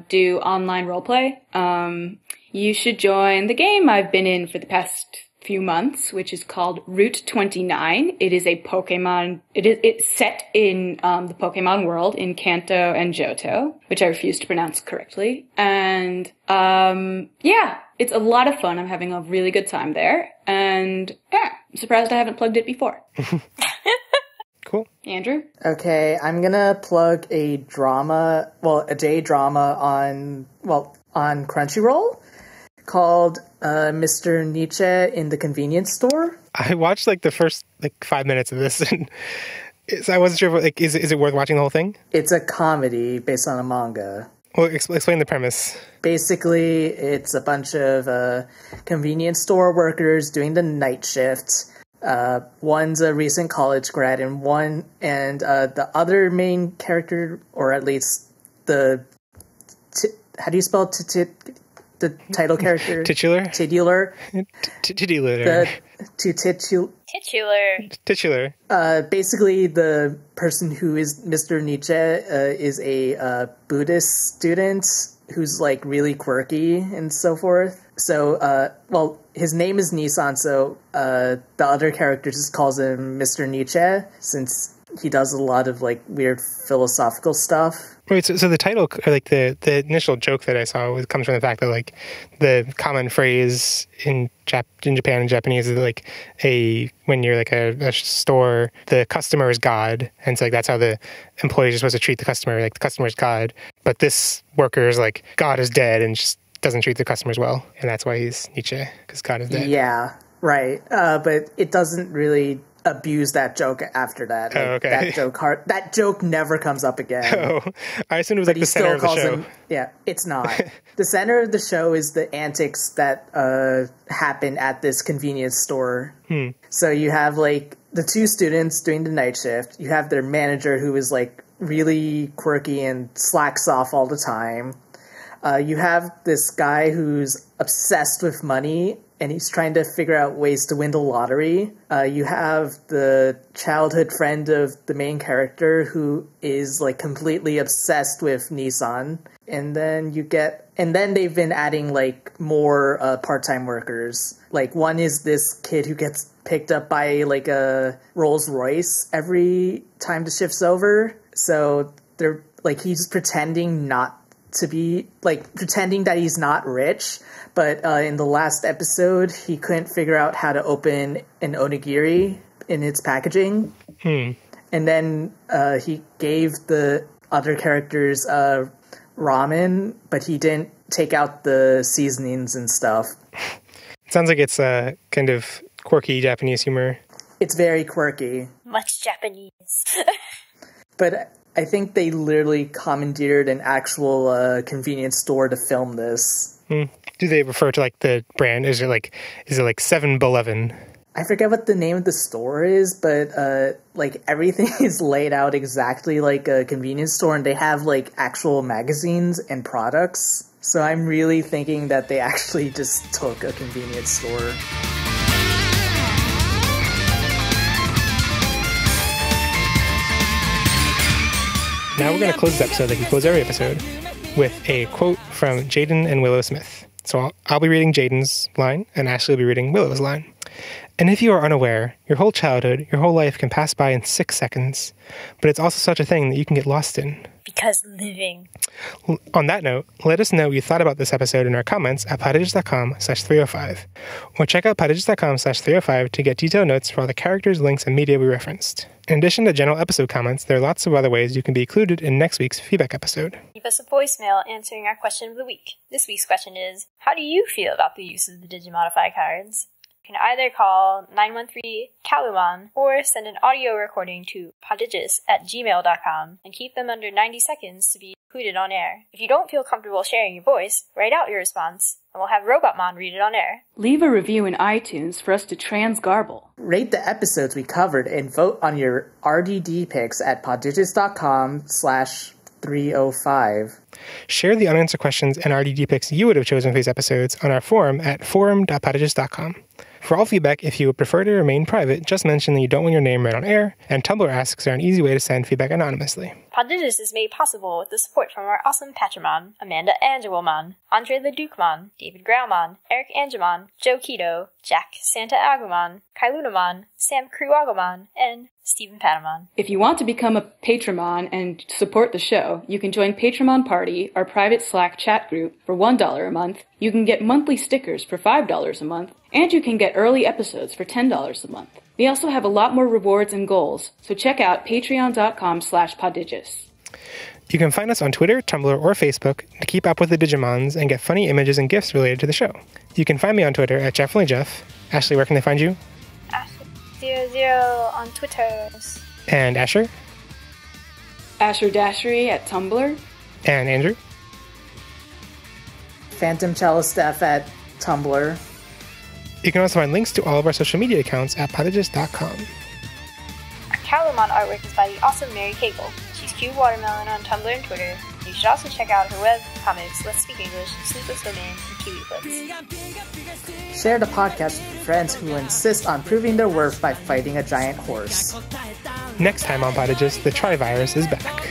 do online roleplay, you should join the game I've been in for the past few months, which is called Route 29. It is a Pokemon. It's set in the Pokemon world in Kanto and Johto, which I refuse to pronounce correctly. And it's a lot of fun. I'm having a really good time there, and I'm surprised I haven't plugged it before. Cool. Andrew? Okay, I'm gonna plug a day drama on Crunchyroll called Mr. Nietzsche in the Convenience Store. I watched the first 5 minutes of this, and so I wasn't sure if, is it worth watching the whole thing? It's a comedy based on a manga. Well, explain the premise. Basically, it's a bunch of convenience store workers doing the night shift. One's a recent college grad, and the other main character, or at least how do you spell the title character? Titular. Titular. Basically, the person who is Mr. Nietzsche is a Buddhist student who's really quirky and so forth. So, his name is Nissan, so the other character just calls him Mr. Nietzsche, since he does a lot of weird philosophical stuff. Right, so the title, or the initial joke that I saw comes from the fact that the common phrase in Japan and Japanese is when you're a store, the customer is God, and so that's how the employees are supposed to treat the customer, the customer is God. But this worker is God is dead and just doesn't treat the customers well, and that's why he's Nietzsche, because God is dead. Yeah, right. But it doesn't really abuse that joke after that. Okay. That joke never comes up again. Oh, I assumed it was the center of the show. It's not. The center of the show is the antics that happen at this convenience store. So you have the two students doing the night shift. You have their manager who is really quirky and slacks off all the time. You have this guy who's obsessed with money, and he's trying to figure out ways to win the lottery. You have the childhood friend of the main character who is completely obsessed with Nissan. And then they've been adding more part-time workers. One is this kid who gets picked up by a Rolls Royce every time the shift's over. So they're he's pretending not to be pretending that he's not rich, but in the last episode he couldn't figure out how to open an onigiri in its packaging. And then he gave the other characters ramen, but he didn't take out the seasonings and stuff. It sounds like it's kind of quirky Japanese humor. It's very quirky. Much Japanese. But I think they literally commandeered an actual convenience store to film this. Do they refer to the brand? Is it 7-Eleven? I forget what the name of the store is, but everything is laid out exactly like a convenience store, and they have actual magazines and products. So I'm really thinking that they actually just took a convenience store. Now we're going to close this episode like we close every episode with a quote from Jaden and Willow Smith. So I'll be reading Jaden's line, and Ashley will be reading Willow's line. And if you are unaware, your whole childhood, your whole life can pass by in 6 seconds, but it's also such a thing that you can get lost in. Because living. On that note, let us know what you thought about this episode in our comments at podigious.com/305. Or check out podigious.com/305 to get detailed notes for all the characters, links, and media we referenced. In addition to general episode comments, there are lots of other ways you can be included in next week's feedback episode. Leave us a voicemail answering our question of the week. This week's question is, how do you feel about the use of the Digimodify cards? You can either call 913-KALUMON or send an audio recording to Podigious@gmail.com and keep them under 90 seconds to be included on air. If you don't feel comfortable sharing your voice, write out your response, and we'll have Robotmon read it on air. Leave a review in iTunes for us to transgarble. Rate the episodes we covered and vote on your RDD picks at podigious.com/305. Share the unanswered questions and RDD picks you would have chosen for these episodes on our forum at forum.podigious.com. For all feedback, if you would prefer to remain private, just mention that you don't want your name read on air, and Tumblr asks are an easy way to send feedback anonymously. Podigious is made possible with the support from our awesome Patramon, Amanda Angelomon, Andre Ledukemon, David Graumon, Eric Angemon, Joe Keto, Jack Santa Agumon, Kailunamon, Sam Kruagomon, and Stephen Patamon. If you want to become a Patramon and support the show, you can join Patramon Party, our private Slack chat group, for $1 a month. You can get monthly stickers for $5 a month, and you can get early episodes for $10 a month. We also have a lot more rewards and goals, so check out patreon.com/Podigious. You can find us on Twitter, Tumblr, or Facebook to keep up with the Digimons and get funny images and GIFs related to the show. You can find me on Twitter at JeffOnlyJeff. Ashley, where can they find you? Ashley00 on Twitter. And Asher? Asher Dashery at Tumblr. And Andrew? Phantom Cellist F at Tumblr. You can also find links to all of our social media accounts at podigious.com. Our Kalumon artwork is by the awesome Mary Cagle. She's Cube Watermelon on Tumblr and Twitter. You should also check out her web comics, Let's Speak English, Sleepless Domain, and Kiwi Flips. Share the podcast with your friends who insist on proving their worth by fighting a giant horse. Next time on Podigious, the Trivirus is back.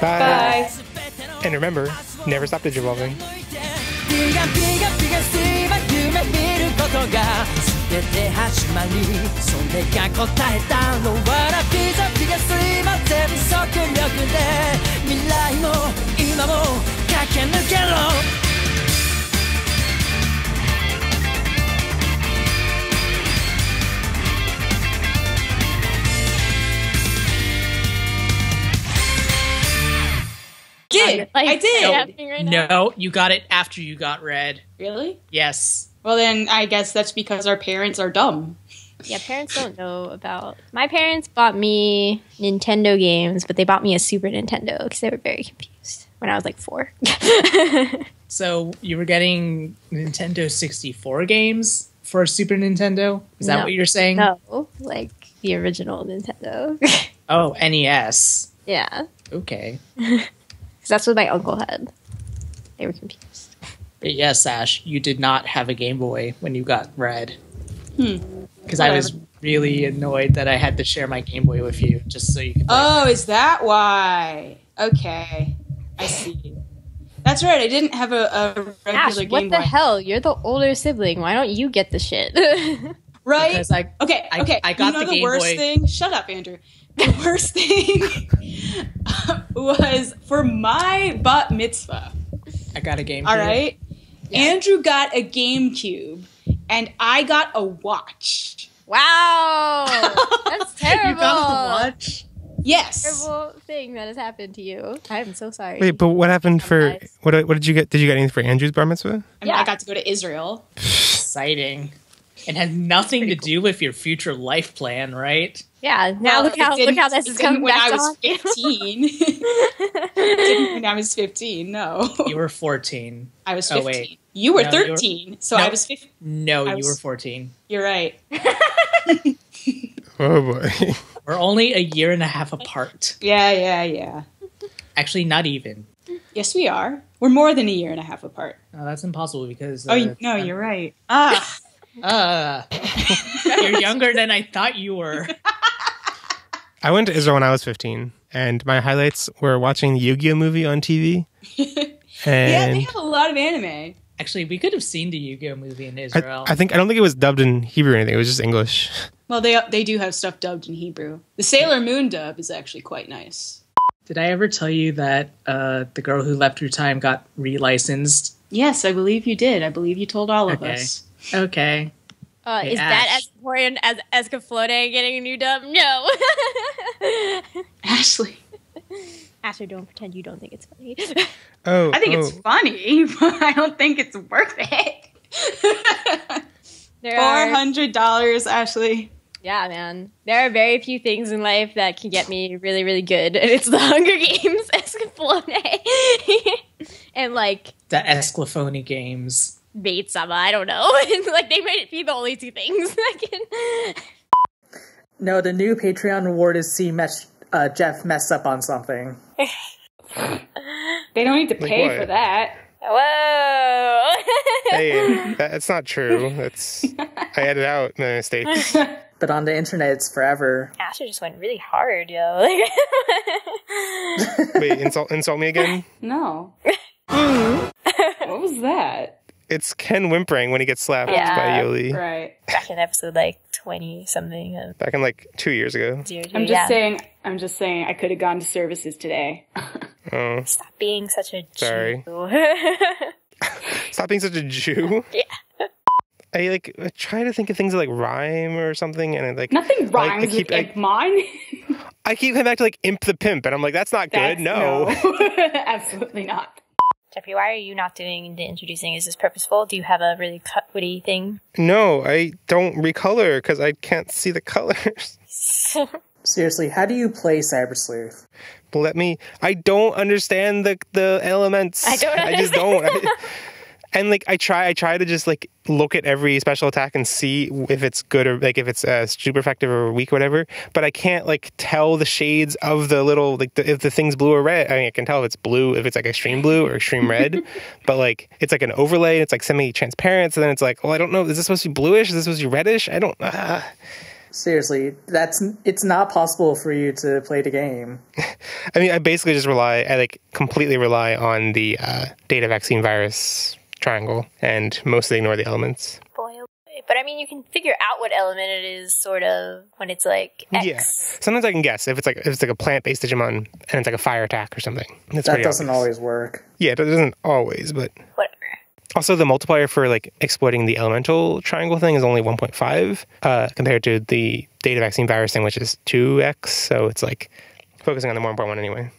Bye. Bye. And remember, never stop digivolving. ピガピガピガすれば夢見ることが全て始まりそれが答えたのわらピザピガすれば全速力で未来も今も駆け抜けろ Did. I did. Right no, you got it after you got red. Really? Yes. Well, then I guess that's because our parents are dumb. Yeah, parents don't know about... My parents bought me Nintendo games, but they bought me a Super Nintendo because they were very confused when I was like 4. So you were getting Nintendo 64 games for Super Nintendo? Is that what you're saying? No, like the original Nintendo. Oh, NES. Yeah. Okay. That's what my uncle had. They were confused. But yes, Ash, you did not have a Game Boy when you got red. Because I was really annoyed that I had to share my Game Boy with you, just so you could... Oh, is that why? Okay. I see. That's right, I didn't have a regular Ash, Game Boy. what the hell? You're the older sibling. Why don't you get the shit? Right? Because I got you know the Game worst Boy. thing? Shut up, Andrew. The worst thing was for my bat mitzvah. I got a GameCube. All right? Yeah. Andrew got a GameCube, and I got a watch. Wow! That's terrible. You got a watch? Yes. Terrible thing that has happened to you. I am so sorry. Wait, but what happened for... What did you get? Did you get anything for Andrew's bar mitzvah? I mean, I got to go to Israel. Exciting. It had nothing to do with your future life plan, right? Yeah, now look how this is coming when back I was on. 15. Didn't when I was 15, no. You were 14. I was Oh, 15. wait. You were No, 13, so No. I was 15. No, I you was- were 14. You're right. Oh, boy. We're only a year and a half apart. Yeah. Actually, not even. Yes, we are. We're more than a year and a half apart. No, that's impossible because... No, you're right. You're younger than I thought you were. I went to Israel when I was 15, and my highlights were watching the Yu-Gi-Oh movie on TV. Yeah, they have a lot of anime. Actually, we could have seen the Yu-Gi-Oh movie in Israel. I don't think it was dubbed in Hebrew or anything. It was just English. Well, they do have stuff dubbed in Hebrew. The Sailor Moon dub is actually quite nice. Did I ever tell you that the girl who left through time got relicensed? Yes, I believe you did. I believe you told all of us. Okay. Hey, Is that as important as Escaflowne getting a new dub? No. Ashley. Ashley, don't pretend you don't think it's funny. I think it's funny, but I don't think it's worth it. $400, Ashley. Yeah, man. There are very few things in life that can get me really, really good, and it's the Hunger Games Escaflowne. And, like... The Esclafoni games. Bait Sama, I don't know. Like, they might be the only two things that can... No, the new Patreon reward is see Jeff mess up on something. They don't need to pay for that. Whoa! Hey, that's not true. I edited out the mistakes. But on the internet, it's forever. Asher just went really hard, yo. Wait, insult me again? No. What was that? It's Ken whimpering when he gets slapped by Yoli. Right. Back in episode, 20-something. Back in, 2 years ago. I'm just saying I could have gone to services today. Oh. Stop being such a Sorry. Jew. Stop being such a Jew? Yeah. I try to think of things that rhyme or something, and nothing rhymes with Impmon. I keep coming back to Imp the Pimp, and I'm like, that's not good. No. Absolutely not. Jeffrey, why are you not doing the introducing? Is this purposeful? Do you have a really witty thing? No, I don't recolor because I can't see the colors. Seriously, how do you play Cyber Sleuth? I don't understand the elements. I just don't. And I try to just look at every special attack and see if it's good or if it's super effective or weak or whatever. But I can't tell the shades of the little if the thing's blue or red. I mean, I can tell if it's blue, if it's extreme blue or extreme red. But it's an overlay. It's semi-transparent. So then it's well, I don't know. Is this supposed to be bluish? Is this supposed to be reddish? I don't. Seriously, it's not possible for you to play the game. I mean, I basically just completely rely on the data vaccine virus triangle and mostly ignore the elements. Boy, but I mean, you can figure out what element it is, sort of, when it's X. Yeah, sometimes I can guess if it's a plant-based Digimon and it's a fire attack or something. That doesn't always work. Yeah, it doesn't always, but whatever. Also, the multiplier for exploiting the elemental triangle thing is only 1.5 compared to the data vaccine virus thing, which is 2x. So it's focusing on the more important one anyway.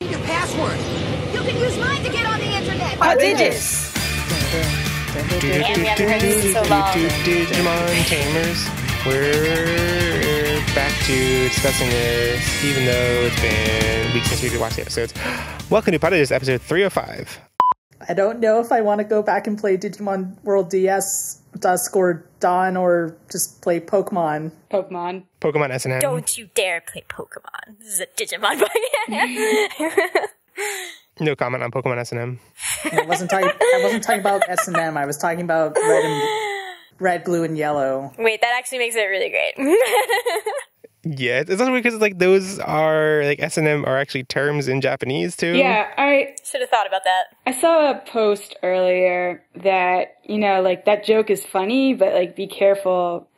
Your password. You can use mine to get on the internet. Podigious. Digimon Tamers. We're back to discussing this, even though it's been weeks since we watched the episodes. Welcome to Podigious, episode 305. I don't know if I want to go back and play Digimon World DS, Dusk, or Dawn, or just play Pokemon. Pokemon S&M. Don't you dare play Pokemon. This is a Digimon podcast. No comment on Pokemon S&M. I wasn't talking about S&M. I was talking about red, blue, and yellow. Wait, that actually makes it really great. Yeah, it's also weird because those are S&M are actually terms in Japanese too. Yeah, I should have thought about that. I saw a post earlier that that joke is funny, but be careful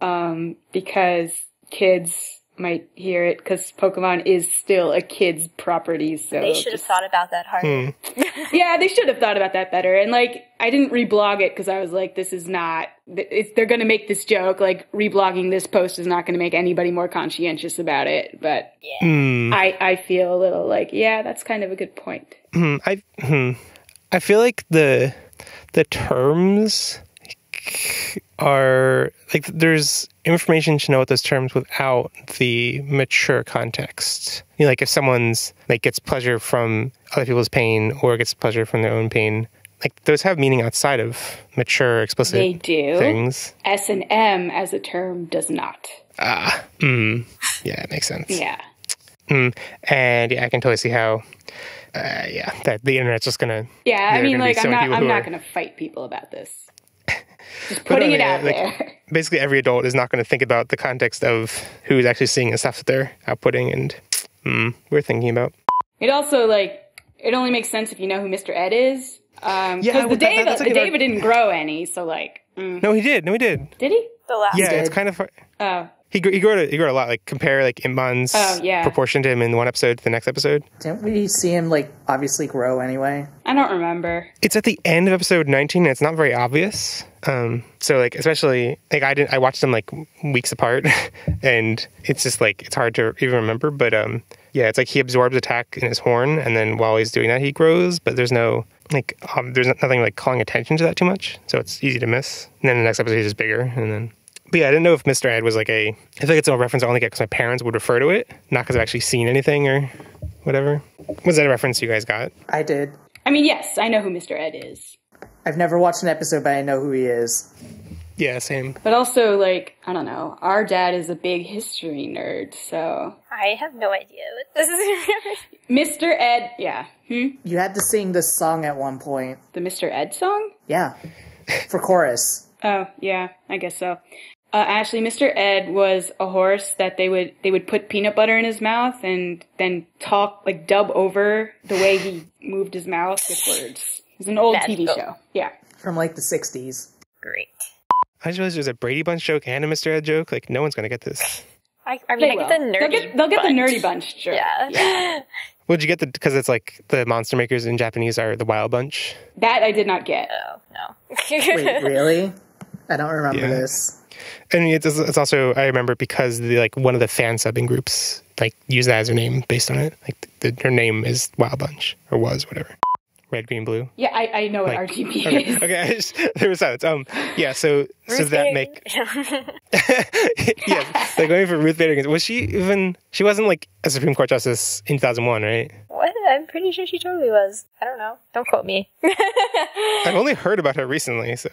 because kids might hear it because Pokemon is still a kid's property. So they should have thought about that harder. Yeah, they should have thought about that better. And I didn't reblog it because I was this is not. They're going to make this joke. Reblogging this post is not going to make anybody more conscientious about it. But I feel a little yeah, that's kind of a good point. I feel the terms are there's information to know what those terms without the mature context. If someone's gets pleasure from other people's pain or gets pleasure from their own pain, those have meaning outside of mature explicit they do things. S&M as a term does not. Yeah, it makes sense. Yeah. And yeah, I can totally see how that the internet's just gonna I'm not gonna fight people about this. Just putting it out there. Basically, every adult is not going to think about the context of who's actually seeing the stuff that they're outputting and we're thinking about. It also, it only makes sense if you know who Mr. Ed is. Because the Deva didn't grow any, so No, he did. Did he? The last Yeah, it's kind of... Oh. He grew a lot. Compare Impmon's proportion to him in one episode to the next episode. Didn't we see him obviously grow anyway? I don't remember. It's at the end of episode 19 and it's not very obvious. So especially I watched them weeks apart and it's just it's hard to even remember. But yeah, it's he absorbs attack in his horn and then while he's doing that he grows, but there's no there's nothing like calling attention to that too much, so it's easy to miss. And then the next episode is just bigger, and then. But yeah, I didn't know if Mr. Ed was like I feel like it's a reference I only get because my parents would refer to it, not because I've actually seen anything or whatever. Was that a reference you guys got? I did. I mean, yes, I know who Mr. Ed is. I've never watched an episode, but I know who he is. Yeah, same. But also, like, I don't know, our dad is a big history nerd, so... I have no idea what this is. Mr. Ed, yeah. You had to sing this song at one point. The Mr. Ed song? Yeah. For chorus. Oh, yeah, I guess so. Ashley, Mr. Ed was a horse that they would put peanut butter in his mouth and then talk, like, dub over the way he moved his mouth with words. It was an old TV show. Yeah. From, like, the 60s. Great. I just realized there's a Brady Bunch joke and a Mr. Ed joke. Like, no one's going to get this. I mean, I get the nerdy They'll get the nerdy bunch joke. Yeah. Would you get because it's like the monster makers in Japanese are the Wild Bunch? That I did not get. Oh, no. Wait, really? I don't remember this. And it's also, I remember because one of the fan subbing groups like use that as their name based on it. Like her name is Wild Bunch or was whatever. Red, green, blue. Yeah, I know what RGB is. Okay, there was that. Yeah, so that make yeah, like going for Ruth Bader Ginsburg. Was she even? She wasn't like a Supreme Court justice in 2001, right? What? I'm pretty sure she totally was. I don't know. Don't quote me. I've only heard about her recently, so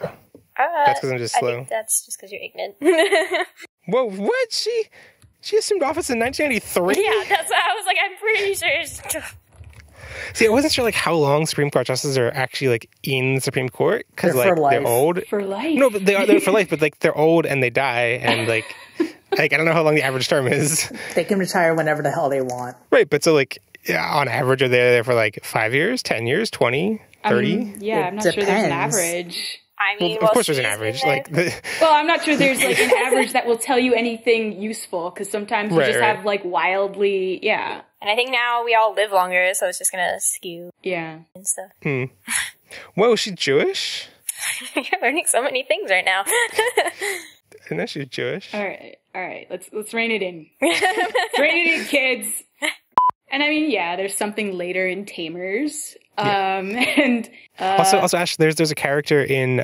that's because I'm just slow. I think that's just because you're ignorant. Whoa, what? She assumed office in 1993? Yeah, that's what I was like. I'm pretty sure. See, I wasn't sure like how long Supreme Court justices are actually like in the Supreme Court because like they're old. For life. No, but they're for life. But like they're old and they die, and like I don't know how long the average term is. They can retire whenever the hell they want. Right, but so like on average, are they there for like 5 years, 10 years, 20, 30? I'm not sure there's an average. I mean, of course there's an average. Well, I'm not sure there's like an average that will tell you anything useful because sometimes you just have like wildly, And I think now we all live longer, so it's just gonna skew. Yeah. And stuff. Whoa, is she Jewish? You're learning so many things right now. I know she's Jewish. All right. Let's rein it in. Rein it in, kids. And I mean, there's something later in Tamers. And also, Ash, there's a character in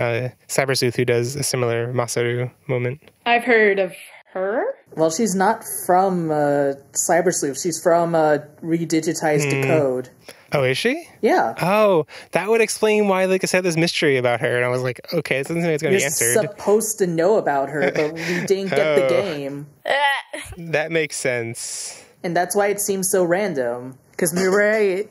Cyber Sleuth who does a similar Masaru moment. I've heard of her. Well, she's not from Cyber Sleuth. She's from Redigitized Decode. Oh, is she? Yeah. Oh, that would explain why like I said this mystery about her, and I was like, okay, it's something that's going to be answered. You're supposed to know about her, but we didn't get the game. That makes sense. And that's why it seems so random. Because Mireille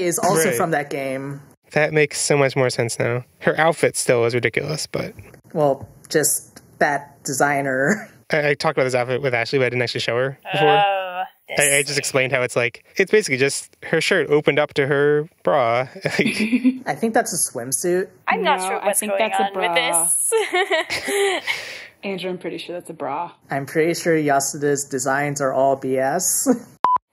is also from that game. That makes so much more sense now. Her outfit still is ridiculous, but... Well, just that designer. I talked about this outfit with Ashley, but I didn't actually show her before. I just explained how it's like... It's basically just her shirt opened up to her bra. I think that's a swimsuit. I'm not sure what's going on with this. Andrew, I'm pretty sure that's a bra. I'm pretty sure Yasuda's designs are all BS.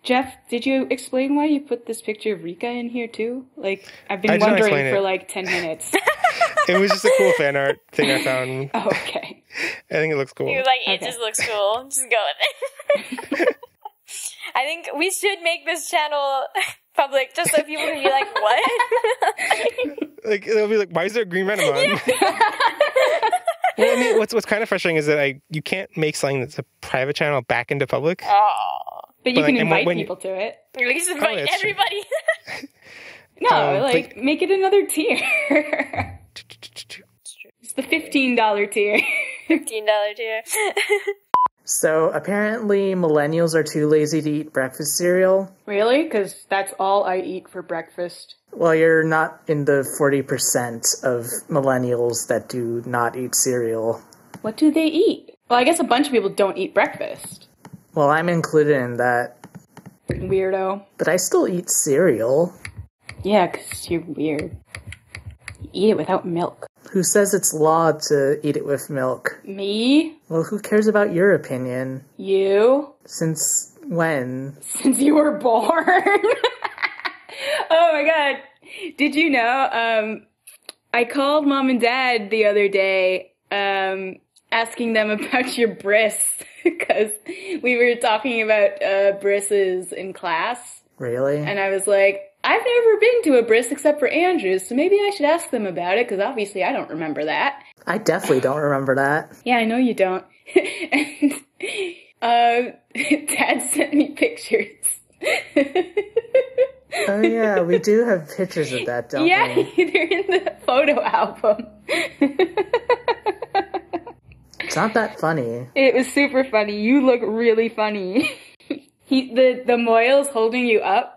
Jeff, did you explain why you put this picture of Rika in here too? Like, I've been wondering for like 10 minutes. It was just a cool fan art thing I found. Oh, okay. I think it looks cool. You're like, it just looks cool. Just go with it. I think we should make this channel public just so people can be like, what? Like, they'll be like, why is there a green Renamon? Well, I mean, what's kind of frustrating is that you can't make something that's a private channel back into public. Oh. But you can invite people to it. You can just invite everybody. No, make it another tier. It's the $15 tier. $15 tier. So, apparently millennials are too lazy to eat breakfast cereal. Really? Because that's all I eat for breakfast. Well, you're not in the 40% of millennials that do not eat cereal. What do they eat? Well, I guess a bunch of people don't eat breakfast. Well, I'm included in that. Weirdo. But I still eat cereal. Yeah, because you're weird. You eat it without milk. Who says it's law to eat it with milk? Me? Well, who cares about your opinion? You? Since when? Since you were born. Oh my god. Did you know, I called Mom and Dad the other day, asking them about your bris, because we were talking about brisses in class. Really? And I was like, I've never been to a bris except for Andrew's, so maybe I should ask them about it, because obviously I don't remember that. I definitely don't remember that. Yeah, I know you don't. And, Dad sent me pictures. Oh yeah, we do have pictures of that, don't we? Yeah, they're in the photo album. It's not that funny. It was super funny. You look really funny. The Moyle's holding you up.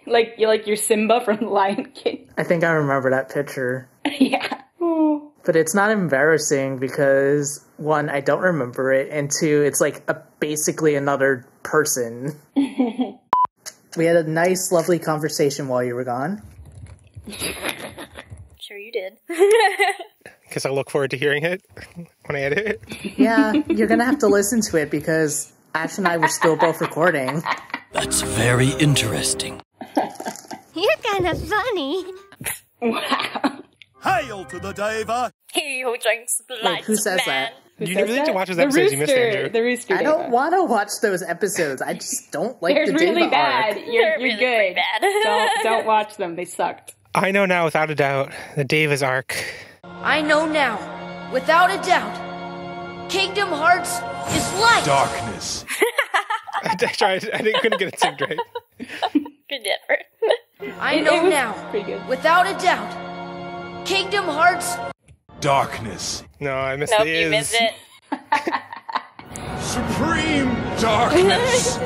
like you're Simba from Lion King. I think I remember that picture. Yeah. Ooh. But it's not embarrassing because, one, I don't remember it, and two, it's like basically another person. We had a nice, lovely conversation while you were gone. Sure you did. Because I look forward to hearing it when I edit it. Yeah, you're going to have to listen to it because Ash and I were still both recording. That's very interesting. You're kind of funny. Wow. Hail to the Deva! He who drinks blood. Wait, who says that? You really need to watch those episodes you missed, Andrew. The Rooster I don't want to watch those episodes. I just don't like They're the really Deva bad. arc. You're really good. bad. Don't watch them. They sucked. I know now, without a doubt, the Devas arc. I know now, without a doubt, Kingdom Hearts is light. Darkness. I couldn't get it synced right. Good effort. I know now, Pretty good. without a doubt, Kingdom Hearts. Darkness. No, I missed Nope, the you is. missed it. Supreme darkness.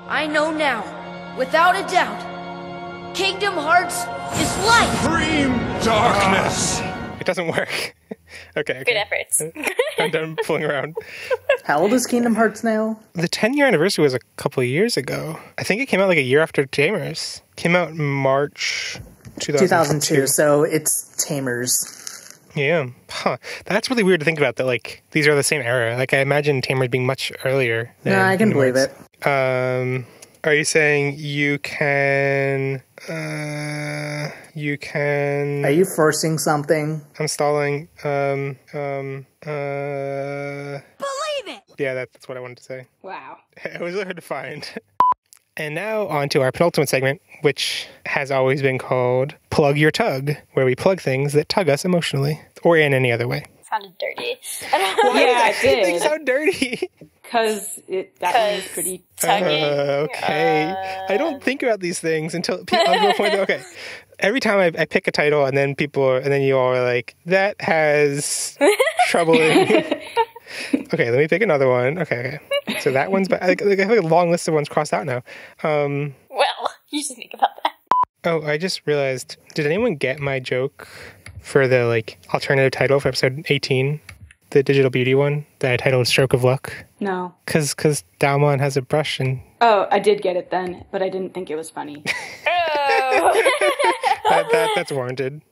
I know now, without a doubt, Kingdom Hearts is light. Supreme darkness. It doesn't work. Okay. Good efforts. I'm done fooling around. How old is Kingdom Hearts now? The 10-year anniversary was a couple of years ago. I think it came out like a year after Tamers. Came out in March 2002, so it's Tamers. Yeah. Huh. That's really weird to think about, that like these are the same era. Like I imagine Tamers being much earlier. No, I can believe it. Are you saying you can... Are you forcing something? I'm stalling. Believe it! Yeah, that's what I wanted to say. Wow. It was really hard to find. And now on to our penultimate segment, which has always been called Plug Your Tug, where we plug things that tug us emotionally, or in any other way. Sounded dirty. Yeah, it They did. sound dirty. Because that one is pretty... Okay. I don't think about these things until I'll go point. Okay. Every time I pick a title, and then you all are like, that has troubling. Okay, let me pick another one. Okay. So that one's, I have a long list of ones crossed out now. Well, you should think about that. Oh, I just realized, did anyone get my joke for the alternative title for episode 18? The Digital Beauty one that I titled Stroke of Luck? No. Because Dalmon has a brush and... Oh, I did get it then, but I didn't think it was funny. Oh. That's warranted.